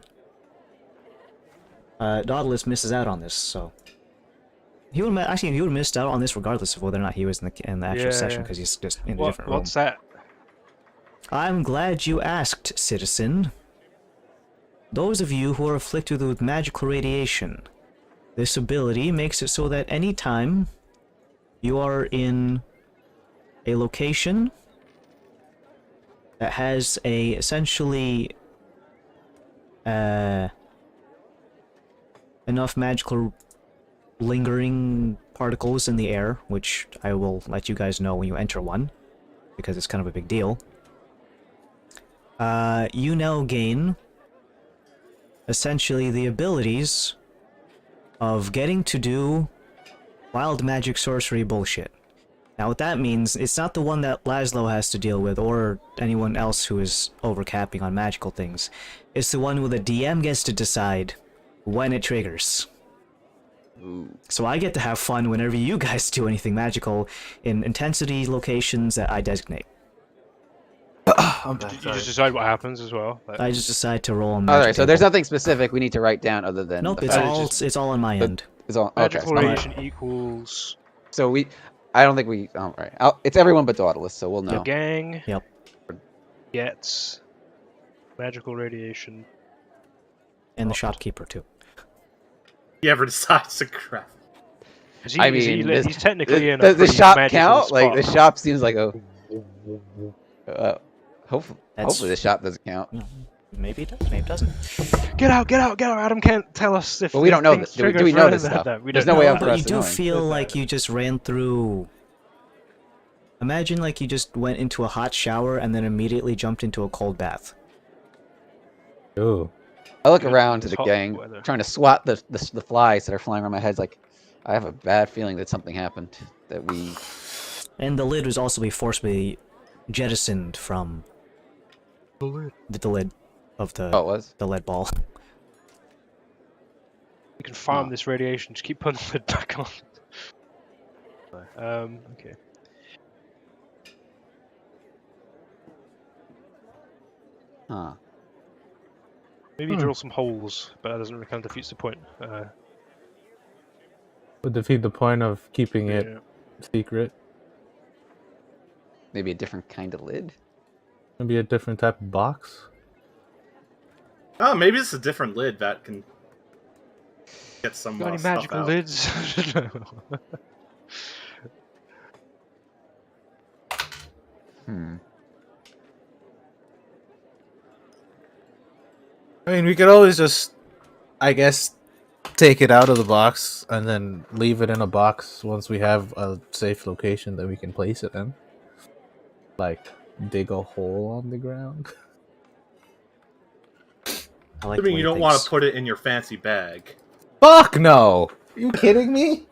Daedalus misses out on this, so... He would have missed out on this regardless of whether or not he was in the actual session, because he's just in a different room. What's that? I'm glad you asked, citizen. Those of you who are afflicted with magical radiation, this ability makes it so that any time you are in a location that has a essentially enough magical lingering particles in the air, which I will let you guys know when you enter one, because it's kind of a big deal. You now gain essentially the abilities of getting to do wild magic sorcery bullshit. Now what that means, it's not the one that Laszlo has to deal with, or anyone else who is overcapping on magical things. It's the one where the DM gets to decide when it triggers. Ooh. So I get to have fun whenever you guys do anything magical in intensity locations that I designate. You just decide what happens as well. Like, I just decide to roll on magic. Alright, so there's nothing specific we need to write down other than Nope, the it's fact- all it's all on my end. It's all okay. magical So, radiation equals I don't think we. All right, it's everyone but Dauntless, so we'll know. your gang. Yep. Gets magical radiation. And the shopkeeper too. He ever decides to craft. I mean, he's technically in a does the pretty shop magical count? spot. Like the shop seems like a. Hopefully the shop doesn't count. Maybe it does, maybe it doesn't. Get out! Adam can't tell us if. But we don't know things this. Do we trigger know for this that. stuff? We There's don't no way know. out for But us you to do know. feel like you just ran through. Imagine like you just went into a hot shower and then immediately jumped into a cold bath. Ooh. I look around to It's the hot gang, weather. trying to swat the flies that are flying around my head. Like, I have a bad feeling that something happened. That we. And the lid was also be forcibly jettisoned from the lid of the Oh, it was. the lead ball. You can farm Oh. this radiation. Just keep putting the lid back on. Okay. Huh. Maybe drill some holes, but that doesn't really kind of defeats the point. Would defeat the point of keeping it Yeah. secret. Maybe a different kind of lid. Maybe a different type of box. Oh, maybe it's a different lid that can get some Got any stuff magical out. lids? Hmm. I mean, we could always just, I guess, take it out of the box and then leave it in a box once we have a safe location that we can place it in. Like, dig a hole on the ground. I like I mean, you don't want to put it in your fancy bag. Fuck no! Are you kidding me?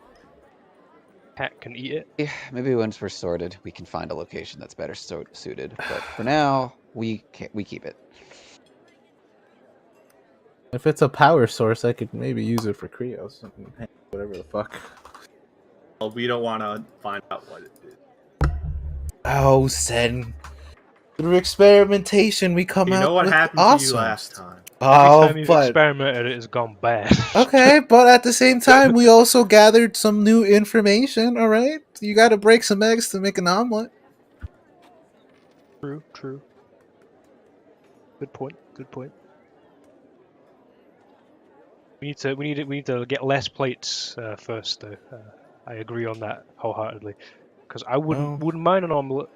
Cat can eat it. Yeah, maybe once we're sorted, we can find a location that's better suited. But for now, we keep it. If it's a power source, I could maybe use it for Krios. Whatever the fuck. Well, we don't want to find out what it is. Oh, Sen. Through experimentation, we come You out know what with happened awesome. to you last time. Oh, Every time you've but experimented, it has gone bad. okay, but at the same time, we also gathered some new information. All right, you got to break some eggs to make an omelet. True. Good point. We need to get less plates first, though. I agree on that wholeheartedly, because I wouldn't mind an omelette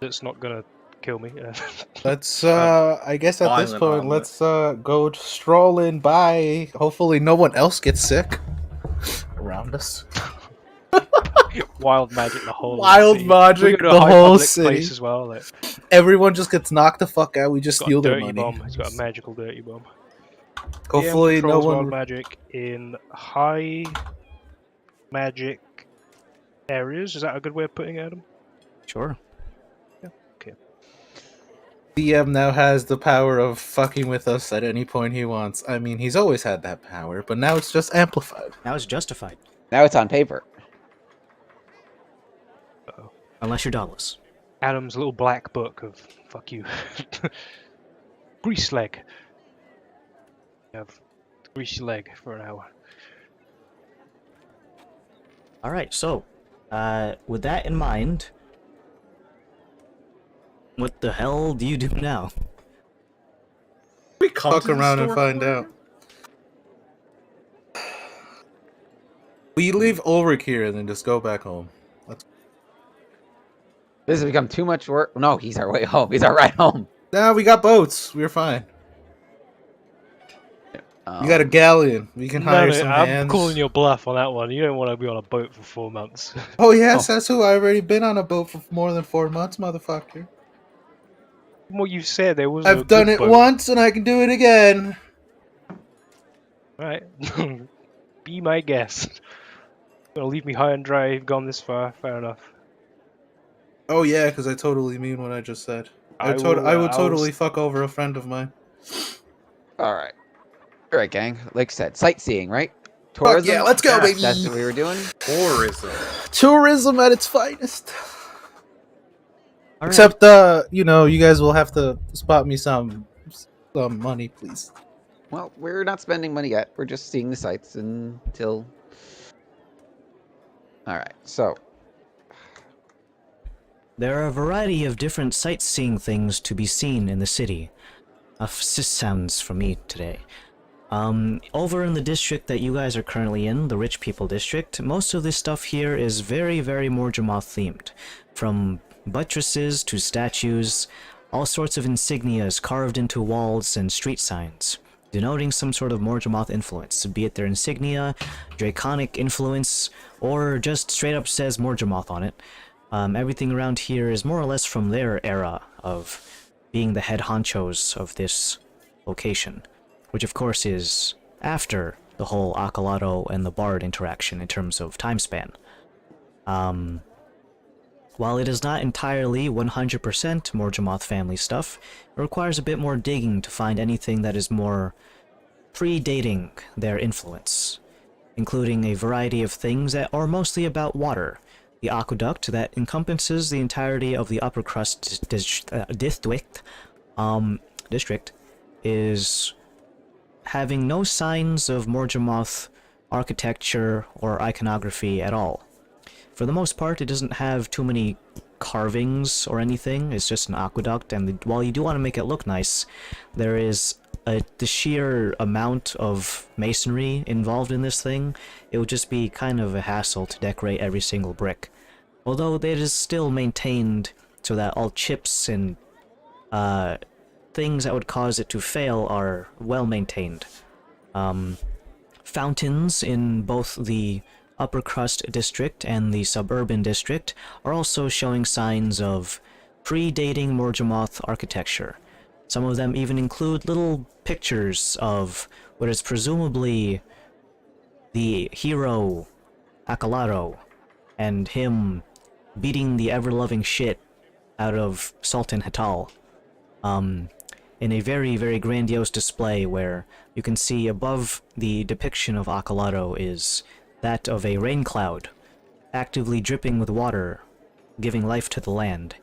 that's not gonna kill me. Let's, I guess at this Violent point, omelet. let's go strolling by. Hopefully, no one else gets sick around us. Wild magic, the whole Wild city. magic, We go to a the high whole public city. place as well. Like, Everyone just gets knocked the fuck out. We just got steal a their dirty money. bomb. He's got a magical dirty bomb. Hopefully, DM no controls one. wild magic in high magic areas. Is that a good way of putting it, Adam? Sure. DM now has the power of fucking with us at any point he wants. I mean, he's always had that power, but now it's just amplified. Now it's justified. Now it's on paper. Unless you're Douglas. Adam's little black book of fuck you. Grease leg. You have greasy leg for an hour. Alright, so, with that in mind, what the hell do you do now? We come Fuck to the around and store find for out. We leave Ulrich here and then just go back home. This has become too much work. No, he's our way home. He's our ride home. Nah, we got boats. We're fine. We got a galleon. We can hire some I'm hands. calling your bluff on that one. You don't want to be on a boat for 4 months. Oh yes, that's who. I've already been on a boat for more than 4 months, motherfucker. From what you said, there was. I've done it once and I can do it again. Right. Be my guest. Gonna leave me high and dry. You've gone this far. Fair enough. Oh yeah, because I totally mean what I just said. I I would will totally fuck over a friend of mine. All right. All right, gang. Like I said, sightseeing, right? Fuck Tourism. yeah, let's go, Yes. baby. That's what we were doing. Tourism. Tourism at its finest. All right. Except, you know, you guys will have to spot me some money, please. Well, we're not spending money yet. We're just seeing the sights until. All right. So There are a variety of different sightseeing things to be seen in the city. Sis sounds for me today. Over in the district that you guys are currently in, the Rich People District, most of this stuff here is very, very Morgemoth themed. From buttresses to statues, all sorts of insignias carved into walls and street signs, denoting some sort of Morgemoth influence, be it their insignia, draconic influence, or just straight up says Morgemoth on it. Everything around here is more or less from their era of being the head honchos of this location, which of course is after the whole Accolado and the Bard interaction in terms of time span. While it is not entirely 100% Morgemoth family stuff, it requires a bit more digging to find anything that is more predating their influence, including a variety of things that are mostly about water. The aqueduct that encompasses the entirety of the upper crust district is having no signs of Morgemoth architecture or iconography at all. For the most part, it doesn't have too many carvings or anything. It's just an aqueduct, and while you do want to make it look nice, there is the sheer amount of masonry involved in this thing. It would just be kind of a hassle to decorate every single brick. Although it is still maintained so that all chips and things that would cause it to fail are well maintained. Fountains in both the upper crust district and the suburban district are also showing signs of predating Morgemoth architecture. Some of them even include little pictures of what is presumably the hero Accolado and him beating the ever-loving shit out of Sultan Hatal. In a very, very grandiose display where you can see above the depiction of Accolado is that of a rain cloud, actively dripping with water, giving life to the land.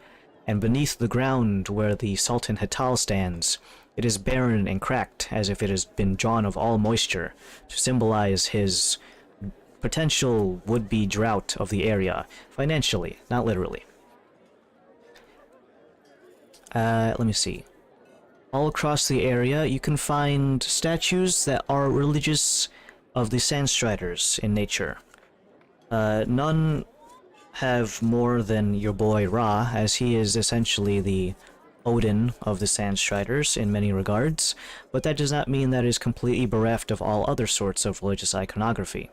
And beneath the ground where the Sultan Hatal stands, it is barren and cracked, as if it has been drawn of all moisture, to symbolize his potential would-be drought of the area, financially, not literally. Let me see. All across the area, you can find statues that are religious of the Sandstriders in nature. None have more than your boy Ra, as he is essentially the Odin of the Sandstriders in many regards, but that does not mean that it is completely bereft of all other sorts of religious iconography.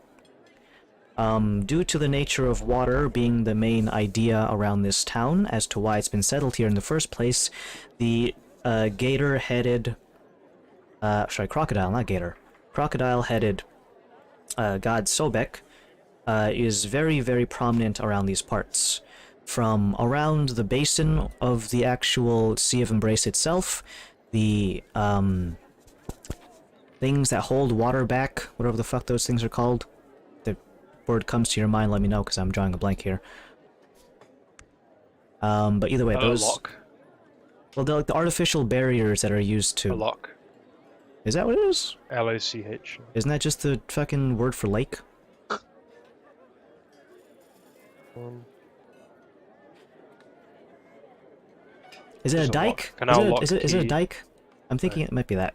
Due to the nature of water being the main idea around this town as to why it's been settled here in the first place, the gator-headed... crocodile, not gator. Crocodile-headed god Sobek is very, very prominent around these parts. From around the basin of the actual Sea of Embrace itself, the things that hold water back, whatever the fuck those things are called. The word comes to your mind, let me know, because I'm drawing a blank here. But either way, those... Lock. Well, they're like the artificial barriers that are used to... A lock. Is that what it is? L-O-C-H. Isn't that just the fucking word for lake? Is it a dike? Is it a dike? I'm thinking it might be that.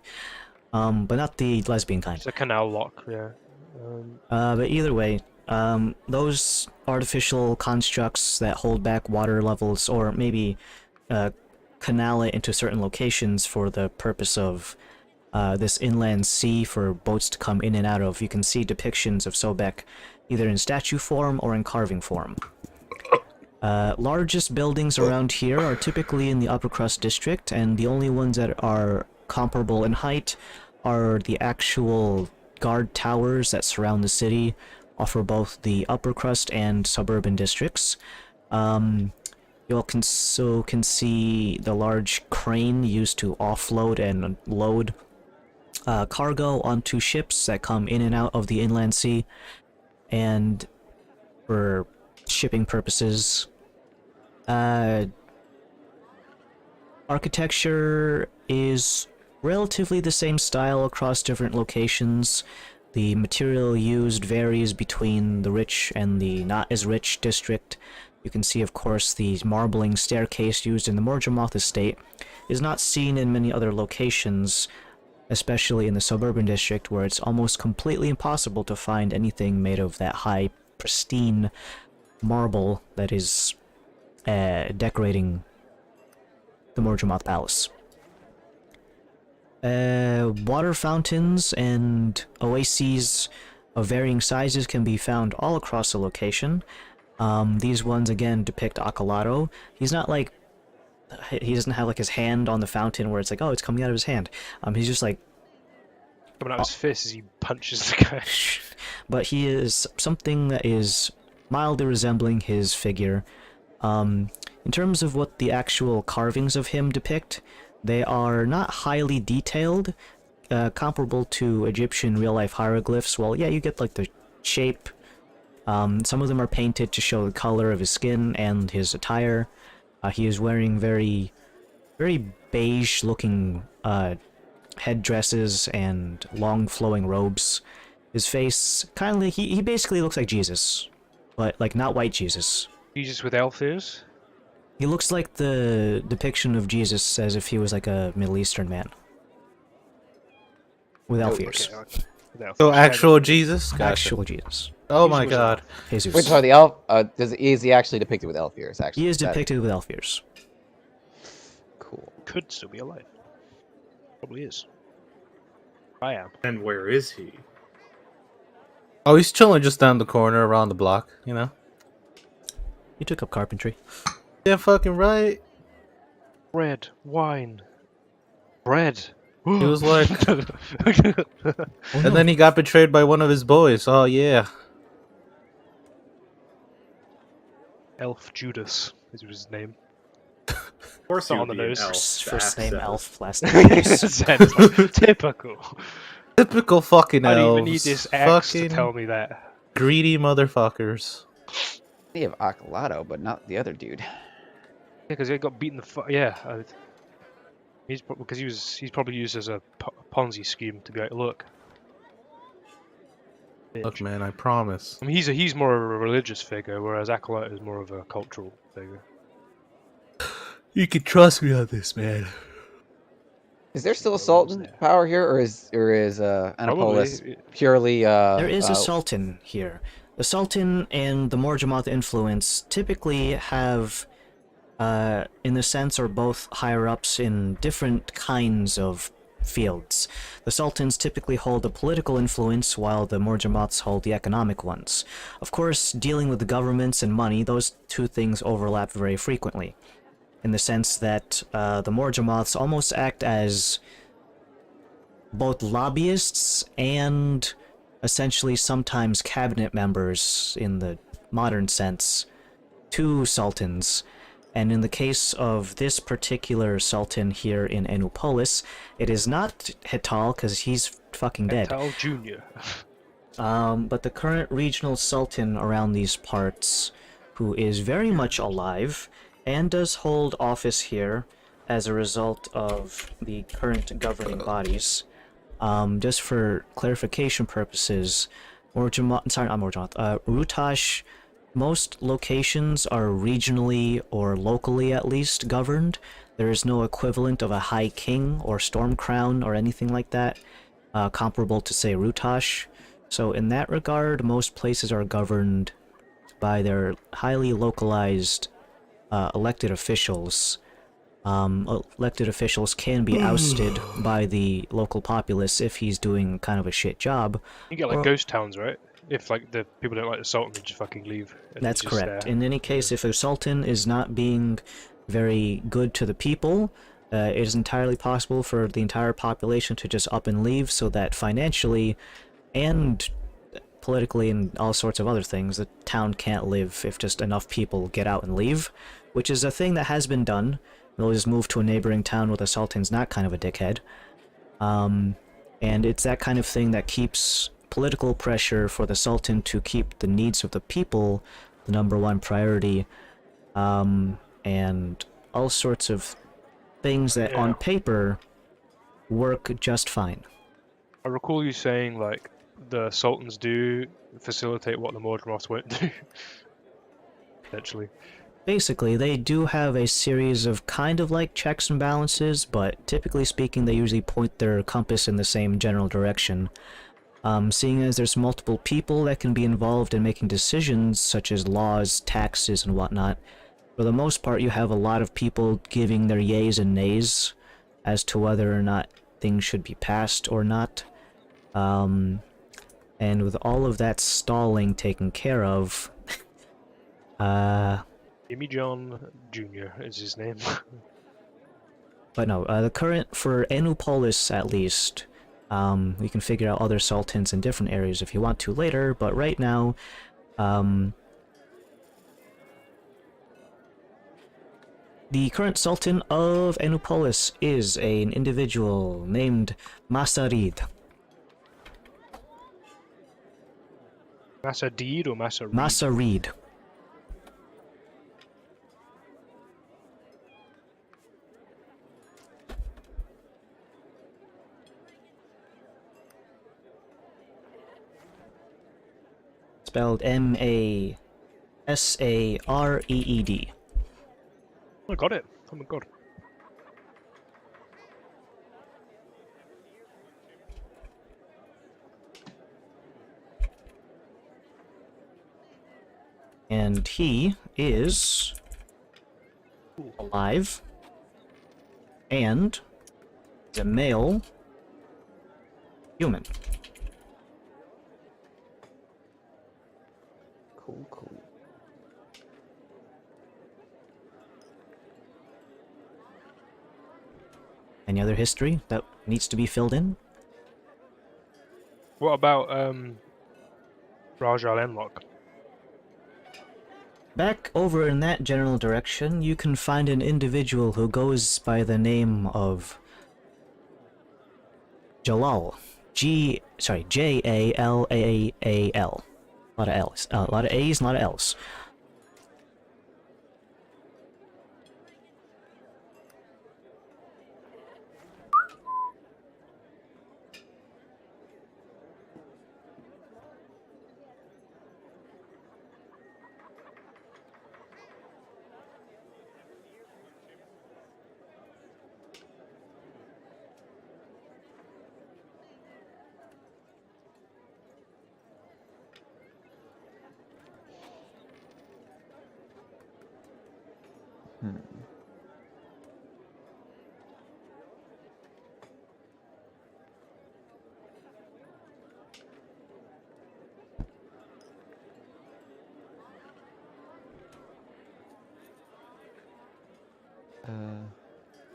But not the lesbian kind. It's a canal lock, yeah. But either way, those artificial constructs that hold back water levels, or maybe canal it into certain locations for the purpose of this inland sea for boats to come in and out of, you can see depictions of Sobek either in statue form or in carving form. Largest buildings around here are typically in the upper crust district, and the only ones that are comparable in height are the actual guard towers that surround the city offer both the upper crust and suburban districts. You can see the large crane used to offload and load cargo onto ships that come in and out of the inland sea, and for shipping purposes. Architecture is relatively the same style across different locations. The material used varies between the rich and the not as rich district. You can see, of course, the marbling staircase used in the Morjamoth estate is not seen in many other locations, especially in the suburban district, where it's almost completely impossible to find anything made of that high, pristine marble that is decorating the Morjamoth Palace. Water fountains and oases of varying sizes can be found all across the location. These ones, again, depict Akalato. He's not like... He doesn't have, like, his hand on the fountain where it's like, oh, it's coming out of his hand. He's just, like... Coming out of his fist as he punches the guy. But he is something that is mildly resembling his figure. In terms of what the actual carvings of him depict, they are not highly detailed, comparable to Egyptian real-life hieroglyphs. Well, yeah, you get, like, the shape. Some of them are painted to show the color of his skin and his attire. He is wearing very beige-looking headdresses and long flowing robes. His face, he basically looks like Jesus, but, like, not white Jesus. Jesus with elf ears? He looks like the depiction of Jesus as if he was like a Middle Eastern man. With elf ears. Okay. So actual Jesus? Gotcha. Actual Jesus. Oh my god. Jesus. Wait, sorry, the elf, is he actually depicted with elf ears, actually? He is depicted with elf ears. Cool. Could still be alive. Probably is. I am. And where is he? Oh, he's chilling just down the corner around the block, you know? He took up carpentry. Yeah, fucking right. Bread, wine, bread. He was like... And then he got betrayed by one of his boys. Oh, yeah. Elf Judas is his name. Of course, Not he on would the be an nose. elf. First name Accent. Elf, last name Jesus. It's like, typical. Typical fucking I elves. don't even need this X to Fucking tell me that. greedy motherfuckers. They have Akalato, but not the other dude. Yeah, because he got beaten he's probably used as a Ponzi scheme to be like, look. Look, man, I promise. I mean, he's more of a religious figure, whereas Acolyte is more of a cultural figure. You can trust me on this, man. Is there still a sultan power here, or is Annapolis purely? There is a sultan here. The sultan and the Morjamoth influence typically have, in a sense, are both higher-ups in different kinds of fields. The sultans typically hold the political influence, while the Morjamoths hold the economic ones. Of course, dealing with the governments and money, those two things overlap very frequently, in the sense that the Morjamoths almost act as both lobbyists and essentially sometimes cabinet members in the modern sense to sultans. And in the case of this particular sultan here in Enupolis, it is not Hetal, because he's fucking dead. Hetal Jr. But the current regional sultan around these parts, who is very much alive, and does hold office here as a result of the current governing bodies. Just for clarification purposes, Rutash, most locations are regionally or locally at least governed. There is no equivalent of a High King or Storm Crown or anything like that, comparable to, say, Rutash. So in that regard, most places are governed by their highly localized elected officials. Elected officials can be ousted by the local populace if he's doing kind of a shit job. You get like ghost towns, right? If like the people don't like the sultan, they just fucking leave. That's correct. In any case, if a sultan is not being very good to the people, it is entirely possible for the entire population to just up and leave, so that financially and politically and all sorts of other things. The town can't live if just enough people get out and leave, which is a thing that has been done. They'll just move to a neighboring town where the Sultan's not kind of a dickhead. And it's that kind of thing that keeps political pressure for the Sultan to keep the needs of the people the #1 priority, and all sorts of things that on paper work just fine. I recall you saying, like, the Sultans do facilitate what the Mordroths won't do. Essentially. Basically, they do have a series of kind of like checks and balances, but typically speaking, they usually point their compass in the same general direction. Seeing as there's multiple people that can be involved in making decisions, such as laws, taxes, and whatnot, for the most part, you have a lot of people giving their yays and nays as to whether or not things should be passed or not. And with all of that stalling taken care of, Jimmy John Jr. is his name. but no, the current, for Anupolis at least, we can figure out other sultans in different areas if you want to later, but right now, the current sultan of Anupolis is an individual named Masarid. Masarid or Masarid? Masarid. Spelled Masareed. Oh, I got it. Oh my god. And he is alive and is a male human. Cool, cool. Any other history that needs to be filled in? What about Raj Al Enlock? Back over in that general direction, you can find an individual who goes by the name of Jalal. Jalaal. A lot of L's. A lot of A's, a lot of L's.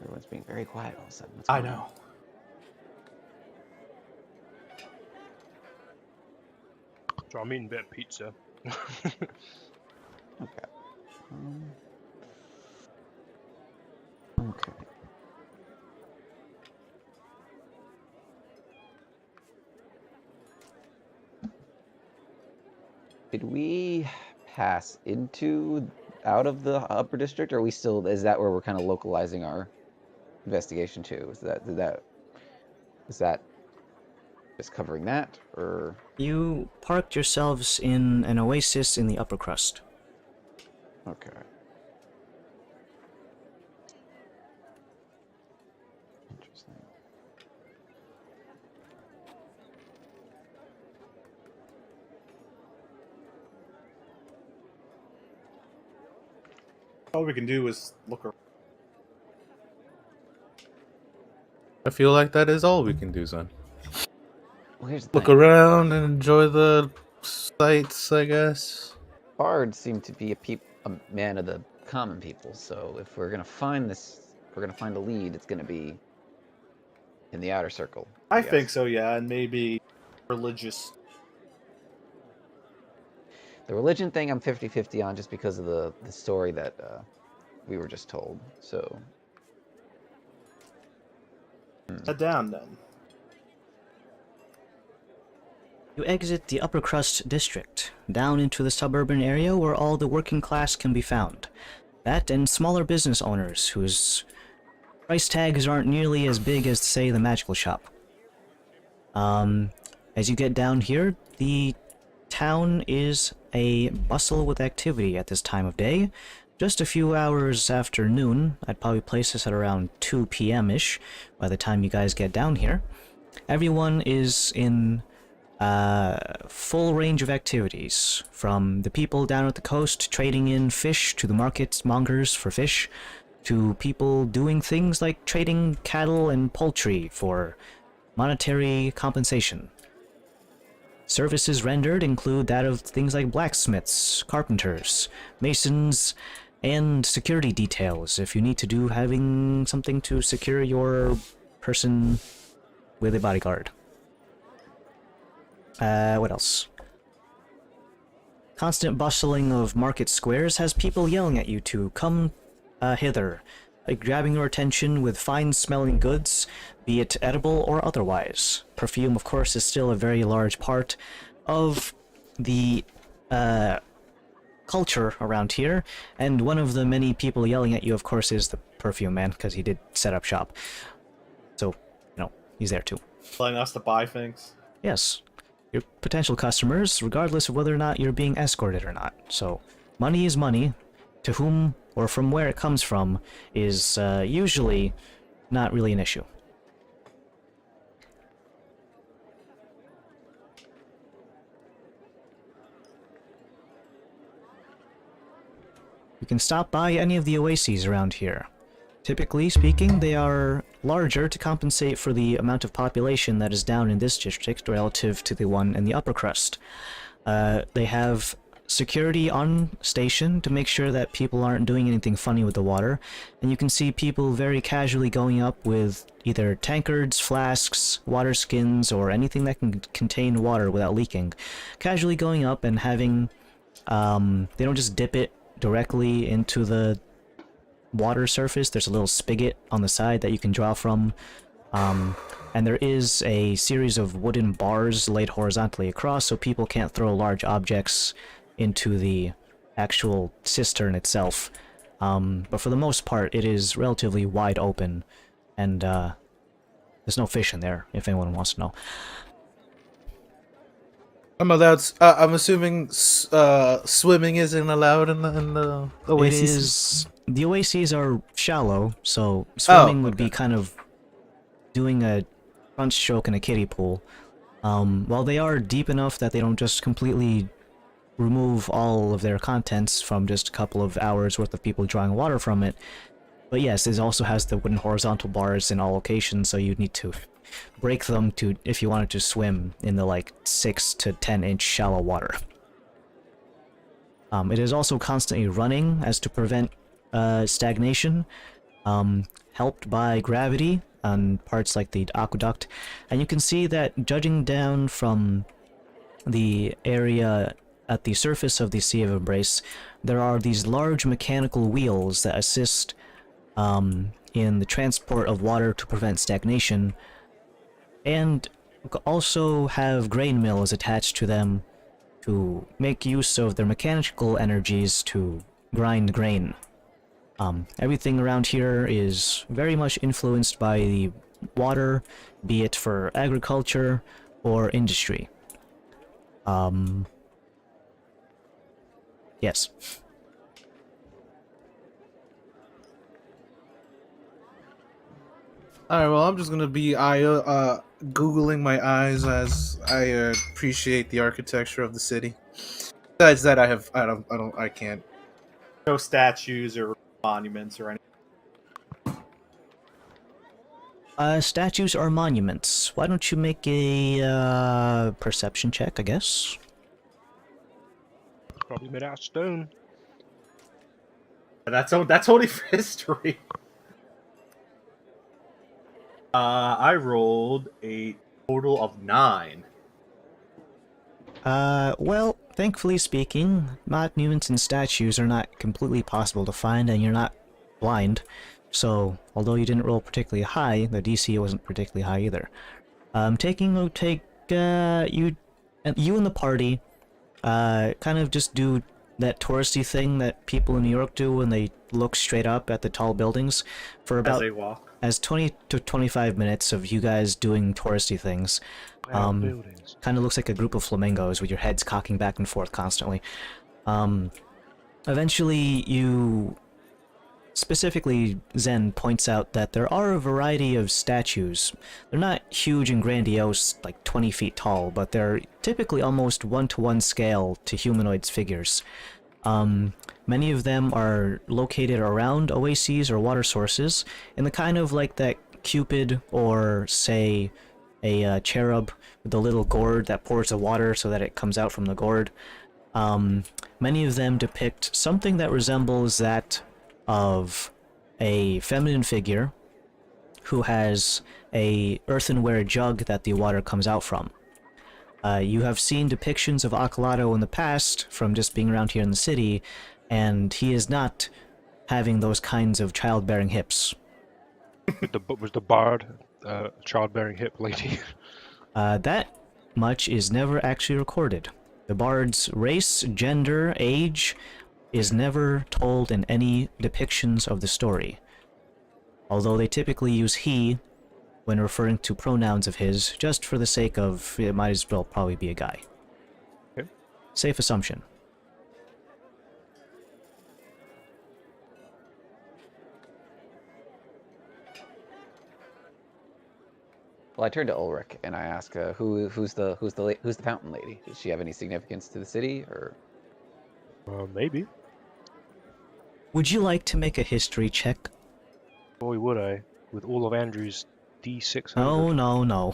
Everyone's being very quiet all of a sudden. What's I going on? know. So I'm eating a bit of pizza. Okay. Okay. Did we pass out of the upper district, or are we still? Is that where we're kind of localizing our investigation to? Is that just covering that, or? You parked yourselves in an oasis in the upper crust. Okay. Interesting. All we can do is look around. I feel like that is all we can do, son. Well, here's the Look thing. around and enjoy the sights, I guess. Bards seem to be a man of the common people, so if we're gonna find a lead, it's gonna be in the outer circle. I guess. think so, yeah, and maybe religious. The religion thing, I'm 50-50 on, just because of the story that we were just told. So Head down then. You exit the upper crust district, down into the suburban area where all the working class can be found. That and smaller business owners whose price tags aren't nearly as big as, say, the magical shop. As you get down here, the town is a bustle with activity at this time of day. Just a few hours after noon, I'd probably place this at around 2 p.m.-ish by the time you guys get down here. Everyone is in full range of activities, from the people down at the coast trading in fish to the market mongers for fish, to people doing things like trading cattle and poultry for monetary compensation. Services rendered include that of things like blacksmiths, carpenters, masons, and security details if you need to do having something to secure your person with a bodyguard. What else? Constant bustling of market squares has people yelling at you to come hither, grabbing your attention with fine-smelling goods, be it edible or otherwise. Perfume, of course, is still a very large part of the culture around here, and one of the many people yelling at you, of course, is the perfume man, because he did set up shop. So, he's there too. Telling us to buy things. Yes. Your potential customers, regardless of whether or not you're being escorted or not. So, money is money. To whom or from where it comes from is usually not really an issue. You can stop by any of the oases around here. Typically speaking, they are larger to compensate for the amount of population that is down in this district relative to the one in the upper crust. They have security on station to make sure that people aren't doing anything funny with the water, and you can see people very casually going up with either tankards, flasks, water skins, or anything that can contain water without leaking. Casually going up and having... they don't just dip it directly into the water surface. There's a little spigot on the side that you can draw from, and there is a series of wooden bars laid horizontally across so people can't throw large objects into the actual cistern itself. But for the most part, it is relatively wide open, and there's no fish in there, if anyone wants to know. I'm assuming swimming isn't allowed in the oases. The oases are shallow, so swimming would be kind of doing a front stroke in a kiddie pool. While they are deep enough that they don't just completely remove all of their contents from just a couple of hours worth of people drawing water from it. But yes, it also has the wooden horizontal bars in all locations, so you'd need to break them to if you wanted to swim in the like 6 to 10 inch shallow water. It is also constantly running as to prevent stagnation, helped by gravity on parts like the aqueduct, and you can see that judging down from the area at the surface of the Sea of Embrace, there are these large mechanical wheels that assist in the transport of water to prevent stagnation, and also have grain mills attached to them to make use of their mechanical energies to grind grain. Everything around here is very much influenced by the water, be it for agriculture or industry. Yes. Alright, well, I'm just gonna be googling my eyes as I appreciate the architecture of the city. Besides that, I can't. No statues or monuments or anything. Statues or monuments. Why don't you make a perception check, I guess? Probably made out of stone. That's only for history. I rolled a total of 9. Well, thankfully speaking, monuments and statues are not completely possible to find, and you're not blind. So, although you didn't roll particularly high, the DC wasn't particularly high either. You and the party, kind of just do that touristy thing that people in New York do when they look straight up at the tall buildings for As about they walk. 20 to 25 minutes of you guys doing touristy things. Wow, buildings. Kind of looks like a group of flamingos with your heads cocking back and forth constantly. Eventually, specifically, Zen points out that there are a variety of statues. They're not huge and grandiose, like 20 feet tall, but they're typically almost one-to-one scale to humanoids figures. Many of them are located around oases or water sources, in the kind of like that Cupid or, say, a cherub with a little gourd that pours the water so that it comes out from the gourd. Many of them depict something that resembles that of a feminine figure who has a earthenware jug that the water comes out from. You have seen depictions of Akalado in the past from just being around here in the city, and he is not having those kinds of childbearing hips. Was the bard childbearing hip lady? That much is never actually recorded. The bard's race, gender, age is never told in any depictions of the story. Although they typically use he when referring to pronouns of his, just for the sake of it might as well probably be a guy. Okay. Safe assumption. Well, I turn to Ulrich and I ask, who's the fountain lady? Does she have any significance to the city, or? Maybe. Would you like to make a history check? Boy, would I. With all of Andrew's D600. No.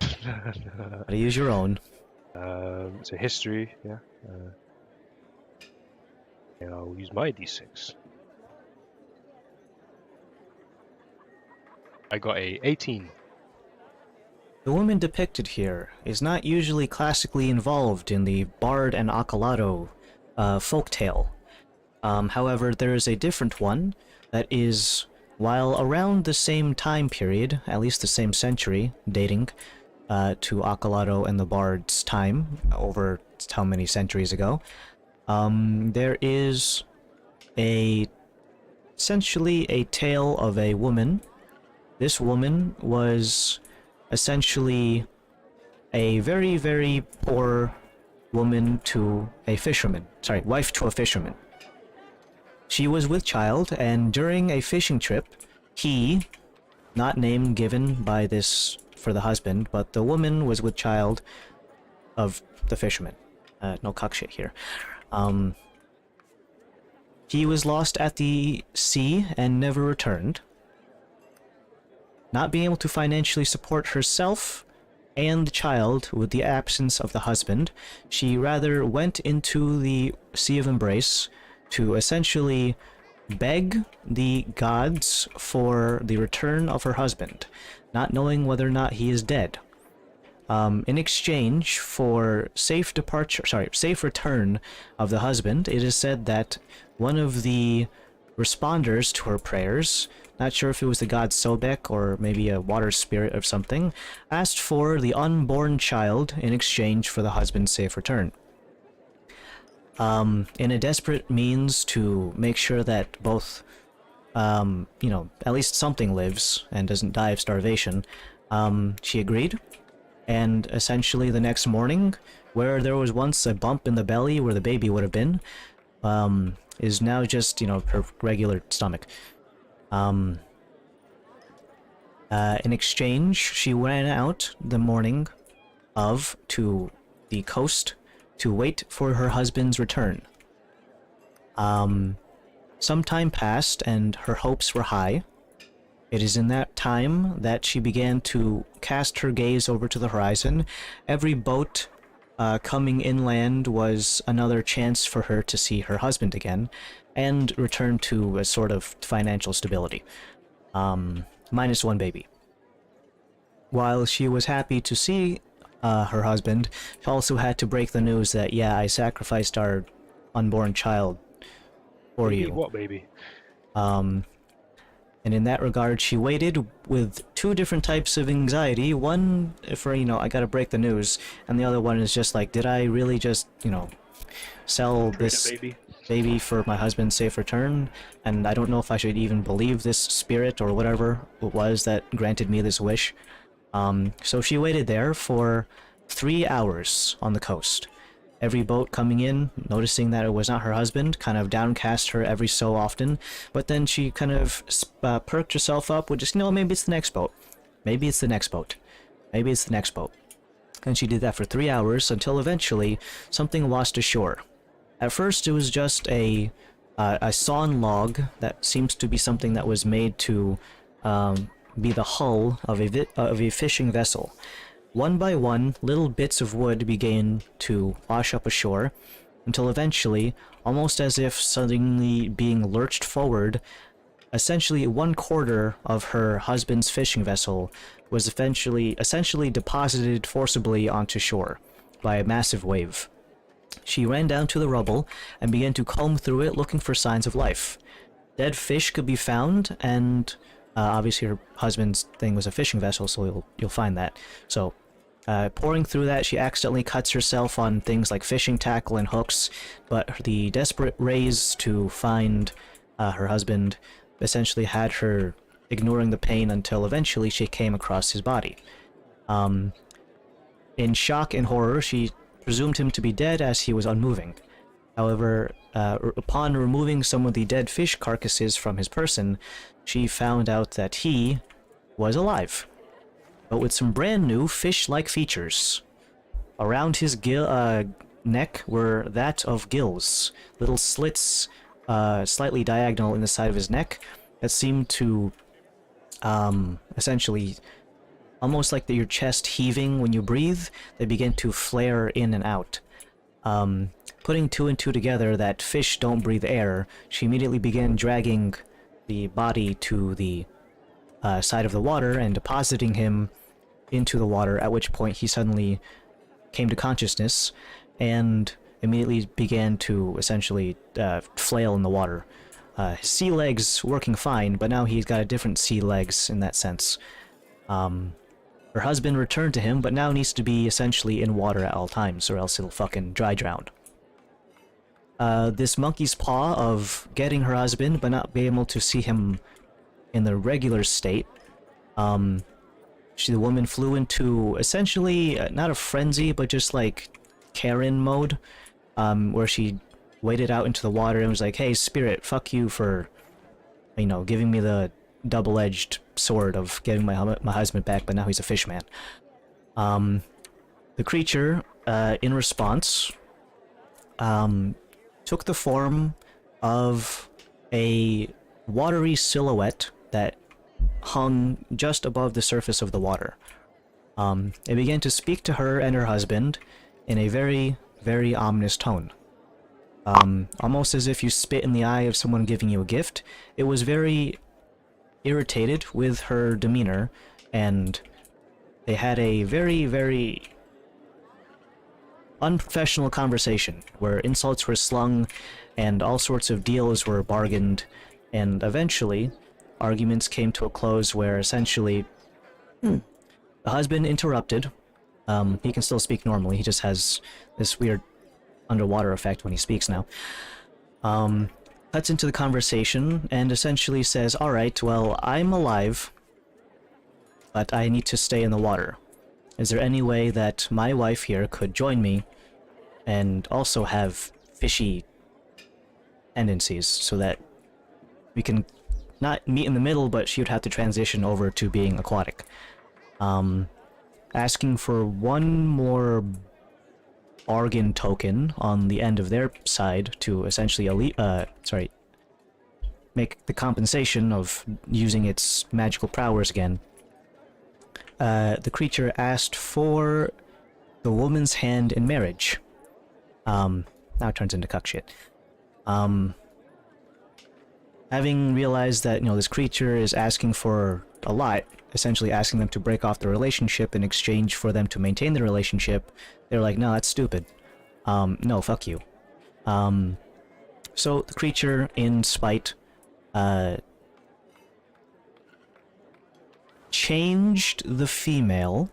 Gotta use your own. It's a history, yeah. And I'll use my D6. I got a 18. The woman depicted here is not usually classically involved in the Bard and Akalado folktale. However, there is a different one that is, while around the same time period, at least the same century, dating to Akalado and the Bard's time, over how many centuries ago, there is essentially a tale of a woman. This woman was essentially a very, very poor woman to a fisherman. Sorry, wife to a fisherman. She was with child, and during a fishing trip, he, not name given by this for the husband, but the woman was with child of the fisherman. No cuck shit here. He was lost at the sea and never returned. Not being able to financially support herself and the child with the absence of the husband, she rather went into the Sea of Embrace to essentially beg the gods for the return of her husband, not knowing whether or not he is dead. In exchange for safe return of the husband, it is said that one of the responders to her prayers, not sure if it was the god Sobek or maybe a water spirit or something, asked for the unborn child in exchange for the husband's safe return. In a desperate means to make sure that both, at least something lives and doesn't die of starvation, she agreed. And essentially the next morning, where there was once a bump in the belly where the baby would have been, is now just, her regular stomach. In exchange, she went out the morning to the coast to wait for her husband's return. Some time passed and her hopes were high. It is in that time that she began to cast her gaze over to the horizon. Every boat coming inland was another chance for her to see her husband again and return to a sort of financial stability. Minus one baby. While she was happy to see her husband, she also had to break the news that, yeah, I sacrificed our unborn child for Baby, you. what baby? And in that regard, she waited with two different types of anxiety. One for, I gotta break the news, and the other one is just like, did I really just, sell Trade a this baby. baby for my husband's safe return? And I don't know if I should even believe this spirit or whatever it was that granted me this wish. So she waited there for 3 hours on the coast. Every boat coming in, noticing that it was not her husband, kind of downcast her every so often, but then she kind of perked herself up with just, maybe it's the next boat. Maybe it's the next boat. Maybe it's the next boat. And she did that for 3 hours until eventually something washed ashore. At first it was just a sawn log that seems to be something that was made to be the hull of a fishing vessel. One by one, little bits of wood began to wash up ashore, until eventually, almost as if suddenly being lurched forward, essentially 1/4 of her husband's fishing vessel was essentially deposited forcibly onto shore by a massive wave. She ran down to the rubble and began to comb through it, looking for signs of life. Dead fish could be found, and obviously her husband's thing was a fishing vessel, so you'll find that. So, pouring through that, she accidentally cuts herself on things like fishing tackle and hooks, but the desperate race to find her husband essentially had her ignoring the pain until eventually she came across his body. In shock and horror, she presumed him to be dead as he was unmoving. However, upon removing some of the dead fish carcasses from his person, she found out that he was alive, but with some brand new fish-like features. Around his neck were that of gills, little slits slightly diagonal in the side of his neck that seemed to essentially, almost like your chest heaving when you breathe, they begin to flare in and out. Putting two and two together that fish don't breathe air, she immediately began dragging the body to the side of the water and depositing him into the water, at which point he suddenly came to consciousness and immediately began to essentially flail in the water. His sea legs working fine, but now he's got a different sea legs in that sense. Her husband returned to him, but now needs to be essentially in water at all times, or else he'll fucking dry drown. This monkey's paw of getting her husband, but not being able to see him in the regular state, the woman flew into essentially not a frenzy, but just like Karen mode, where she waded out into the water and was like, "Hey, spirit, fuck you for, giving me the double-edged sword of getting my husband back, but now he's a fish man." The creature, in response, took the form of a watery silhouette that hung just above the surface of the water. It began to speak to her and her husband in a very, very ominous tone. Almost as if you spit in the eye of someone giving you a gift. It was very irritated with her demeanor, and they had a very, very unprofessional conversation where insults were slung and all sorts of deals were bargained, and eventually arguments came to a close where essentially the husband interrupted. He can still speak normally, he just has this weird underwater effect when he speaks now. Cuts into the conversation and essentially says, "Alright, well, I'm alive, but I need to stay in the water. Is there any way that my wife here could join me and also have fishy tendencies so that we can not meet in the middle, but she would have to transition over to being aquatic?" Asking for one more bargain token on the end of their side to essentially make the compensation of using its magical powers again. The creature asked for the woman's hand in marriage. Now it turns into cuck shit. Having realized that, this creature is asking for a lot, essentially asking them to break off the relationship in exchange for them to maintain the relationship, they're like, no, that's stupid. No, fuck you. So the creature, in spite, changed the female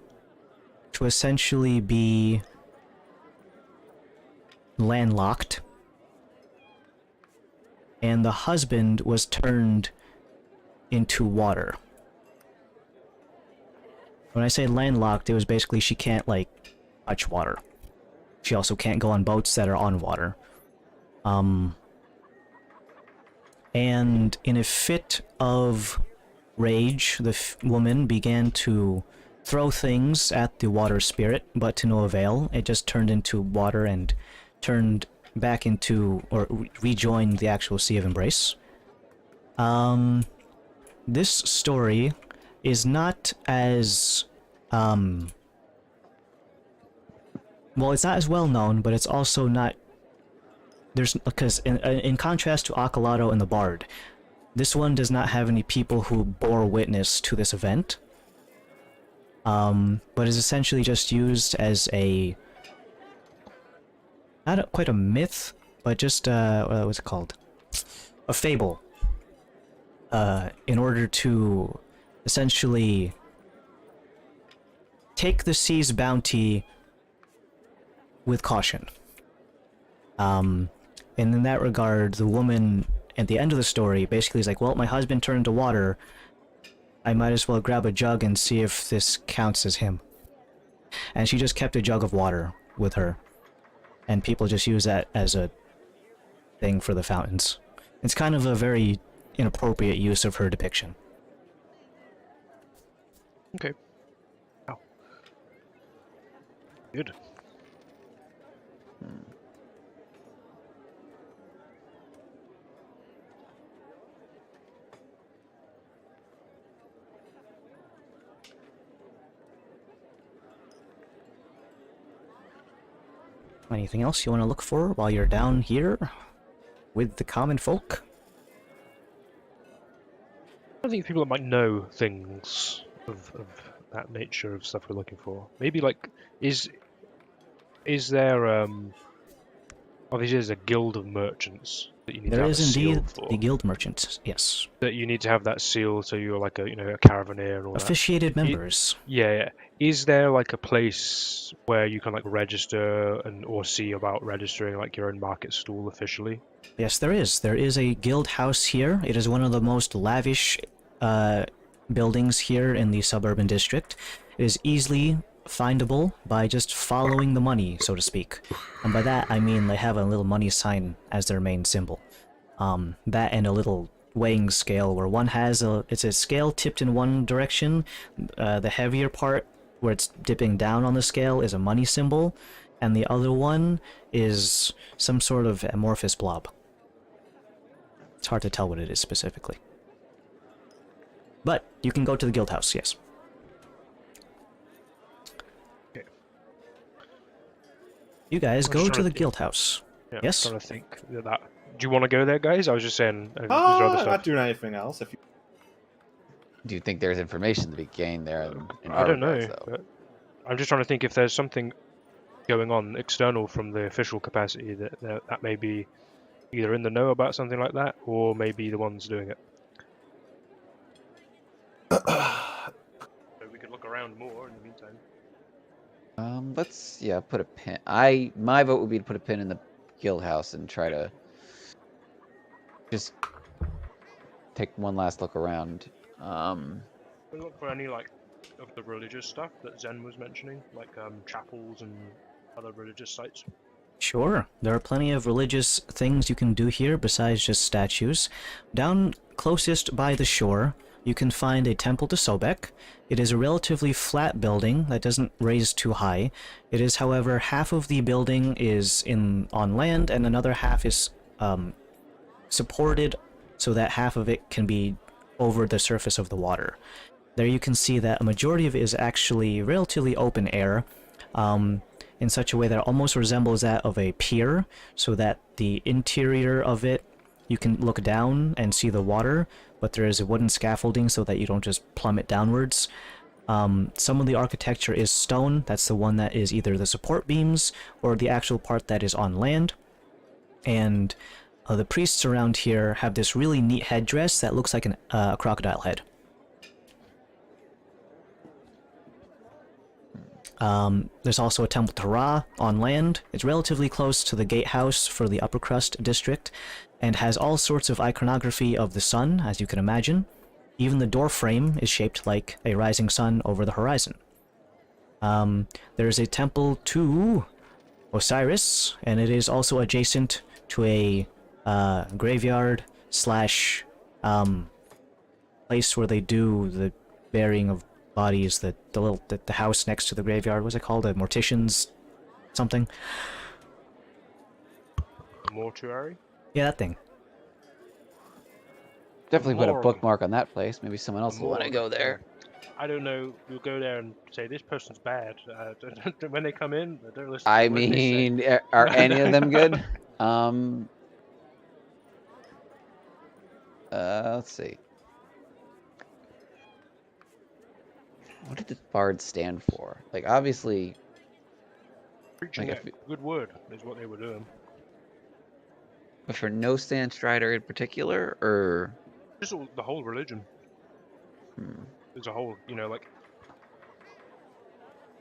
to essentially be landlocked, and the husband was turned into water. When I say landlocked, it was basically she can't, like, touch water. She also can't go on boats that are on water. And in a fit of rage, the woman began to throw things at the water spirit, but to no avail. It just turned into water and turned back into, or rejoined the actual Sea of Embrace. This story is not as, well, it's not as well known, but it's also not, because in contrast to Accolado and the Bard, this one does not have any people who bore witness to this event, but is essentially just used as a, not quite a myth, but just, what's it called? A fable. In order to essentially take the sea's bounty with caution. And in that regard, the woman at the end of the story basically is like, well, my husband turned to water, I might as well grab a jug and see if this counts as him. And she just kept a jug of water with her, and people just use that as a thing for the fountains. It's kind of a very inappropriate use of her depiction. Okay. Wow. Good. Anything else you want to look for while you're down here with the common folk? I think people that might know things of that nature of stuff we're looking for. Maybe like, is there obviously there's a guild of merchants that you need to There have is a seal indeed for. the guild merchants, yes. That you need to have that seal, so you're like a a caravaneer and all Officiated members. Yeah. Is there like a place where you can like register or see about registering like your own market stall officially? Yes, there is. There is a guild house here. It is one of the most lavish buildings here in the suburban district. It is easily findable by just following the money, so to speak. And by that, I mean they have a little money sign as their main symbol. That and a little weighing scale where one has it's a scale tipped in one direction. The heavier part, where it's dipping down on the scale, is a money symbol, and the other one is some sort of amorphous blob. It's hard to tell what it is specifically. But you can go to the guild house, yes. Okay. You guys I'm go just to trying the to guild house. Yeah, Yes? I'm trying to think that. Do you want to go there, guys? I was just saying. Is there Oh, other I'm stuff? not doing anything else. If you... Do you think there's information to be gained there? In I our don't know. regards, though? But I'm just trying to think if there's something going on external from the official capacity that may be either in the know about something like that, or maybe the ones doing it. So we could look around more in the meantime. Let's put a pin. My vote would be to put a pin in the guild house and try to just take one last look around. We look for any like of the religious stuff that Zen was mentioning, like chapels and other religious sites. Sure, there are plenty of religious things you can do here besides just statues. Down closest by the shore, you can find a temple to Sobek. It is a relatively flat building that doesn't raise too high. It is, however, half of the building is on land and another half is supported so that half of it can be over the surface of the water. There you can see that a majority of it is actually relatively open air, in such a way that it almost resembles that of a pier, so that the interior of it you can look down and see the water, but there is a wooden scaffolding so that you don't just plummet downwards. Some of the architecture is stone. That's the one that is either the support beams or the actual part that is on land. And the priests around here have this really neat headdress that looks like a crocodile head. There's also a temple to Ra on land. It's relatively close to the gatehouse for the Upper Crust district, and has all sorts of iconography of the sun, as you can imagine. Even the door frame is shaped like a rising sun over the horizon. There's a temple to Osiris, and it is also adjacent to a graveyard slash place where they do the burying of bodies. The house next to the graveyard, what's it called? A mortician's something? Mortuary? Yeah, that thing. Definitely put a Moral. bookmark on that place. Maybe someone else will want to go there. I don't know. We'll go there and say this person's bad. When they come in, don't listen. I to what they say. mean, are any of them good? Let's see. What did the bard stand for? Like, obviously, Preaching like a good word is what they were doing. but for no stand strider in particular, or Just the whole religion. hmm. There's a whole, like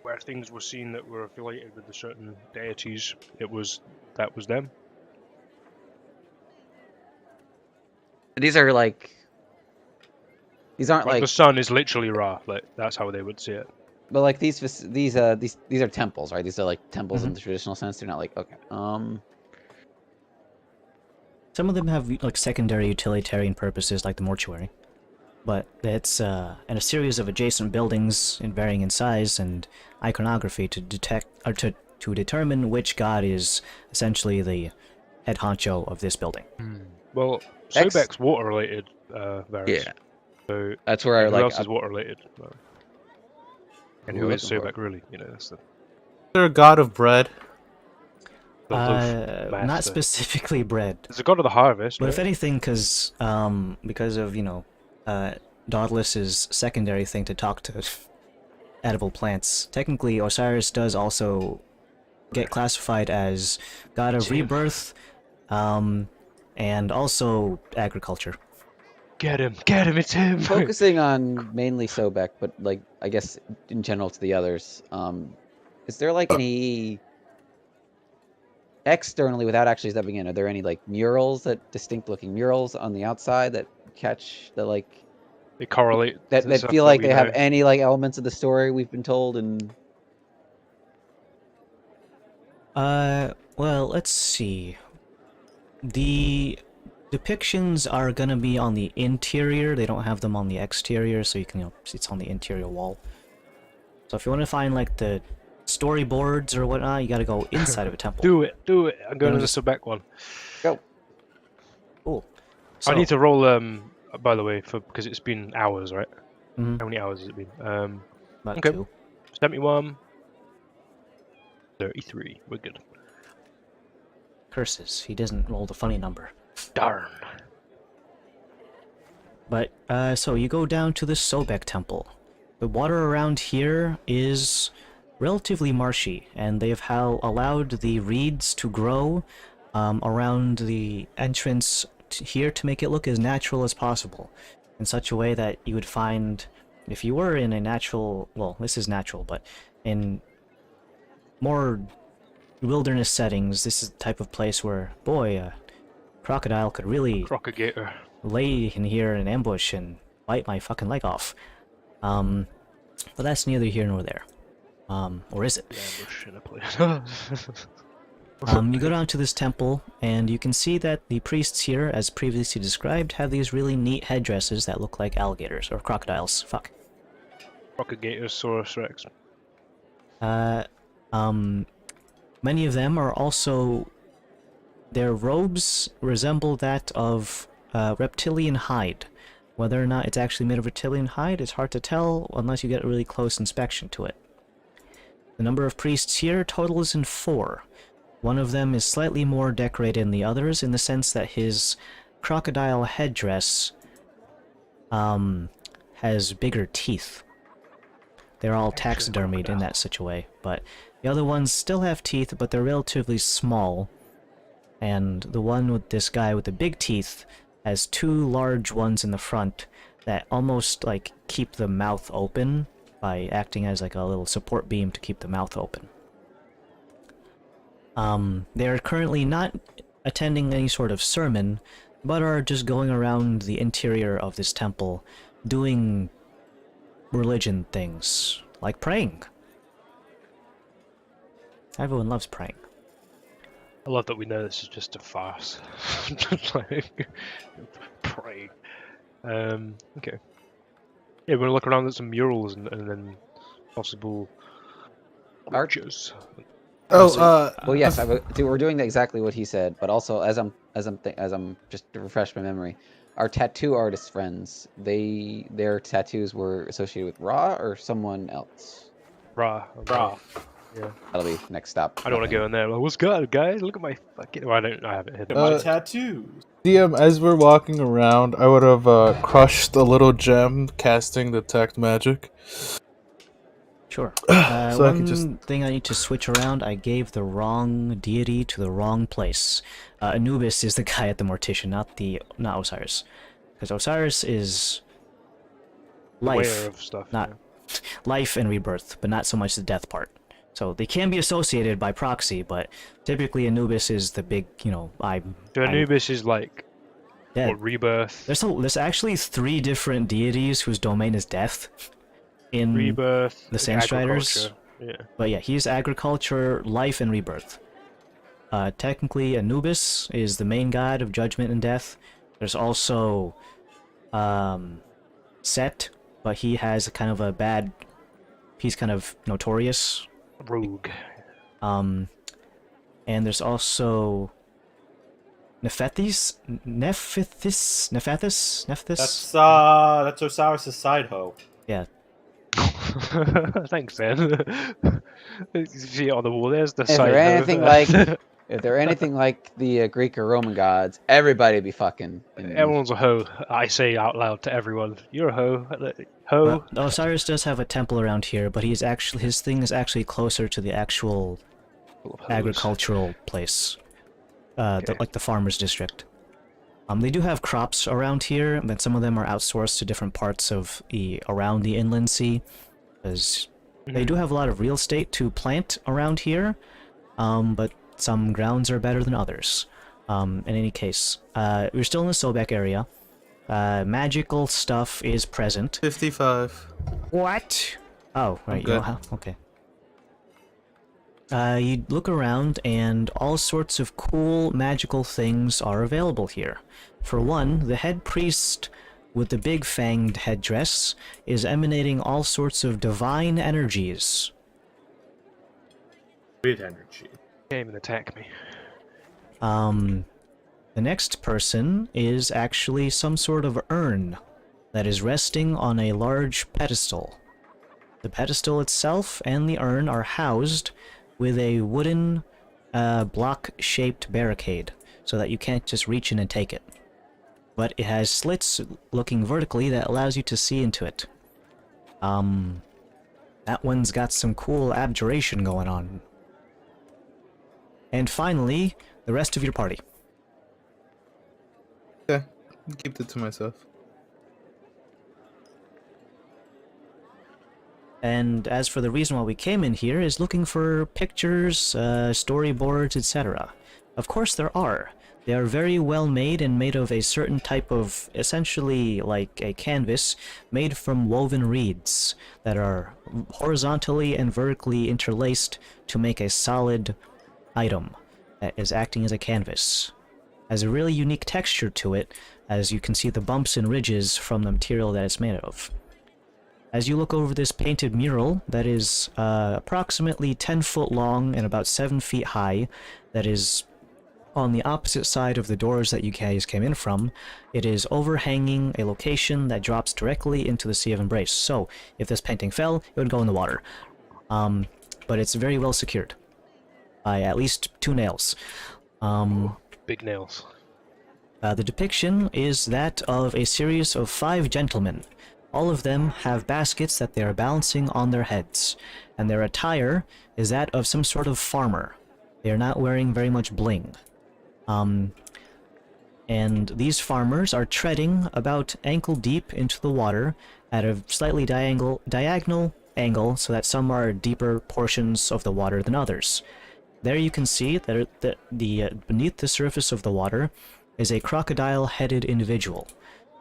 where things were seen that were affiliated with the certain deities. That was them. These are like these aren't Like like the sun is literally Ra. Like that's how they would see it. but like these are temples, right? These are like temples in Mhm. the traditional sense. They're not like okay. Some of them have like secondary utilitarian purposes, like the mortuary. But it's in a series of adjacent buildings in varying in size and iconography to detect or to determine which god is essentially the head honcho of this building. Well, Ex- Sobek's water related, Varys. Yeah, So that's where I who like. else is water related? And Who who are is looking for? Sobek really? That's the They're a god of bread. loaf Not master. specifically bread, It's the god of the harvest. but right? if anything, because of Dauntless's secondary thing to talk to edible plants. Technically, Osiris does also get classified as god of Damn. rebirth, and also agriculture. Get him! It's him! Focusing on mainly Sobek, but like I guess in general to the others. Is there like any externally without actually stepping in? Are there any like murals distinct looking murals on the outside that catch the like They correlate. that to that stuff feel like we they have know. any like elements of the story we've been told and Well, let's see. The depictions are gonna be on the interior. They don't have them on the exterior, so you can, it's on the interior wall. So if you want to find like the storyboards or whatnot, you gotta go inside of a temple. Do it! I'm going to the just- Sobek one. go. Cool. I need to roll. By the way, because it's been hours, right? Mhm. How many hours has it been? About okay. 2. 71. 33. We're good. Curses. He doesn't roll the funny number. Darn. But, so you go down to the Sobek Temple. The water around here is relatively marshy, and they've allowed the reeds to grow around the entrance here to make it look as natural as possible, in such a way that you would find, if you were in a natural, well, this is natural, but in more wilderness settings, this is the type of place where, boy, a crocodile could really Crocagator. lay in here in ambush and bite my fucking leg off. But that's neither here nor there. Or is it? Ambush in a place. You go down to this temple, and you can see that the priests here, as previously described, have these really neat headdresses that look like alligators, or crocodiles. Fuck. Crocagator, Saurus Rex. Many of them are also... Their robes resemble that of reptilian hide. Whether or not it's actually made of reptilian hide is hard to tell unless you get a really close inspection to it. The number of priests here totals in 4. One of them is slightly more decorated than the others in the sense that his crocodile headdress has bigger teeth. They're all taxidermied in that such a way, but the other ones still have teeth, but they're relatively small. And the one with this guy with the big teeth has two large ones in the front that almost like keep the mouth open by acting as like a little support beam to keep the mouth open. They're currently not attending any sort of sermon, but are just going around the interior of this temple doing religion things, like praying. Everyone loves praying. I love that we know this is just a farce. Like, praying. Okay. Yeah, we're gonna look around at some murals and then possible arches. Well, yes, we're doing exactly what he said, but also as I'm just to refresh my memory, our tattoo artist friends, their tattoos were associated with Ra or someone else. Ra. Yeah. That'll be next stop. I don't want to go in there. Like, what's good, guys? Look at my fucking. Well, I haven't hit My tattoos. DM, as we're walking around, I would have crushed a little gem, casting detect magic. Sure. So I one can just... thing I need to switch around, I gave the wrong deity to the wrong place. Anubis is the guy at the Mortician, not Osiris. Because Osiris is life, aware of stuff, not life and rebirth, but not so much the death part. So they can be associated by proxy, but typically Anubis is the big, So Anubis is like dead. What, rebirth? There's actually 3 different deities whose domain is death in rebirth, the Sandstriders. Yeah. But yeah, he's agriculture, life, and rebirth. Technically, Anubis is the main god of judgment and death. There's also Set, but he has kind of a bad... He's kind of notorious. Rogue. And there's also Nephthys? Nephthys? That's Osiris' side hoe. Yeah. Thanks, man. You see it on the wall. There's the If side. they're anything like the Greek or Roman gods, everybody would be fucking. Everyone's a hoe. I say out loud to everyone, "You're a hoe." Hoe. Well, Osiris does have a temple around here, but his thing is actually closer to the actual agricultural place, like the farmers' district. They do have crops around here, but some of them are outsourced to different parts of around the inland sea, because they do have a lot of real estate to plant around here, but some grounds are better than others. In any case, we're still in the Sobek area. Magical stuff is present. 55. What? Oh, right. Okay. Okay. You look around, and all sorts of cool magical things are available here. For one, the head priest with the big fanged headdress is emanating all sorts of divine energies. Good energy. Came and attack me. The next person is actually some sort of urn that is resting on a large pedestal. The pedestal itself and the urn are housed with a wooden block-shaped barricade, so that you can't just reach in and take it. But it has slits looking vertically that allows you to see into it. That one's got some cool abjuration going on. And finally, the rest of your party. Okay, keep it to myself. And as for the reason why we came in here is looking for pictures, storyboards, etc. Of course there are. They are very well made and made of a certain type of, essentially like a canvas, made from woven reeds that are horizontally and vertically interlaced to make a solid item that is acting as a canvas. Has a really unique texture to it, as you can see the bumps and ridges from the material that it's made of. As you look over this painted mural that is approximately 10 foot long and about 7 feet high, that is on the opposite side of the doors that you guys came in from, it is overhanging a location that drops directly into the Sea of Embrace. So, if this painting fell, it would go in the water. But it's very well secured by at least 2 nails. Big nails. The depiction is that of a series of 5 gentlemen. All of them have baskets that they are balancing on their heads, and their attire is that of some sort of farmer. They are not wearing very much bling. And these farmers are treading about ankle deep into the water at a slightly diagonal angle so that some are deeper portions of the water than others. There you can see that beneath the surface of the water is a crocodile-headed individual.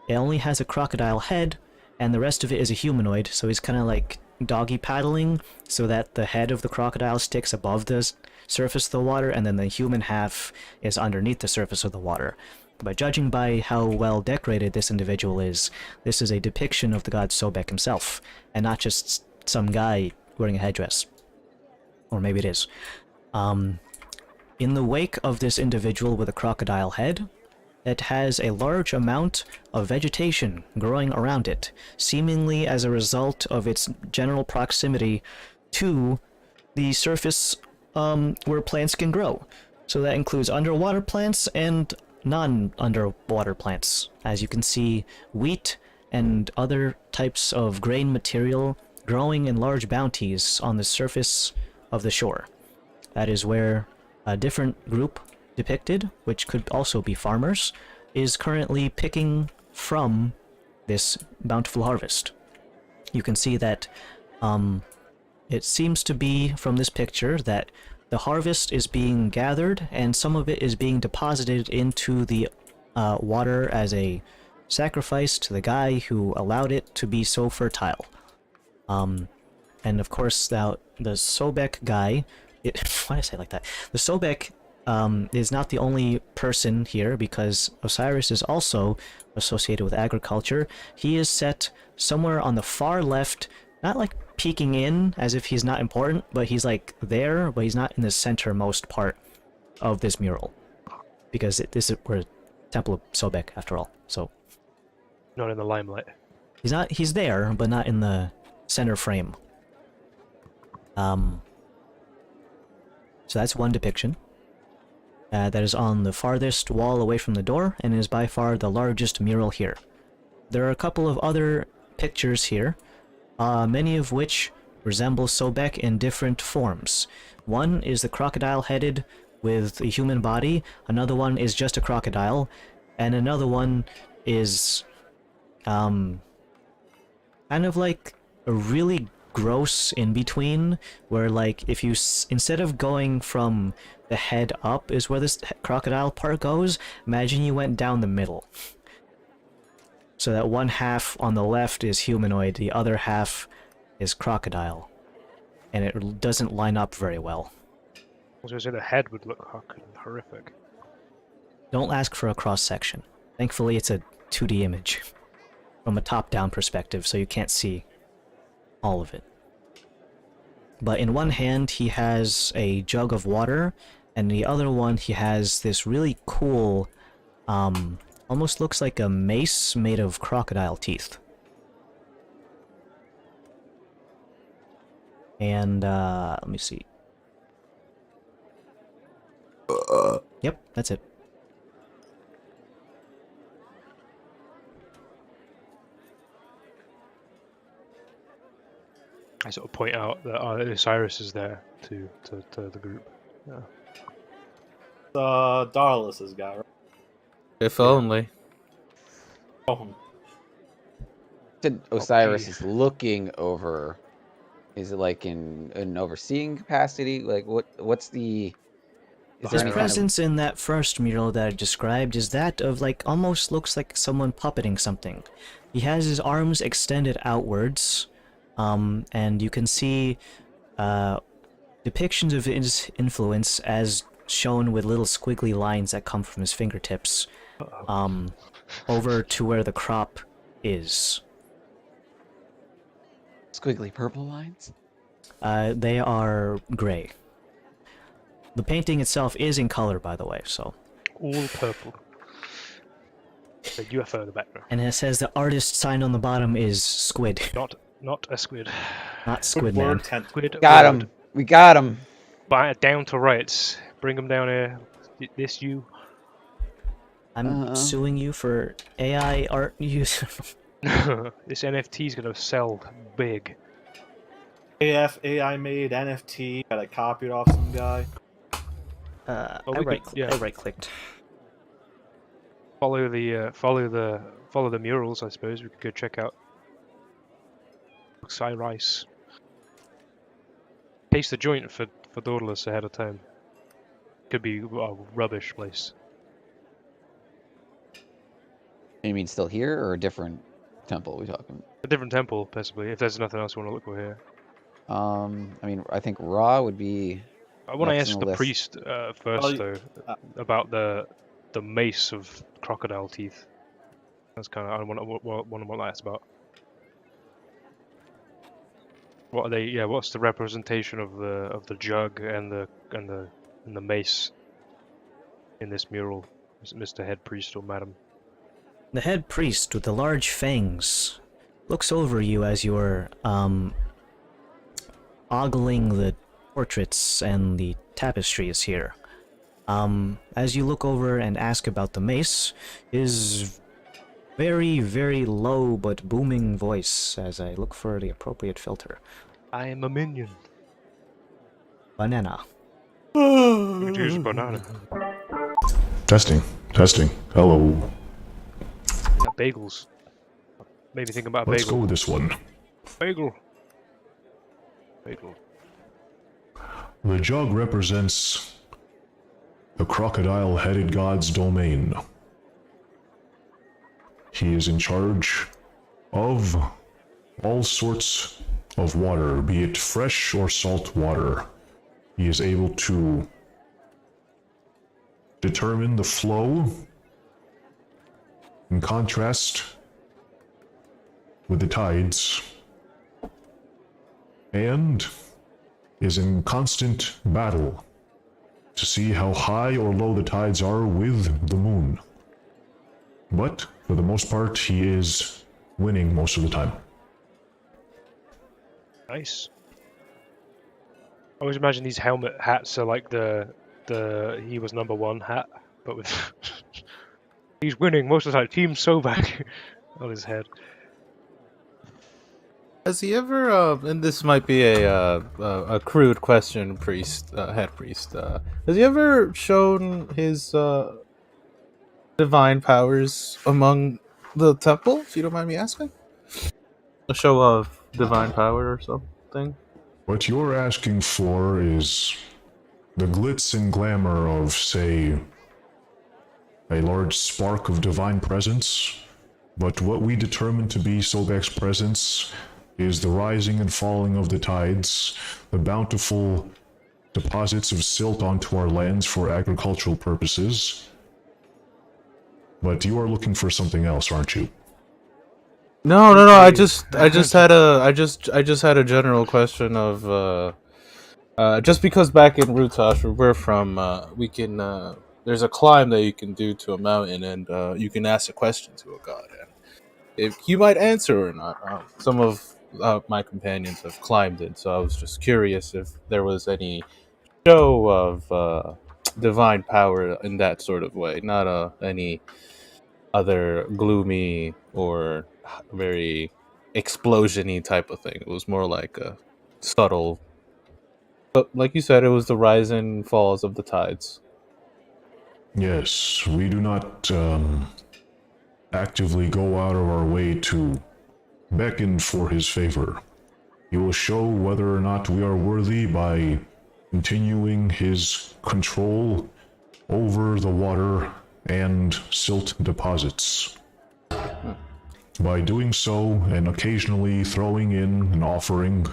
It only has a crocodile head, and the rest of it is a humanoid, so he's kind of like doggy paddling so that the head of the crocodile sticks above the surface of the water, and then the human half is underneath the surface of the water. But judging by how well decorated this individual is, this is a depiction of the god Sobek himself, and not just some guy wearing a headdress. Or maybe it is. In the wake of this individual with a crocodile head, it has a large amount of vegetation growing around it, seemingly as a result of its general proximity to the surface where plants can grow. So that includes underwater plants and non-underwater plants. As you can see, wheat and other types of grain material growing in large bounties on the surface of the shore. That is where a different group depicted, which could also be farmers, is currently picking from this bountiful harvest. You can see that it seems to be from this picture that the harvest is being gathered and some of it is being deposited into the water as a sacrifice to the guy who allowed it to be so fertile. And of course, now the Sobek guy, why did I say it like that? The Sobek is not the only person here, because Osiris is also associated with agriculture. He is set somewhere on the far left, not like peeking in as if he's not important, but he's like there, but he's not in the centermost part of this mural, because this is where Temple of Sobek, after all. So Not in the limelight. he's there, but not in the center frame. So that's one depiction. That is on the farthest wall away from the door, and is by far the largest mural here. There are a couple of other pictures here, many of which resemble Sobek in different forms. One is the crocodile-headed with a human body, another one is just a crocodile, and another one is kind of like a really gross in between, where like if you instead of going from the head up is where this crocodile part goes, imagine you went down the middle, so that one half on the left is humanoid, the other half is crocodile, and it doesn't line up very well. I was going to say the head would look horrific. Don't ask for a cross section. Thankfully it's a 2D image from a top-down perspective, so you can't see all of it. But in one hand he has a jug of water, and the other one he has this really cool, almost looks like a mace made of crocodile teeth. And let me see. Yep, that's it. I sort of point out that Osiris is there to the group. Yeah. Darlis's guy, right? If only. Oh, Said Osiris is looking over. Is it like in an overseeing capacity? Like what's the? Is His there any presence in that first mural that I described is that of like almost looks like someone puppeting something. He has his arms extended outwards, and you can see depictions of his influence as shown with little squiggly lines that come from his fingertips over to where the crop is. squiggly purple lines? They are gray. The painting itself is in color, by the way, so. All purple. The UFO in the background. And it says the artist sign on the bottom is squid. Not a squid. Not Squid good Man. word, tent. Squid. Got word. him. We got him. Down to rights. Bring them down here. This you. I'm suing you for AI art use. This NFT is gonna sell big. AI made NFT that I copied off some guy. Well, I we could- right clicked. Follow the murals. I suppose we could go check out Sky Rice. Taste the joint for Dauntless ahead of time. Could be a rubbish place. You mean still here or a different temple? We talking? A different temple, possibly, if there's nothing else we want to look for here. I mean, I think Ra would be. I want to next ask on the list. priest first, though, about the mace of crocodile teeth. That's kind of I want what that's about. What are they? Yeah, what's the representation of the jug and the mace in this mural, Mr. Head Priest or Madam? The head priest with the large fangs looks over you as you're ogling the portraits and the tapestries here. As you look over and ask about the mace, his very, very low but booming voice, as I look for the appropriate filter. I am a minion. Banana. You choose a banana. Testing. Hello. Yeah, bagels. Maybe think about a Let's bagel. go with this one. Bagel. The jug represents the crocodile-headed god's domain. He is in charge of all sorts of water, be it fresh or salt water. He is able to determine the flow in contrast with the tides, and is in constant battle to see how high or low the tides are with the moon. But, for the most part, he is winning most of the time. Nice. I always imagine these helmet hats are like the he was number one hat, but with he's winning most of the time. Team Sobak on his head. Has he ever, and this might be a crude question, priest, head priest, has he ever shown his, divine powers among the temple, if you don't mind me asking? A show of divine power or something? What you're asking for is the glitz and glamour of, say, a large spark of divine presence, but what we determine to be Sobek's presence is the rising and falling of the tides, the bountiful deposits of silt onto our lands for agricultural purposes. But you are looking for something else, aren't you? No. I just had a general question of just because back in Rutash, where we're from, we can there's a climb that you can do to a mountain, and you can ask a question to a god, and if you might answer or not. Some of my companions have climbed it, so I was just curious if there was any show of divine power in that sort of way, not any other gloomy or very explosion-y type of thing. It was more like a subtle, but like you said, it was the rise and falls of the tides. Yes, we do not actively go out of our way to beckon for his favor. He will show whether or not we are worthy by continuing his control over the water and silt deposits. By doing so, and occasionally throwing in an offering,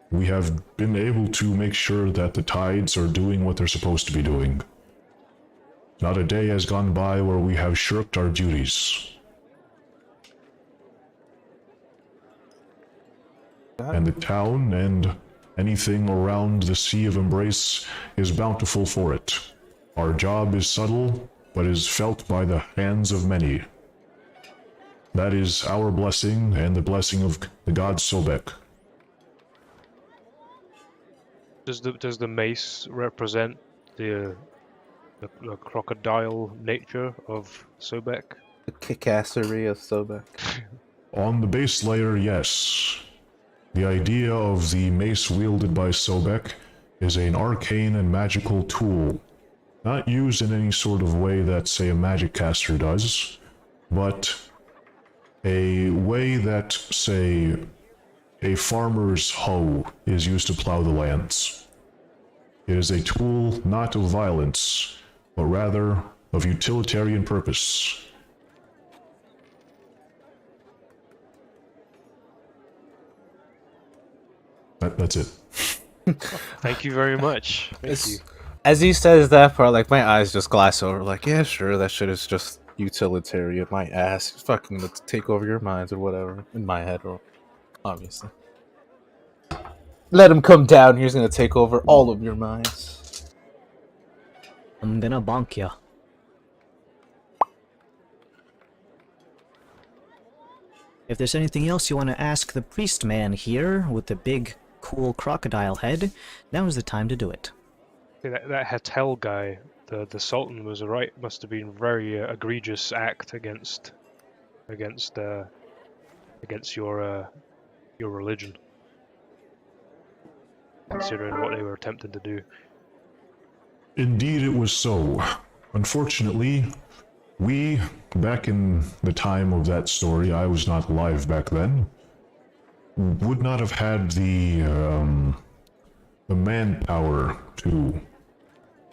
we have been able to make sure that the tides are doing what they're supposed to be doing. Not a day has gone by where we have shirked our duties. And the town and anything around the Sea of Embrace is bountiful for it. Our job is subtle, but is felt by the hands of many. That is our blessing and the blessing of the god Sobek. Does the mace represent the the crocodile nature of Sobek. The kickassery of Sobek. On the base layer, yes. The idea of the mace wielded by Sobek is an arcane and magical tool, not used in any sort of way that, say, a magic caster does, but a way that, say, a farmer's hoe is used to plow the lands. It is a tool not of violence, but rather of utilitarian purpose. That's it. Thank you very much. Thank you. As he says that part, like, my eyes just glass over, like, yeah, sure, that shit is just utilitarian. My ass is fucking gonna take over your minds or whatever. In my head, or obviously. Let him come down, he's gonna take over all of your minds. I'm gonna bonk ya. If there's anything else you want to ask the priest man here with the big, cool crocodile head, now is the time to do it. That Hatel guy, the Sultan was right. Must have been very egregious act against your religion, considering what they were attempting to do. Indeed, it was so. Unfortunately, we, back in the time of that story, I was not alive back then, would not have had the manpower to,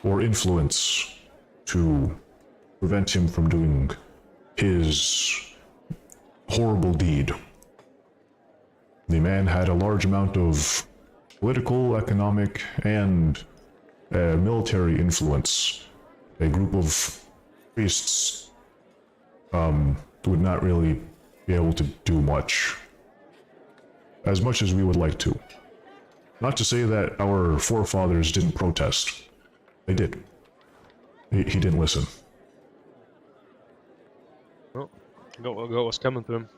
or influence to prevent him from doing his horrible deed. The man had a large amount of political, economic, and military influence. A group of priests would not really be able to do much as we would like to. Not to say that our forefathers didn't protest. They did. He didn't listen. Well, got what's coming to him.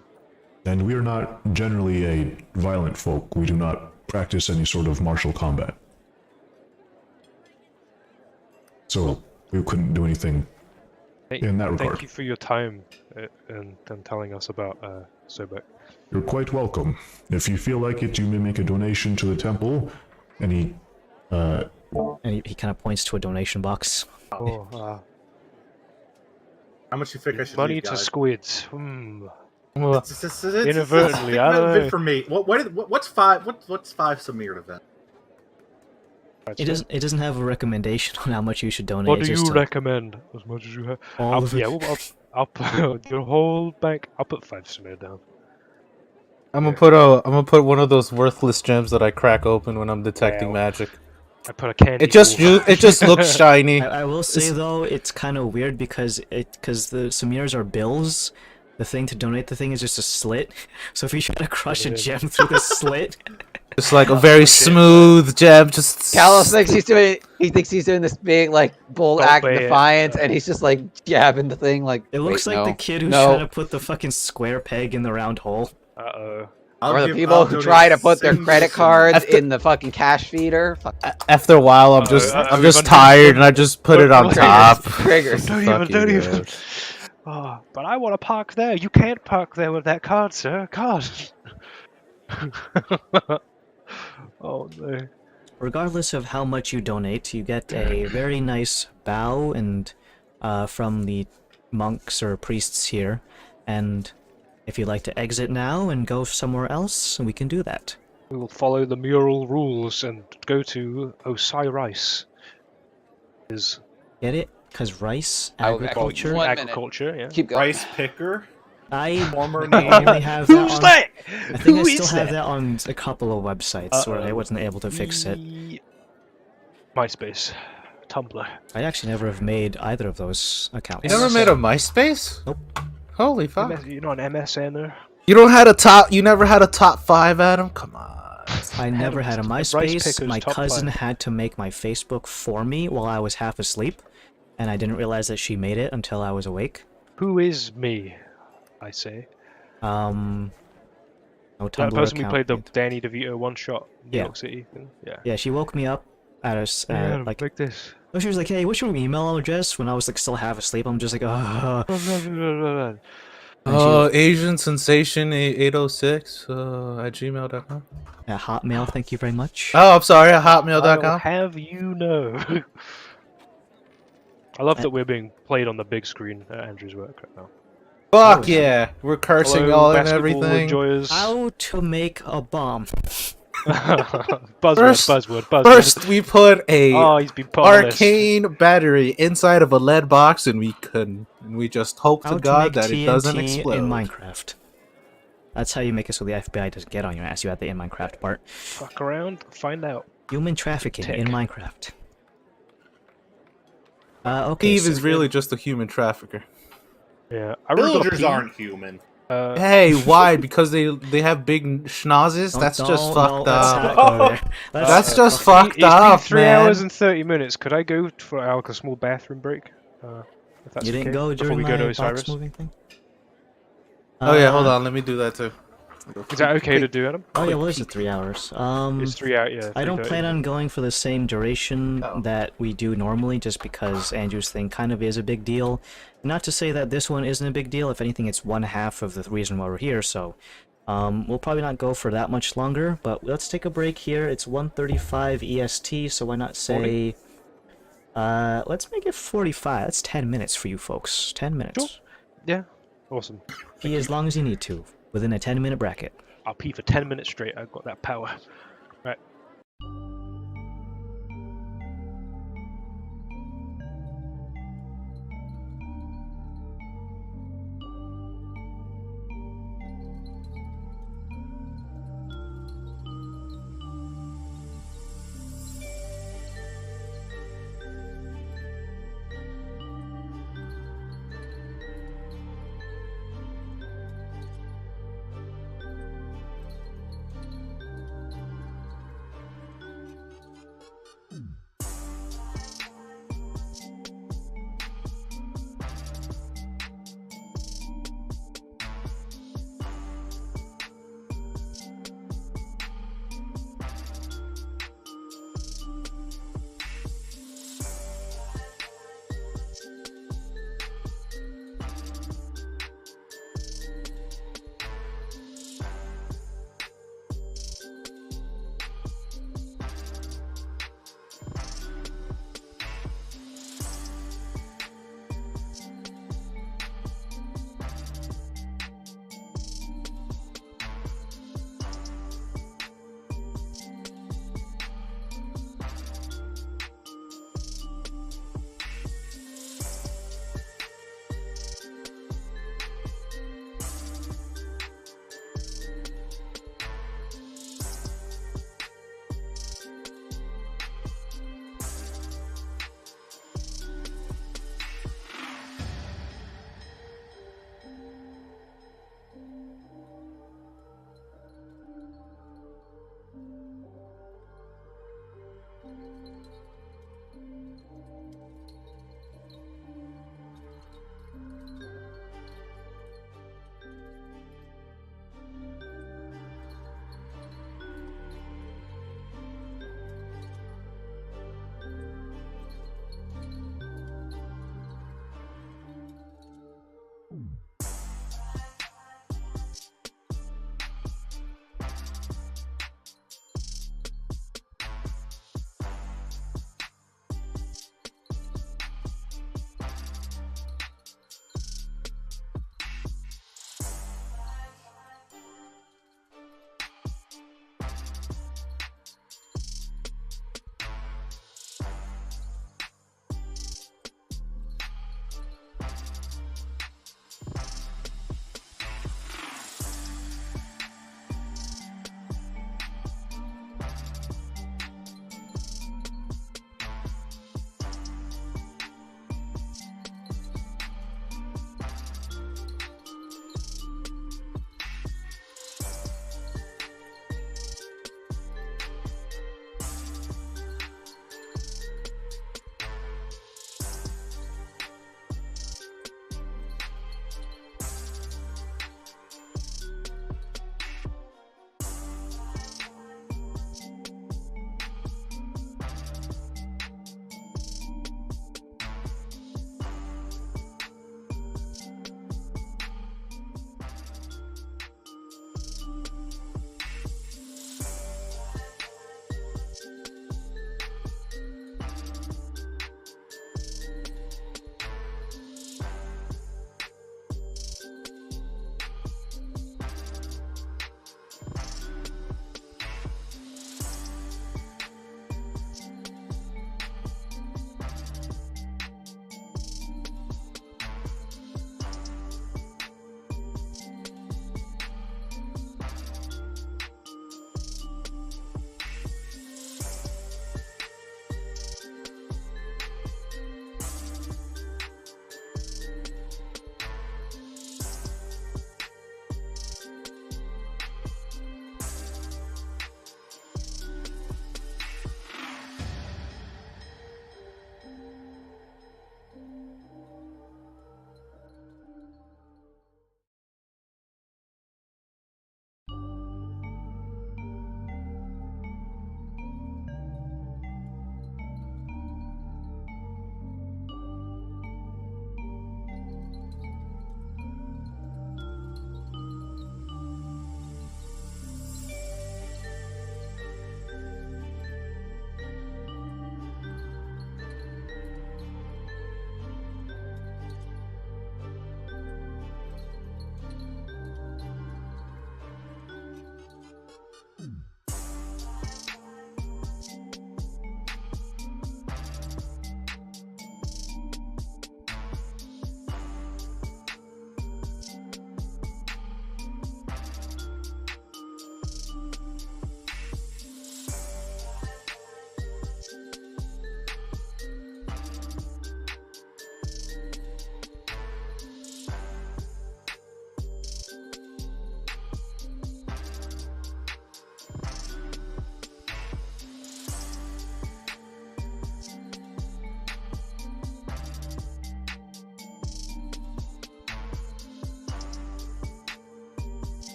And we are not generally a violent folk. We do not practice any sort of martial combat. So we couldn't do anything in that regard. Thank you for your time and telling us about Sobek. You're quite welcome. If you feel like it, you may make a donation to the temple. And he And he kind of points to a donation box. Oh, How much you think I should money leave, to guys? squids. It's Inadvertently, a I don't bit know. for me. What's five Samir event? It doesn't have a recommendation on how much you should donate. What it's do just you a- recommend? As much as you have. All of it. Yeah, well, I'll put your whole bank. I'll put 5 Samir down. I'm gonna put one of those worthless gems that I crack open when I'm detecting Wow. magic. I put a candy. It just looks shiny. I will say though, it's kind of weird because the Samirs are bills. The thing to donate the thing is just a slit. So if you try to crush a gem through the slit, Just like a very smooth gem, just. Kalos thinks he's doing this big like bull act of play it. defiance, and he's just like jabbing the thing like. it looks "Wait, like no, the kid who's no." trying to put the fucking square peg in the round hole. Uh-oh. Or the people who try to put their credit cards in the fucking cash feeder. Fuck. After a while, I'm just tired, and I just put it on top. Triggers. Don't even. Oh, but I want to park there. You can't park there with that card, sir. God. Oh no. Regardless of how much you donate, you get a very nice bow and from the monks or priests here. And if you'd like to exit now and go somewhere else, we can do that. We will follow the mural rules and go to Osiris. Get it? Because rice, I will- agriculture. One minute. Agriculture, yeah. Keep going. Rice picker. I Former only have that Who's on, that? I think Who I still is have that? that on a couple of websites where I wasn't able to fix it. MySpace, Tumblr. I actually never have made either of those accounts. You never made a MySpace? Nope. Holy fuck! You're not an MSNer. You don't had a top. You never had a top 5, Adam. Come on. I never had a Rice MySpace. Pickers My top cousin five. had to make my Facebook for me while I was half asleep, and I didn't realize that she made it until I was awake. Who is me? I say. No That Tumblr person we account. played the Danny DeVito one shot in New Yeah. York City thing? Yeah. Yeah, she woke me up at us, Yeah, like, like this. she was like, "Hey, what's your email address?" When I was like still half asleep, I'm just like, And she was Asian Sensation 806 at gmail.com. at Hotmail. Thank you very much. Oh, I'm sorry, at I'll hotmail.com. have you know. I love that we're being played on the big screen at Andrew's work right now. Fuck yeah. yeah, we're cursing Hello, all and basketball everything. enjoyers. How to make a bomb? Buzzword. First, we put a Oh, he's been put on the list. arcane battery inside of a lead box, and we just hope How to God make that it doesn't TNT explode. in Minecraft. That's how you make it so the FBI doesn't get on your ass. You add the in Minecraft part. Fuck around, find out. Human trafficking Tech. in Minecraft. Okay. Steve is really just a human trafficker. Yeah, I really got a Villagers pee. aren't human. Hey, why? Because they have big schnozzes? That's just fucked up. That's just fucked up, It's been 3 man. hours and 30 minutes. Could I go for like a small bathroom break? If that's You didn't okay, go before during we go to my Osiris? box moving thing? Oh yeah, hold on. Let me do that too. Is that okay to do, Adam? Oh yeah, well, it's 3 hours. It's 3 out, yeah. I don't 3:30. plan on going for the same duration Oh. that we do normally, just because Andrew's thing kind of is a big deal. Not to say that this one isn't a big deal. If anything, it's one half of the reason why we're here. So, we'll probably not go for that much longer. But let's take a break here. It's 1:35 EST, so why not say? Let's make it 45. That's 10 minutes for you folks. 10 minutes. Sure. Yeah, awesome. Pee as long as you need to, within a 10-minute bracket. I'll pee for 10 minutes straight. I've got that power. Right.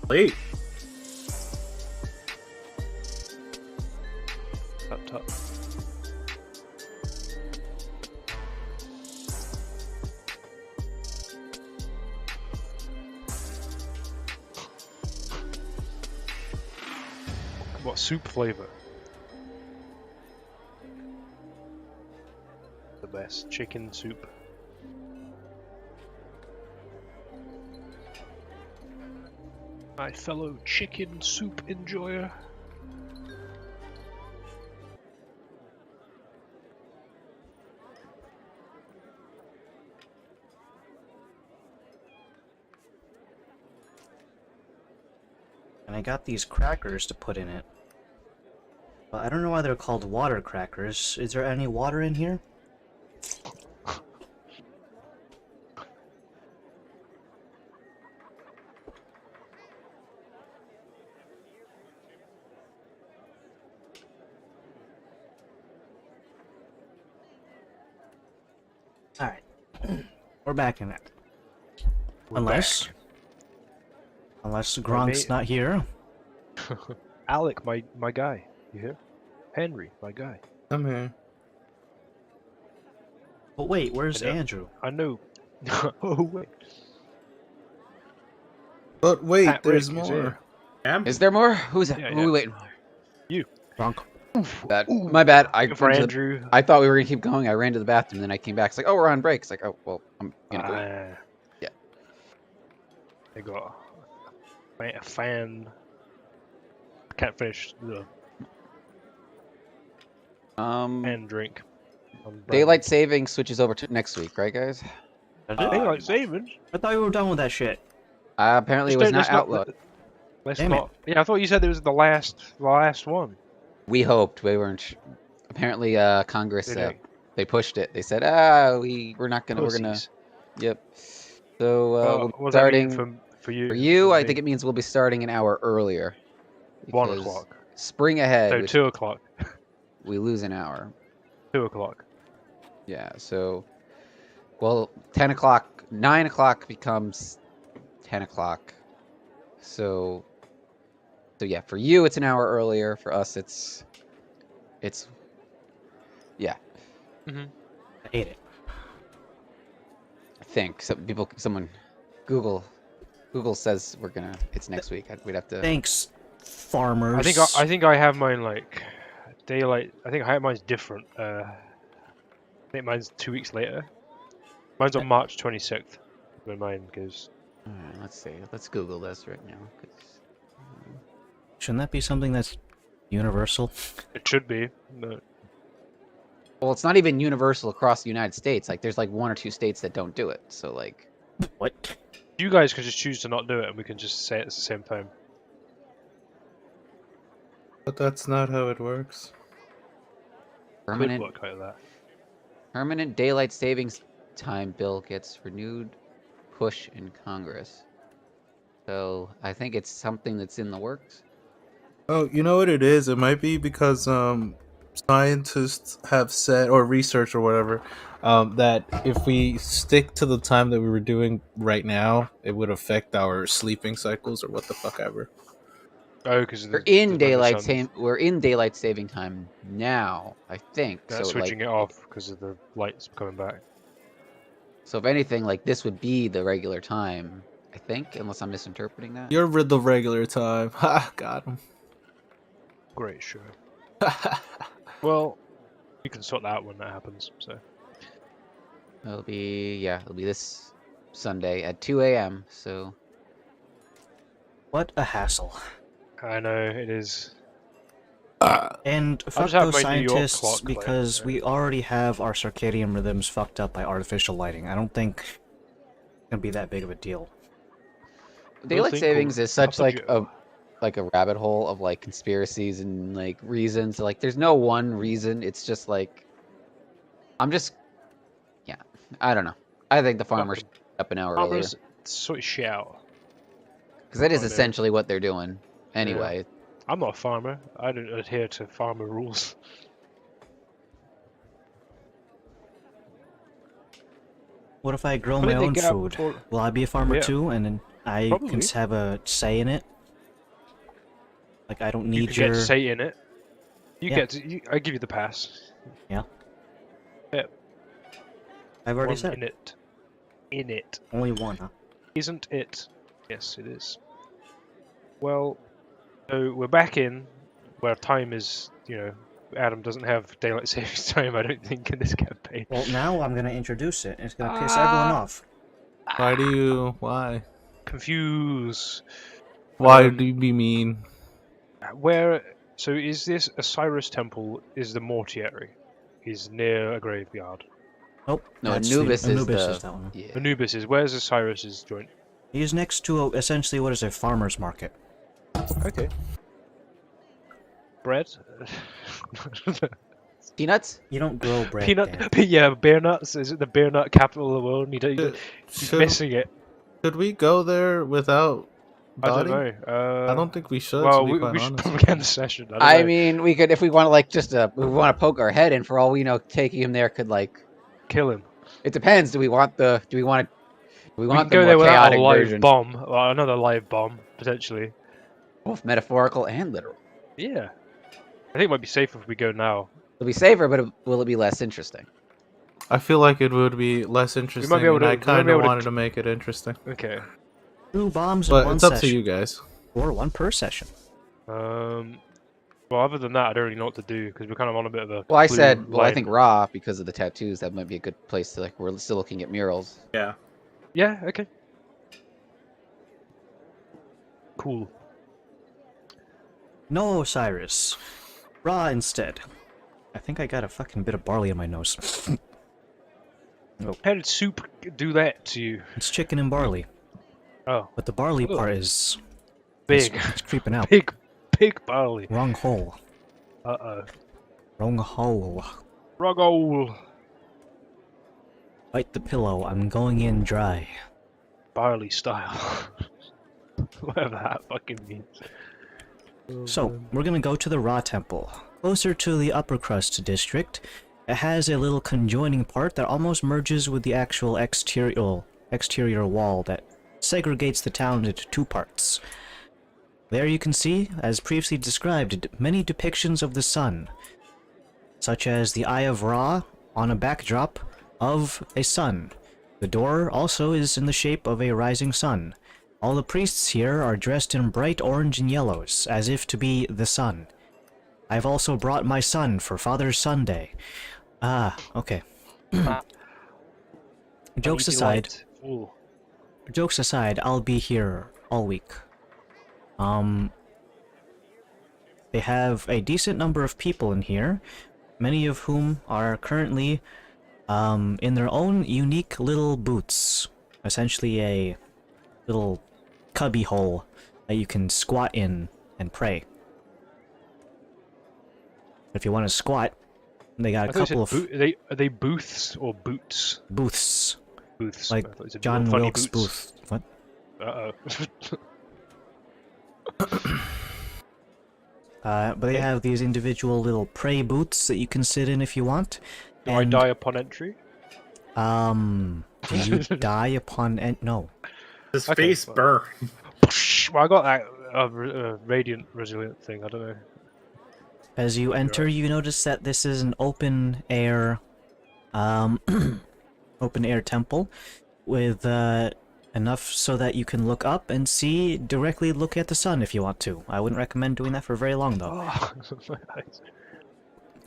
Late. Tut tut. What soup flavor? The best chicken soup. My fellow chicken soup enjoyer. And I got these crackers to put in it. But I don't know why they're called water crackers. Is there any water in here? Alright. We're back in it. Unless Gronk's not here. Alec, my guy. You hear? Henry, my guy. I'm here. But wait, where's I know. Andrew? I know. Oh wait. But wait, Pat there's Rick is more. Am? Is there more? Who's that? Yeah, Who are we yeah. waiting for? Gronk. My bad. I For went to the- Andrew. I thought we were gonna keep going. I ran to the bathroom, then I came back. It's like, oh, we're on break. It's like, oh, well, I'm gonna go. Yeah. I got a fan. I can't finish the and drink. Daylight saving switches over to next week, right, guys? Daylight savings. I thought we were done with that shit. Apparently, it was not outlawed. Let's Damn not. Yeah, I thought you said it was the last one. We hoped. We weren't. Apparently, Congress They didn't. they pushed it. They said, we're not gonna. We're gonna. Pussies. Yep. So we'll be What does that mean starting for you? for you. For I me? think it means we'll be starting an hour earlier. 1 because o'clock. Spring ahead. So which 2 o'clock. we lose an hour. 2 o'clock. Yeah. So, well, 10 o'clock, 9 o'clock becomes 10 o'clock. So yeah, for you it's an hour earlier. For us, it's yeah. Mm-hmm. I hate it. I think someone, Google says it's next week. We'd have to. Thanks, farmers. I think I have mine like daylight. I think mine's different. I think mine's 2 weeks later. Mine's on March 26th. When mine goes. Alright, let's see. Let's Google this right now. Shouldn't that be something that's universal? It should be. No. Well, it's not even universal across the United States. Like, there's like 1 or 2 states that don't do it. So like, What? You guys can just choose to not do it, and we can just say it at the same time. But that's not how it works. Could work like that. permanent daylight savings time bill gets renewed push in Congress. So I think it's something that's in the works. Oh, you know what it is? It might be because scientists have said, or research or whatever, that if we stick to the time that we were doing right now, it would affect our sleeping cycles or what the fuck ever. Oh, because We're in daylight saving time now, I think. That's so switching like, it off because of the lights coming back. So if anything, like this would be the regular time, I think, unless I'm misinterpreting that. You're with the regular time. Ha, got him. Great show. Well, you can sort that out when that happens. So It'll be this Sunday at 2 a.m. So What a hassle. I know it is. And I'll fuck just have those my New York scientists clock playing, because yeah. we already have our circadian rhythms fucked up by artificial lighting. I don't think it's gonna be that big of a deal. daylight think savings we'll- is such I'll like a rabbit hole of like conspiracies and like reasons. Like there's no one reason. It's just like I don't know. I think the farmers should up an hour earlier Farmers sort of shit out. because that is Oh, no. essentially what they're doing anyway. I'm not a farmer. I don't adhere to farmer rules. What if I grow What my did they own get out food? for- Will I be a farmer Yeah. too? And then I Probably. can have a say in it. Like, I don't You need can your... get say in it. You Yeah. get to, I give you the pass. Yeah. Yeah. I've already One said in it. In it. only one, huh? Isn't it? Yes, it is. Well, so we're back in where time is, Adam doesn't have daylight savings time, I don't think, in this campaign. Well, now I'm gonna introduce it, and it's gonna piss everyone off. Why? Confuse. Why do you be mean? So is this Osiris Temple, is the mortuary? Is near a graveyard. Nope. No, that's Anubis is Anubis the. is that one. Yeah. Anubis is, where's Osiris's joint? He's next to essentially what is a farmer's market. Okay. Bread? Peanuts? You don't grow bread. Peanut? Yeah, bear nuts. Is it the bear nut capital of the world? You're missing it. Should we go there without Dottie? I don't know. I don't think we should. Well, to be we quite should honest. probably end the session. I mean, we could if we want to like just we want to poke our head in. For all we know, taking him there could like kill him. It depends. Do we want the We more can go there without chaotic a live version? bomb, or another live bomb potentially. Both metaphorical and literal. Yeah, I think it might be safer if we go now. It'll be safer, but will it be less interesting? I feel like it would be less interesting, be able and to- I we might kind be of able to- wanted to make it interesting. Okay. 2 bombs in But one it's up session. to you guys. Or 1 per session. Well, other than that, I don't really know what to do because we're kind of on a bit of a. Well, I clue said, well, I line. think Raw because of the tattoos. That might be a good place to like. We're still looking at murals. Yeah. Yeah. Okay. Cool. No Osiris. Raw instead. I think I got a fucking bit of barley in my nose. How did soup do that to you? It's chicken and barley. Oh. But the barley Ugh. part is... Big. It's creeping out. Big barley. Wrong hole. Uh-oh. Wrong hole. Ruggle. Bite the pillow, I'm going in dry. Barley style. Whatever that fucking means. So, we're gonna go to the Ra Temple. Closer to the Upper Crust district, it has a little conjoining part that almost merges with the actual exterior wall that segregates the town into 2 parts. There you can see, as previously described, many depictions of the sun, such as the Eye of Ra on a backdrop of a sun. The door also is in the shape of a rising sun. All the priests here are dressed in bright orange and yellows, as if to be the sun. I've also brought my son for Father's Sunday. Ah, okay. Jokes aside, I'll be here all week. They have a decent number of people in here, many of whom are currently in their own unique little booths. Essentially a little cubby hole that you can squat in and pray. If you want to squat, they got a couple of... Are they booths or boots? Booths. Booths. Like I thought it said John funny Wilkes boots. Booth. What? But they have these individual little pray booths that you can sit in if you want. Do I die upon entry? Do you die upon no. His face burn. Well, I got that radiant resilient thing. I don't know. As you enter, you notice that this is an open air, open air temple with enough so that you can look up and directly look at the sun if you want to. I wouldn't recommend doing that for very long though. Oh,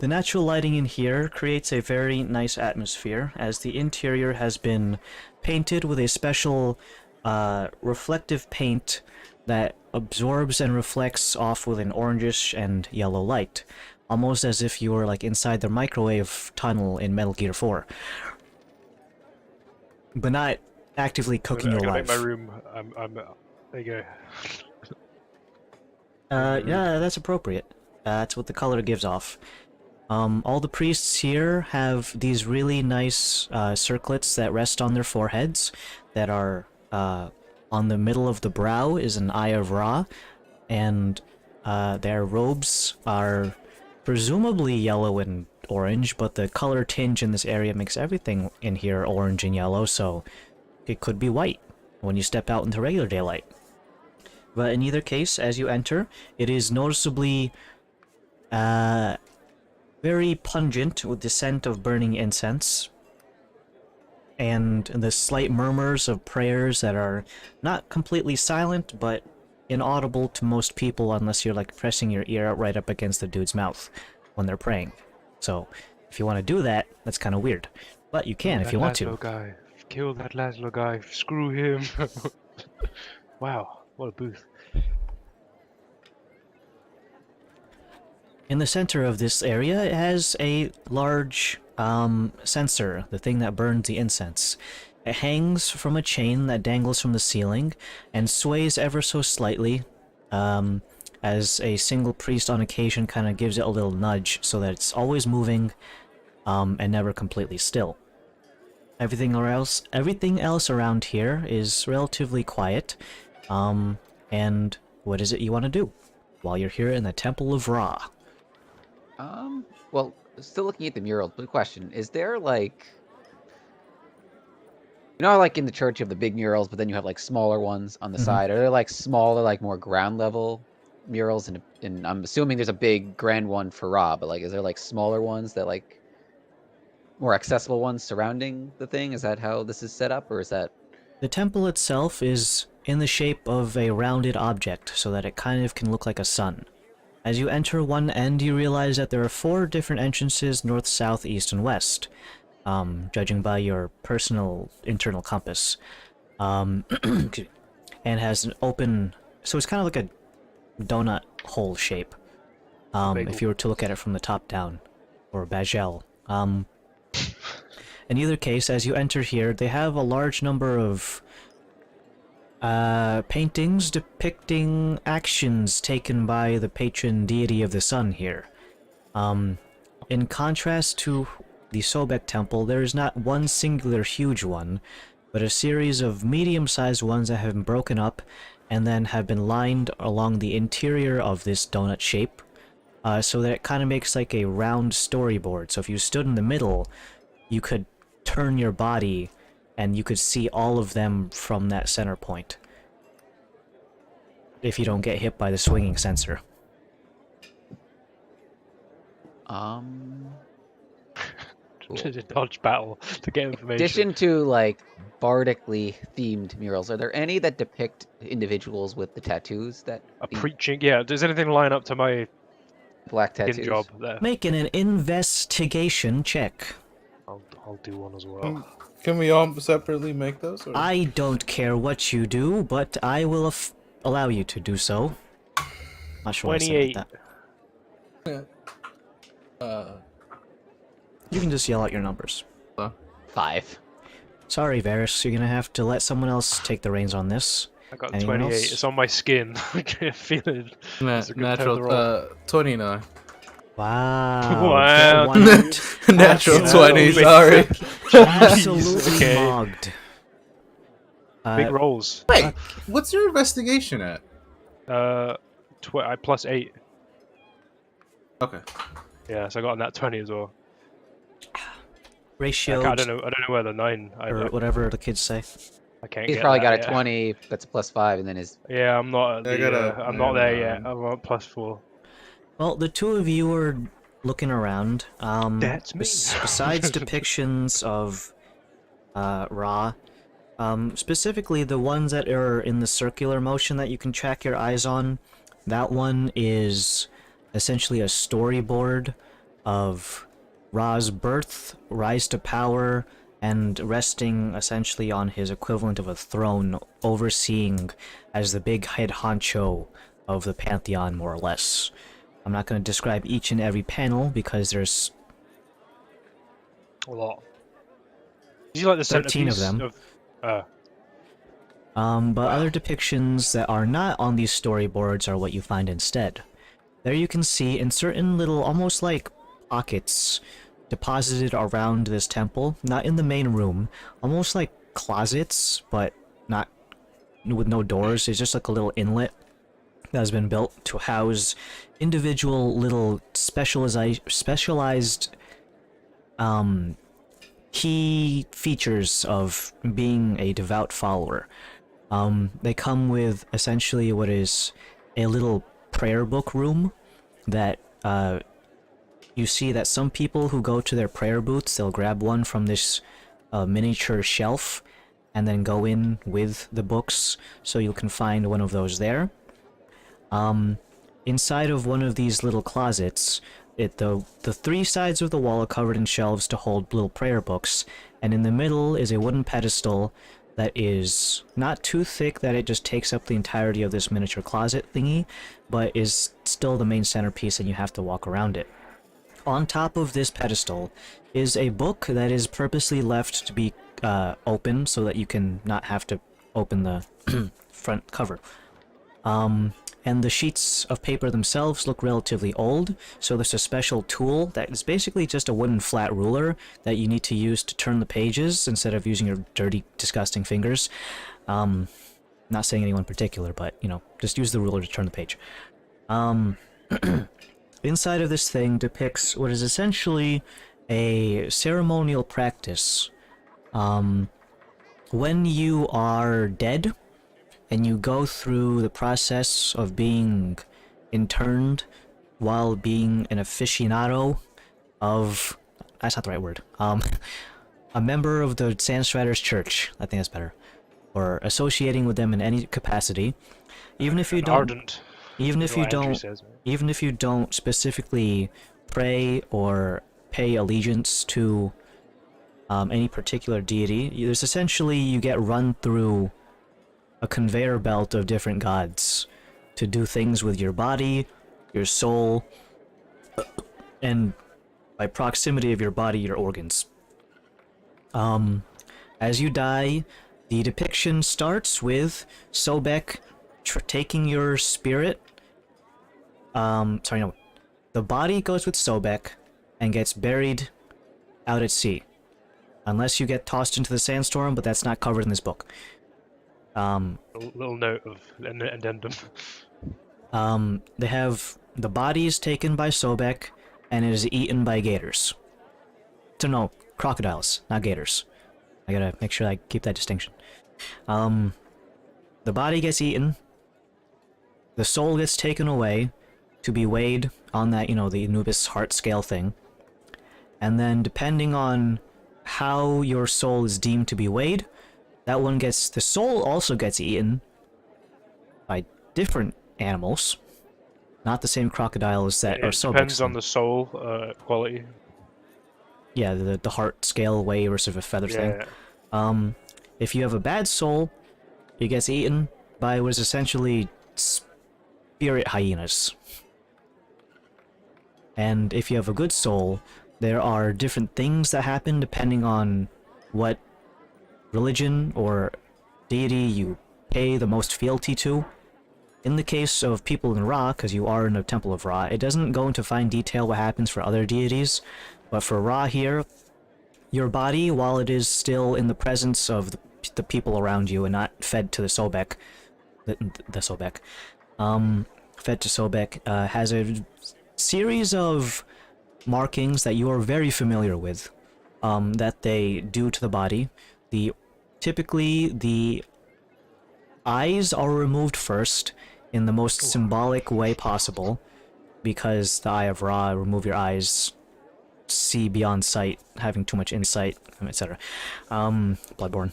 The natural lighting in here creates a very nice atmosphere, as the interior has been painted with a special reflective paint that absorbs and reflects off with an orangish and yellow light, almost as if you were like inside the microwave tunnel in Metal Gear 4. But not actively cooking I'm gonna alive. make my room. There you go. Yeah, that's appropriate. That's what the color gives off. All the priests here have these really nice circlets that rest on their foreheads that are on the middle of the brow is an Eye of Ra, and their robes are presumably yellow and orange, but the color tinge in this area makes everything in here orange and yellow, so it could be white. when you step out into regular daylight. But in either case, as you enter, it is noticeably very pungent with the scent of burning incense, and the slight murmurs of prayers that are not completely silent, but inaudible to most people unless you're like pressing your ear right up against the dude's mouth when they're praying. So, if you want to do that, that's kind of weird. But you can if you want to. Laszlo guy. Kill that Laszlo guy. Screw him. Wow, what a booth. In the center of this area, it has a large censer, the thing that burns the incense. It hangs from a chain that dangles from the ceiling and sways ever so slightly, as a single priest on occasion kind of gives it a little nudge so that it's always moving and never completely still. Everything else around here is relatively quiet. And what is it you want to do while you're here in the Temple of Ra? Well, still looking at the murals, but the question, is there like... You know, like in the church you have the big murals, but then you have like smaller ones on the side. Are there like smaller, like more ground level murals? And I'm assuming there's a big grand one for Ra, but like, is there like smaller ones that like more accessible ones surrounding the thing? Is that how this is set up, or is that... The temple itself is in the shape of a rounded object, so that it kind of can look like a sun. As you enter one end, you realize that there are 4 different entrances: north, south, east, and west, judging by your personal internal compass. And has an open... So it's kind of like a donut hole shape, if you were to look at it from the top down, or a bagel. In either case, as you enter here, they have a large number of paintings depicting actions taken by the patron deity of the sun here. In contrast to the Sobek Temple, there is not one singular huge one, but a series of medium-sized ones that have been broken up and then have been lined along the interior of this donut shape, so that it kind of makes like a round storyboard. So if you stood in the middle, you could turn your body and you could see all of them from that center point, if you don't get hit by the swinging censer. To dodge battle to get In information. addition to like bardically themed murals, are there any that depict individuals with the tattoos that... Preaching, yeah. Does anything line up to my black skin tattoos job there? Making an investigation check. I'll do one as well. Can we all separately make those? Or? I don't care what you do, but I will allow you to do so. Not sure why I said it like that. You can just yell out your numbers. 5. Sorry, Varys, you're gonna have to let someone else take the reins on this. I got Anyone 28. else? It's on my skin. I can feel it. It's a good time to roll. Natural 29. Wow. Wow. Natural 20, sorry. Absolutely Okay. mogged. Big rolls. Wait, what's your investigation at? Plus 8. Okay. Yeah, so I got on that 20 as well. Ratio, I don't know where the 9. or whatever the kids say. I can't. He's get probably that got a yet. 20, that's a +5, and then his... Yeah, I'm not. At I the, got I'm not there yet. 9. I'm on +4. Well, the two of you are looking around. That's me. Besides depictions of Ra, specifically the ones that are in the circular motion that you can track your eyes on, that one is essentially a storyboard of Ra's birth, rise to power, and resting essentially on his equivalent of a throne, overseeing as the big head honcho of the pantheon, more or less. I'm not going to describe each and every panel because there's A lot. Is he like the 13 of centerpiece them. Of, but other depictions that are not on these storyboards are what you find instead. There you can see in certain little, almost like pockets, deposited around this temple, not in the main room, almost like closets, but not with no doors. It's just like a little inlet that has been built to house individual little specialized key features of being a devout follower. They come with essentially what is a little prayer book room that you see that some people who go to their prayer booths, they'll grab one from this miniature shelf and then go in with the books, so you can find one of those there. Inside of one of these little closets, the three sides of the wall are covered in shelves to hold little prayer books, and in the middle is a wooden pedestal that is not too thick that it just takes up the entirety of this miniature closet thingy, but is still the main centerpiece and you have to walk around it. On top of this pedestal is a book that is purposely left to be open so that you can not have to open the front cover. And the sheets of paper themselves look relatively old, so there's a special tool that is basically just a wooden flat ruler that you need to use to turn the pages instead of using your dirty, disgusting fingers. Not saying anyone in particular, but, you know, just use the ruler to turn the page. Inside of this thing depicts what is essentially a ceremonial practice. When you are dead, and you go through the process of being interned while being an aficionado of... That's not the right word. A member of the Sandstriders Church. I think that's better. Or associating with them in any capacity. Even if you don't... Ardent. Even if you don't... Says, even if you don't specifically pray or pay allegiance to any particular deity, there's essentially... You get run through a conveyor belt of different gods to do things with your body, your soul, and by proximity of your body, your organs. As you die, the depiction starts with Sobek taking your spirit. The body goes with Sobek and gets buried out at sea. Unless you get tossed into the sandstorm, but that's not covered in this book. Little note of an addendum. They have the bodies taken by Sobek, and it is eaten by gators. So no, crocodiles, not gators. I gotta make sure I keep that distinction. The body gets eaten, the soul gets taken away to be weighed on that, you know, the Anubis heart scale thing, and then depending on how your soul is deemed to be weighed, the soul also gets eaten by different animals. Not the same crocodiles that are Sobek's. Depends on the soul quality. Yeah, the heart scale weigh versus a feather thing. If you have a bad soul, it gets eaten by what is essentially spirit hyenas. And if you have a good soul, there are different things that happen depending on what religion or deity you pay the most fealty to. In the case of people in Ra, because you are in a Temple of Ra, it doesn't go into fine detail what happens for other deities, but for Ra here, your body, while it is still in the presence of the people around you and not fed to the Sobek, fed to Sobek, has a series of markings that you are very familiar with, that they do to the body. Typically, the eyes are removed first in the most symbolic way possible, because the Eye of Ra, remove your eyes, see beyond sight, having too much insight, etc. Bloodborne.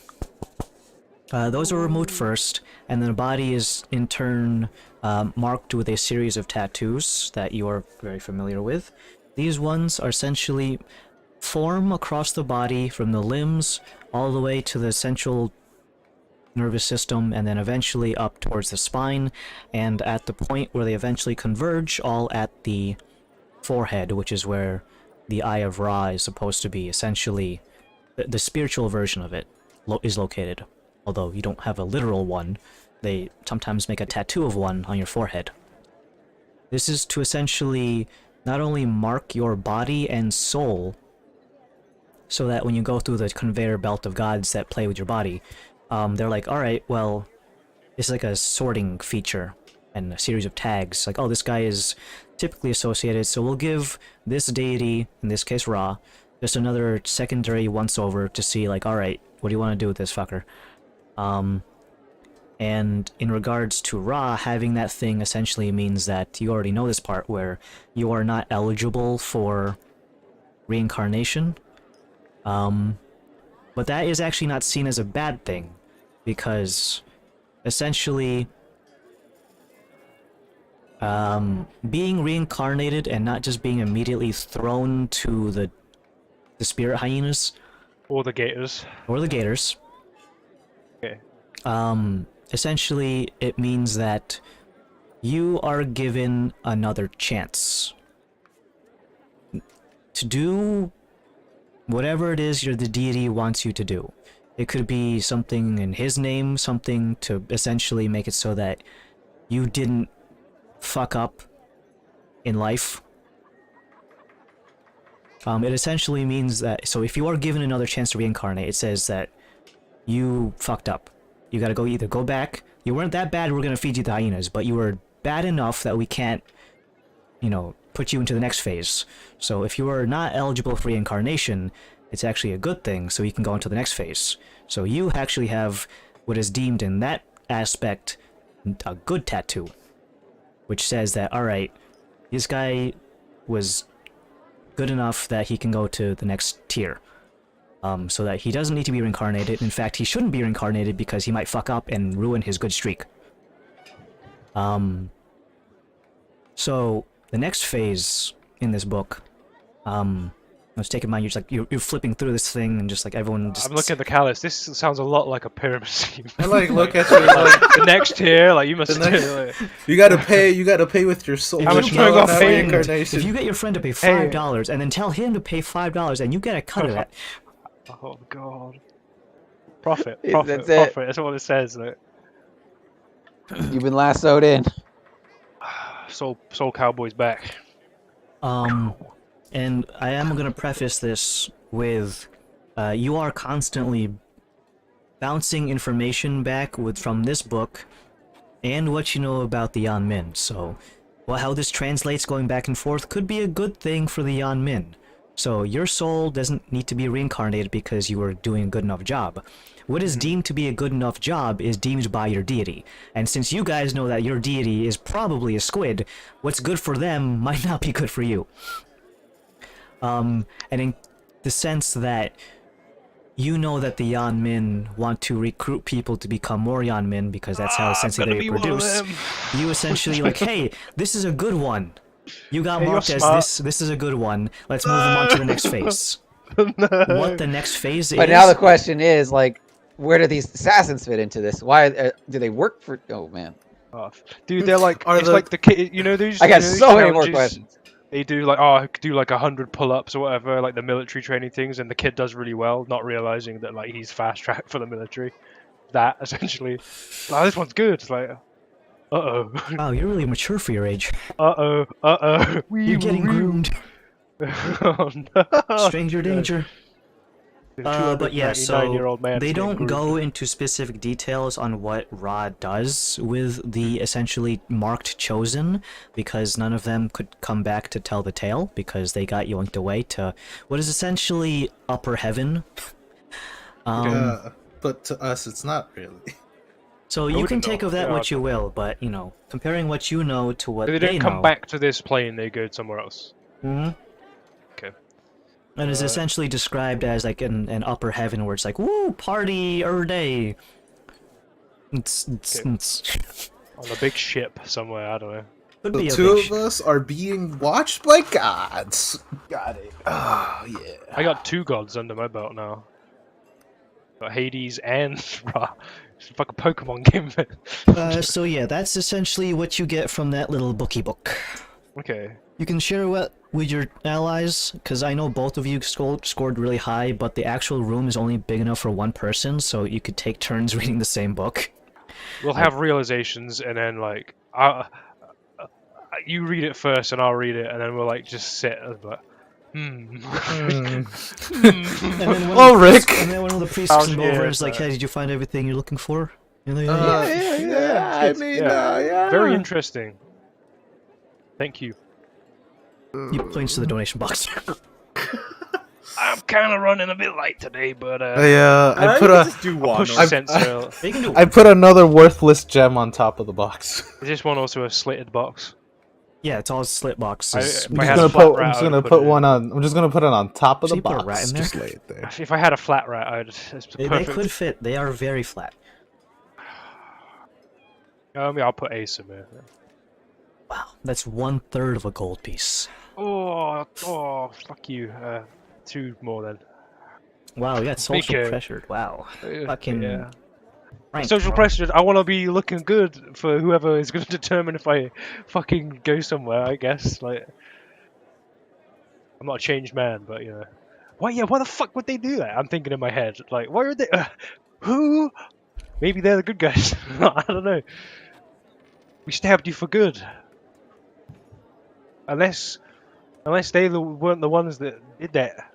Those are removed first, and then the body is in turn marked with a series of tattoos that you are very familiar with. These ones are essentially form across the body from the limbs all the way to the central nervous system, and then eventually up towards the spine, and at the point where they eventually converge, all at the forehead, which is where the Eye of Ra is supposed to be. Essentially, the spiritual version of it is located. Although you don't have a literal one, they sometimes make a tattoo of one on your forehead. This is to essentially not only mark your body and soul, so that when you go through the conveyor belt of gods that play with your body, they're like, alright, well, it's like a sorting feature and a series of tags. Like, oh, this guy is typically associated, so we'll give this deity, in this case Ra, just another secondary once-over to see, like, alright, what do you want to do with this fucker? And in regards to Ra, having that thing essentially means that you already know this part where you are not eligible for reincarnation. But that is actually not seen as a bad thing, because essentially being reincarnated and not just being immediately thrown to the spirit hyenas Or the gators. or the gators. Okay. Essentially it means that you are given another chance to do whatever it is the deity wants you to do. It could be something in his name, something to essentially make it so that you didn't fuck up in life. It essentially means that, so if you are given another chance to reincarnate, it says that you fucked up. You gotta either go back, you weren't that bad, we're gonna feed you the hyenas, but you were bad enough that we can't, you know, put you into the next phase. So if you are not eligible for reincarnation, it's actually a good thing, so you can go into the next phase. So you actually have what is deemed in that aspect a good tattoo, which says that, alright, this guy was good enough that he can go to the next tier. So that he doesn't need to be reincarnated. In fact, he shouldn't be reincarnated because he might fuck up and ruin his good streak. So the next phase in this book, let's take in mind you're just like you're flipping through this thing and just like everyone just... I'm looking at the callus. This sounds a lot like a pyramid scheme. I like look at you like the next tier, like you must do. Like, you gotta pay with your soul. How much you am I get gonna your pay? friend- Reincarnation. If you get your friend to pay $5 and then tell him to pay $5 and you get a cut of that, oh god. Profit, That's profit, it. profit. That's what it says. Like, You've been lassoed in. Soul Cowboy's back. and I am gonna preface this with, you are constantly bouncing information back from this book and what you know about the Yan Min. So, how this translates going back and forth could be a good thing for the Yan Min. So your soul doesn't need to be reincarnated because you were doing a good enough job. What is deemed to be a good enough job is deemed by your deity. And since you guys know that your deity is probably a squid, what's good for them might not be good for you. And in the sense that you know that the Yan Min want to recruit people to become more Yan Min because that's how essentially they produce. You essentially like, hey, this is a good one. You got marked as this is a good one. Let's move them on to the next phase. What the next phase is... But now the question is, like, where do these assassins fit into this? Why do they work for... Oh, man. Dude, they're like... Are it's the- like the kid... You know these... I got you know these so many more challenges? questions. They do like, oh, I could do like 100 pull-ups or whatever, like the military training things, and the kid does really well, not realizing that like he's fast-tracked for the military. That, essentially. Like, this one's good. It's like... Uh-oh. Wow, you're really mature for your age. Uh-oh. Uh-oh. You're getting groomed. Oh, no. Stranger danger. But yeah, so they don't go into specific details on what Ra does with the essentially marked chosen, because none of them could come back to tell the tale, because they got yoinked away to what is essentially upper heaven. Yeah, but to us, it's not really. So you can take of that what you will, but, you know, comparing what you know to what they they don't know... come back to this plane, they go somewhere else. Mm-hmm. Okay. And is essentially described as like an upper heaven where it's like, woo, party every day. It's On a big ship somewhere, I don't know. Could The be a two big of us are being watched by gods. Got it. Oh, yeah. I got 2 gods under my belt now. Got Hades and Ra. It's a fucking Pokemon game. So yeah, that's essentially what you get from that little bookie book. Okay. You can share it with your allies, because I know both of you scored really high, but the actual room is only big enough for one person, so you could take turns reading the same book. We'll have realizations, and then like, you read it first, and I'll read it, and then we'll like just sit and like, And Rick! And then one of the priests comes over and is like, hey, did you find everything you're looking for? And they're like, yeah. Very interesting. Thank you. He points to the donation box. I'm I'm kind of running a bit late today, but I you put can a just do I'll one. push or- the sensor. You can do I put another worthless gem on top of the box. Is this one also a slitted box? Yeah, it's all slit boxes. If I had a flat rat, I would put it in. I'm just gonna put it on top of So the you put a box. rat in there? Just lay it there. If I had a flat rat, it's They perfect. could fit. They are very flat. I'll put Ace in there. Wow, that's 1/3 of a gold piece. Oh, fuck you. 2 more then. Wow, we got social Okay. pressured. Wow. Fucking Yeah. rank. Social pressure. I want to be looking good for whoever is going to determine if I fucking go somewhere. I guess. Like, I'm not a changed man, but you know. Why? Yeah. Why the fuck would they do that? I'm thinking in my head. Like, why would they? Who? Maybe they're the good guys. I don't know. We stabbed you for good. Unless they weren't the ones that did that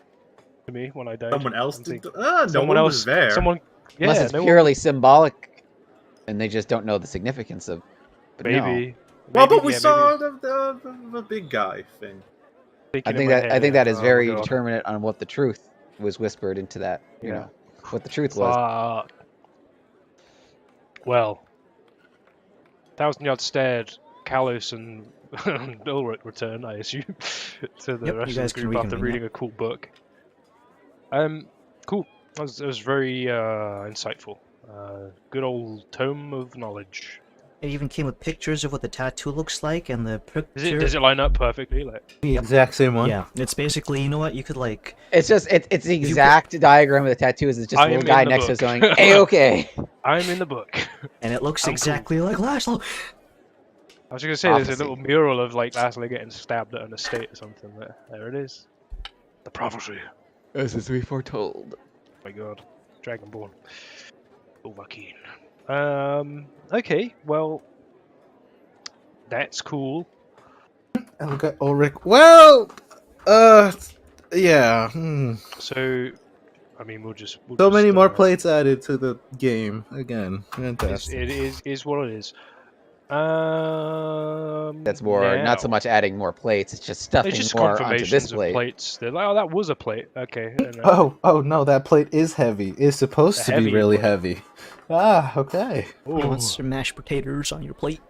to me when I died. Someone else I'm did. thinking- No someone one else. was there. Someone. Yeah. Unless it's no one- purely symbolic, and they just don't know the significance of. But no. Maybe. Well, Maybe, but we yeah, saw maybe. the big guy thing. I Thinking in think my that head, that is oh, very God. determinate on what the truth was whispered into that. You Yeah. know, what the truth was. Fuck. Well, 1,000-yard stared, Kalos and Ulrich return, I assume, to the Yep, rest you of guys the can group after reconvene, reading a cool book. Cool. That was very insightful. Good old tome of knowledge. It even came with pictures of what the tattoo looks like and the picture. Does it line up perfectly? Like, The exact same one. Yeah, it's basically, you know what, you could like... It's just it's the exact diagram of the tattoos. It's just I a little am guy in the next to us book. going, "Hey, okay." I'm in the book. And it looks I'm exactly like Laszlo. I was just gonna say, there's a Prophecy. little mural of like Laszlo getting stabbed at an estate or something. There it is. The prophecy. As is we foretold. My god. Dragonborn. Overkeen. Okay, well, that's cool. Okay, Ulrich. Well, yeah. So, I mean, we'll So just, many more plates added to the game again. Fantastic. It is what it is. That's more not so now- much adding more plates. It's just stuffing It's just more onto confirmations this of plate. plates. They're like, oh, that was a plate. Okay. and, Oh no, that plate is heavy. It's supposed A to be heavy really plate. heavy. Ah, okay. You want some mashed potatoes on your plate?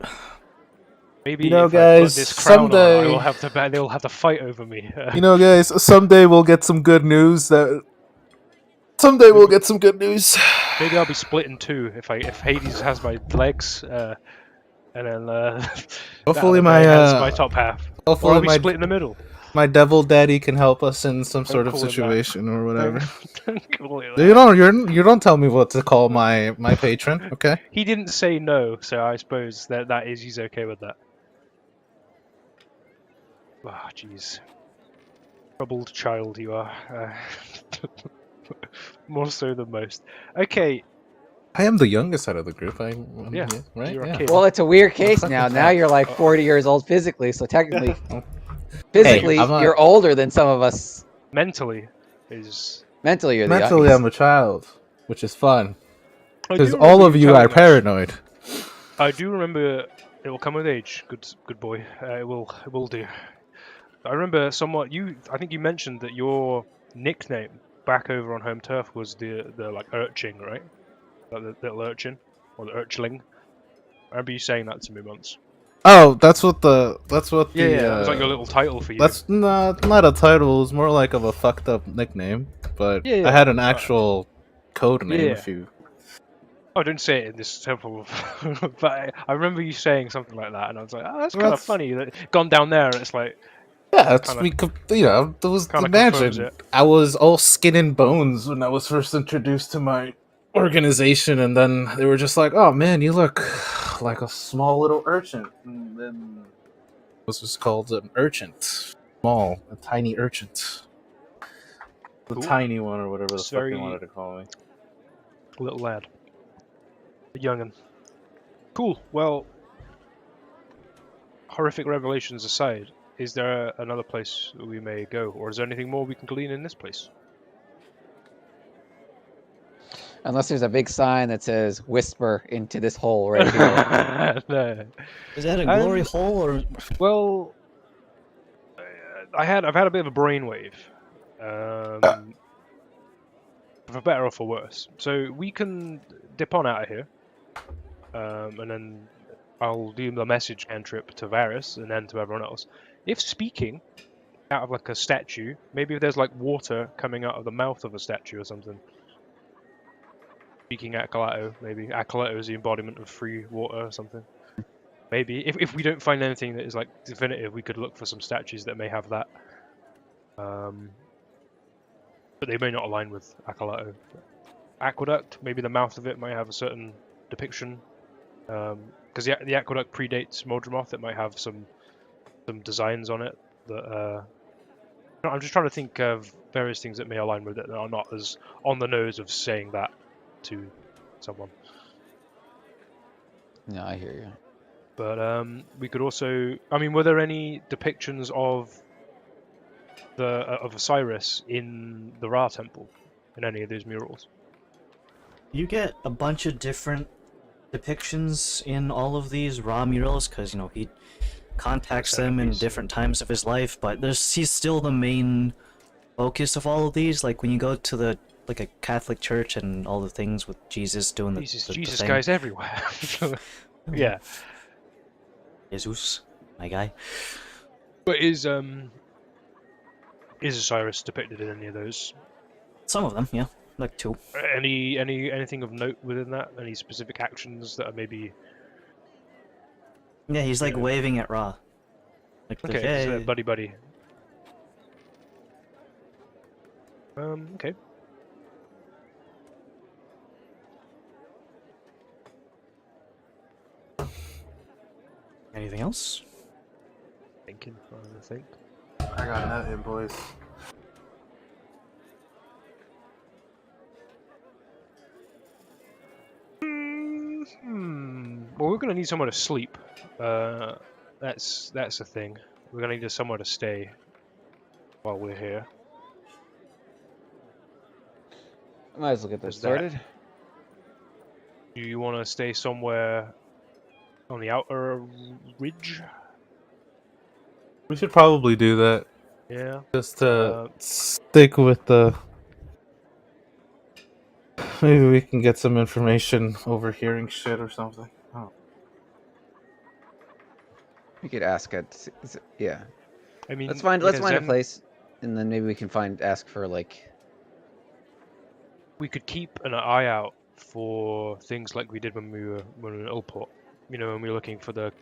maybe You know, if I put guys, this crown on, someday- they'll have to fight over me. You know, guys, someday we'll get some good news. Someday we'll get some good news. Maybe I'll be split in two if Hades has my legs, and then Hopefully that other guy has my my top half. Or hopefully I'll be my split in the middle. my devil daddy can help us in some sort of call him that. situation or whatever. Don't call it that. You don't tell me what to call my patron, okay? He didn't say no, so I suppose that is he's okay with that. Ah, jeez. Troubled child you are. More so than most. Okay, I am the youngest out of the group. Yeah, right. you're a Yeah. kid. Well, it's a weird case fucking now. fat. Now you're like 40 years old physically, so technically, physically, I'm not- you're older than some of us. mentally is. Mentally, you're the Mentally, youngest. I'm a child, which is fun I because do all remember of you are telling us- paranoid. I do remember it will come with age. Good boy. It will do. I remember somewhat. I think you mentioned that your nickname back over on home turf was the like urchin, right? Like the little urchin or the urchling. I remember you saying that to me once. Oh, that's what the Yeah, that was like your little title for you. That's not a title. It was more like of a fucked up nickname, but Yeah, I had an actual code name. yeah. If you Oh, don't say it in this temple. But I remember you saying something like that, and I was like, oh, that's kind of That's- funny. That gone down there, and it's like, yeah, it's Kinda- we could, there was kinda confirms imagine it. I was all skin and bones when I was first introduced to my organization, and then they were just like, "Oh man, you look like a small little urchin," and then it was just called an urchin, a tiny urchin, the Cool. tiny one or whatever the It's fuck very- they wanted to call me. little lad, a youngin. Cool. Well, horrific revelations aside, is there another place we may go, or is there anything more we can glean in this place? Unless there's a big sign that says "Whisper into this hole" right here. No. Is that a glory hole or... Well, I've had a bit of a brainwave. for better or for worse. So we can dip on out of here, and then I'll do the message cantrip to Varys and then to everyone else. If speaking out of like a statue, maybe if there's like water coming out of the mouth of a statue or something. Speaking Acolyto, maybe Acolyto is the embodiment of free water or something. Maybe if we don't find anything that is like definitive, we could look for some statues that may have that. But they may not align with Acolyto. Aqueduct, maybe the mouth of it might have a certain depiction. Because the aqueduct predates Moldramoth, it might have some designs on it that. I'm just trying to think of various things that may align with it that are not as on the nose of saying that to someone. No, I hear you. But we could also, I mean, were there any depictions of Osiris in the Ra temple in any of these murals? You get a bunch of different depictions in all of these Ra murals because he contacts them in different times of his life, but he's still the main focus of all of these. Like when you go to a Catholic church and all the things with Jesus doing the Jesus thing. guy's everywhere. Yeah. Jesus, my guy. But is Osiris depicted in any of those? Some of them, yeah, like 2. Anything of note within that? Any specific actions that are maybe? Yeah, he's like waving at Ra. Okay, hey. so buddy. Okay. Anything else? Thinking, I think. I got nothing, boys. Well, we're gonna need somewhere to sleep. That's the thing. We're gonna need somewhere to stay while we're here. Might as well get this started. Do you want to stay somewhere on the outer ridge? We should probably do that. Yeah. Just to stick with the. Maybe we can get some information overhearing shit or something. Oh. We could ask it. Yeah. I mean, let's find a place, and then maybe we can ask for like. We could keep an eye out for things like we did when we were in Ulport. When we were looking for the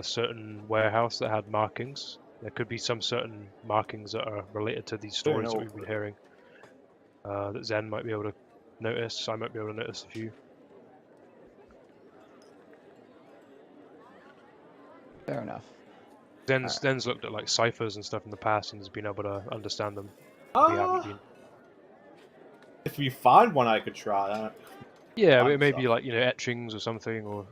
certain warehouse that had markings. There could be some certain markings that are related to these stories that we've been hearing. That Zen might be able to notice. I might be able to notice a few. Fair enough. Zen's looked at like ciphers and stuff in the past and has been able to understand them. We haven't been. If we find one, I could try that. Yeah, it may be like etchings or something, or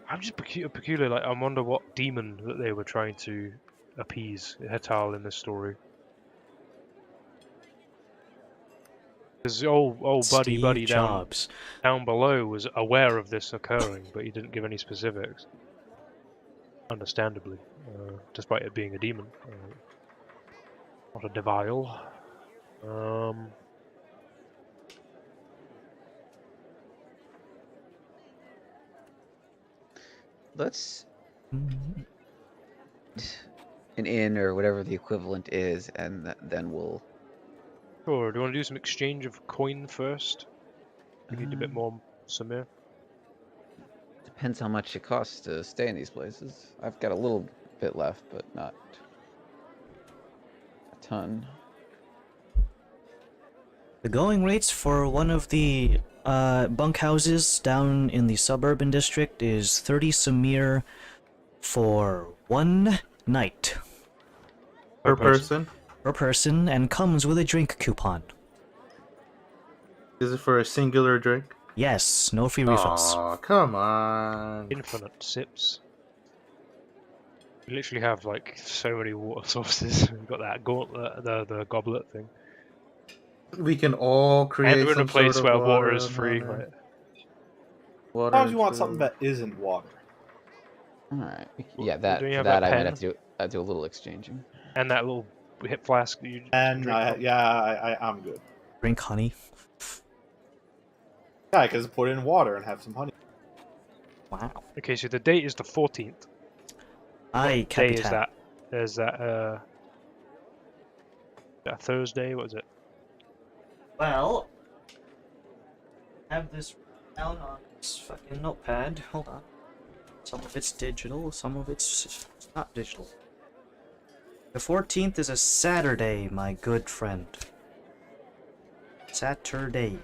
I'm just peculiar. Like, I wonder what demon that they were trying to appease Hetal in this story. Because old buddy down below was aware of this occurring, but he didn't give any specifics. Understandably, despite it being a demon, not a devil. Let's an inn or whatever the equivalent is, and then we'll. Sure. Do you want to do some exchange of coin first? We need a bit more Samir. Depends how much it costs to stay in these places. I've got a little bit left, but not a ton. The going rates for one of the bunkhouses down in the suburban district is 30 Samir for 1 night. Per person? Per person, and comes with a drink coupon. Is it for a singular drink? Yes, no free refills. Oh, come on. Infinite sips. We literally have like so many water sources. We've got that gauntlet, the goblet thing. We can all create. And we're in a place where water is free. Right? Sometimes you want something that isn't water. All right. Well, Yeah, that don't you for have that that I might pen? have to do a little exchanging. And that little hip flask that you And drink from? I'm good. Drink honey. Yeah, I can just put it in water and have some honey. Wow. Okay, so the date is the 14th. Aye, What day is Capitan. that? Is that Thursday? What is it? Well, I have this down on this fucking notepad. Hold on. Some of it's digital, some of it's not digital. The 14th is a Saturday, my good friend. Saturday.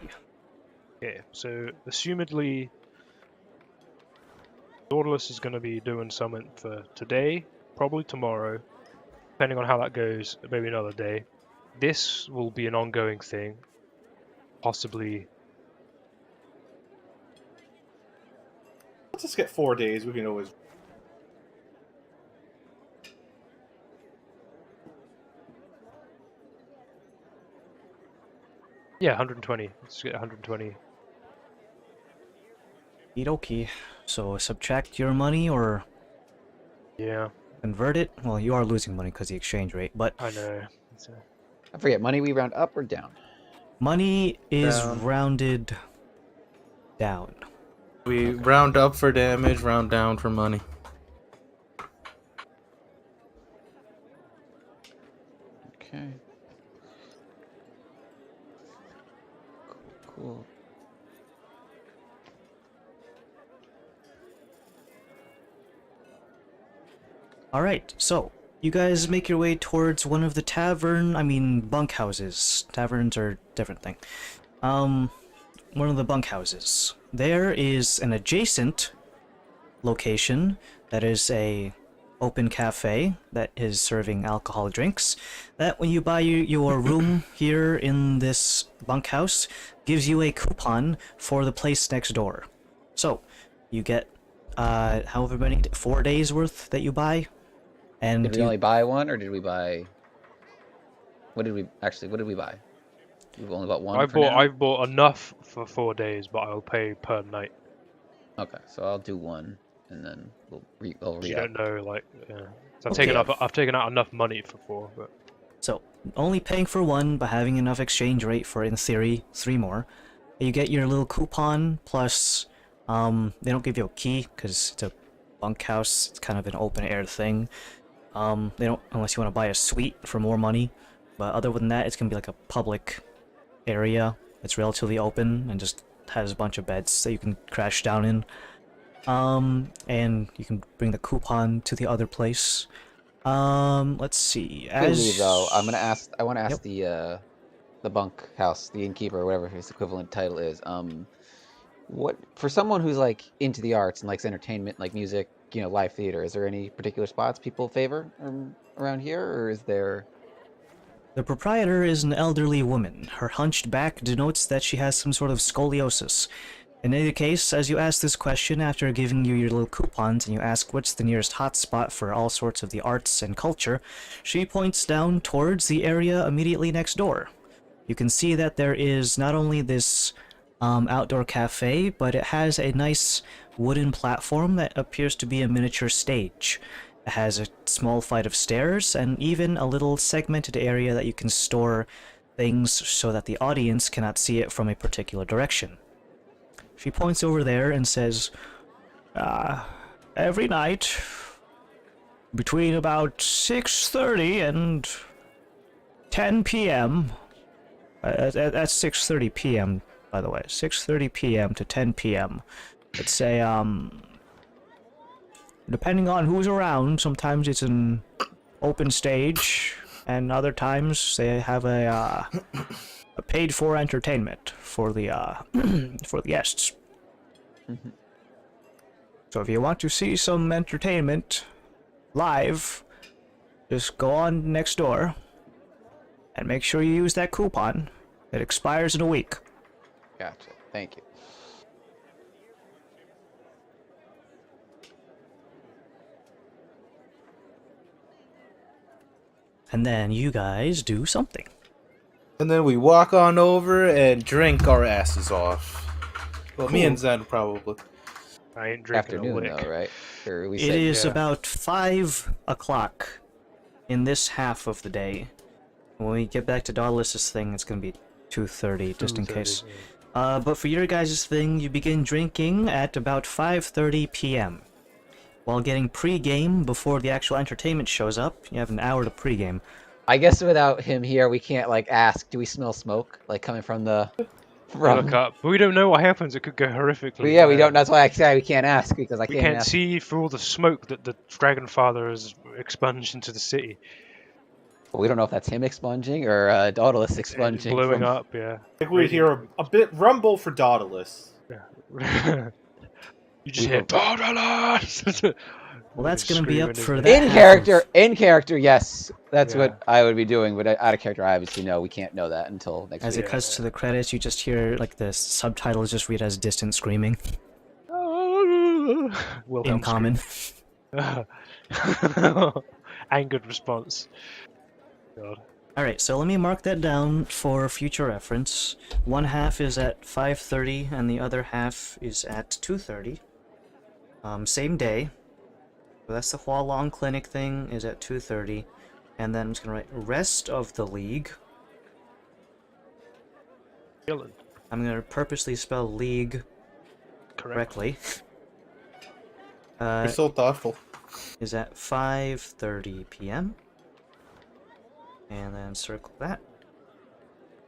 Okay, so assumedly, Nautilus is going to be doing something for today, probably tomorrow, depending on how that goes, maybe another day. This will be an ongoing thing, possibly. Let's just get 4 days. We can always. Yeah, 120. Let's get 120. Okie. So subtract your money or Yeah, convert it. Well, you are losing money because the exchange rate, but I know. I forget. Money we round up or down? money is Down. rounded down. We round up for damage, round down for money. Okay. Cool. Alright, so you guys make your way towards one of the bunkhouses. Taverns are a different thing. One of the bunkhouses. There is an adjacent location that is a open cafe that is serving alcohol drinks. That when you buy your room here in this bunkhouse gives you a coupon for the place next door. So you get however many 4 days worth that you buy. And Did we only buy one, or did we buy? What did we buy? We've only bought one. I've bought enough for 4 days, but I'll pay per night. Okay, so I'll do one, and then I'll re You don't know, like, yeah. So Okay. I've taken out enough money for 4, but So, only paying for one, but having enough exchange rate for, in theory, 3 more. You get your little coupon, plus, they don't give you a key, because it's a bunkhouse, it's kind of an open-air thing. They don't, unless you want to buy a suite for more money. But other than that, it's going to be like a public area. It's relatively open, and just has a bunch of beds that you can crash down in. And you can bring the coupon to the other place. Let's see. though, I want to ask the bunk house, the innkeeper, or whatever his equivalent title is. What for someone who's like into the arts and likes entertainment, like music, live theater? Is there any particular spots people favor around here, or is there? The proprietor is an elderly woman. Her hunched back denotes that she has some sort of scoliosis. In any case, as you ask this question after giving you your little coupons and you ask what's the nearest hotspot for all sorts of the arts and culture, she points down towards the area immediately next door. You can see that there is not only this outdoor cafe, but it has a nice wooden platform that appears to be a miniature stage. It has a small flight of stairs and even a little segmented area that you can store things so that the audience cannot see it from a particular direction. She points over there and says, every night, between about 6:30 and 10 p.m., that's 6:30 p.m., by the way, 6:30 p.m. to 10 p.m., it's a, depending on who's around, sometimes it's an open stage, and other times they have a paid-for entertainment for the for the guests. Mm-hmm. So if you want to see some entertainment live, just go on next door and make sure you use that coupon. It expires in a week. Gotcha. Thank you. And then you guys do something. And then we walk on over and drink our asses off. Well, me and Zen probably. I ain't drinking a Afternoon lick. though, right? Or we It said. is Yeah. about 5 o'clock in this half of the day. When we get back to Dauntless's thing, it's gonna be 2:30, just in 2:30, case. yeah. But for your guys' thing, you begin drinking at about 5:30 p.m. While getting pre-game before the actual entertainment shows up. You have an hour to pre-game. I guess without him here, we can't like ask. Do we smell smoke like coming from the? We look up, but we don't know what happens. It could go horrifically. But yeah, we don't. That's why I say we can't ask because I We can't can't ask. see through all the smoke that the Dragon Father has expunged into the city. We don't know if that's him expunging or Dauntless It's expunging blowing from. up, yeah. I think we hear a bit rumble for Dauntless. You just We hear hope- Dauntless! Well, that's gonna be up for that. In half of- in character, yes, that's Yeah. what I would be doing. But out of character, I obviously know we can't know that until next As week. it cuts to the credits, you just hear like the subtitles just read as distant screaming in common. Angered response. God. Alright, so let me mark that down for future reference. One half is at 5:30 and the other half is at 2:30. Same day. So that's the Hualong Clinic thing is at 2:30. And then I'm just gonna write rest of the league. Chilling. I'm gonna purposely spell league correctly. You're so thoughtful. Is at 5:30 p.m. And then circle that.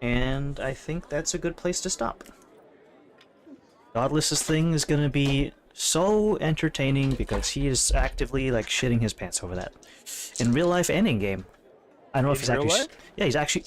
And I think that's a good place to stop. Godless's thing is gonna be so entertaining because he is actively like shitting his pants over that. In real life and in game. I don't know if In he's real actually life? yeah, he's actually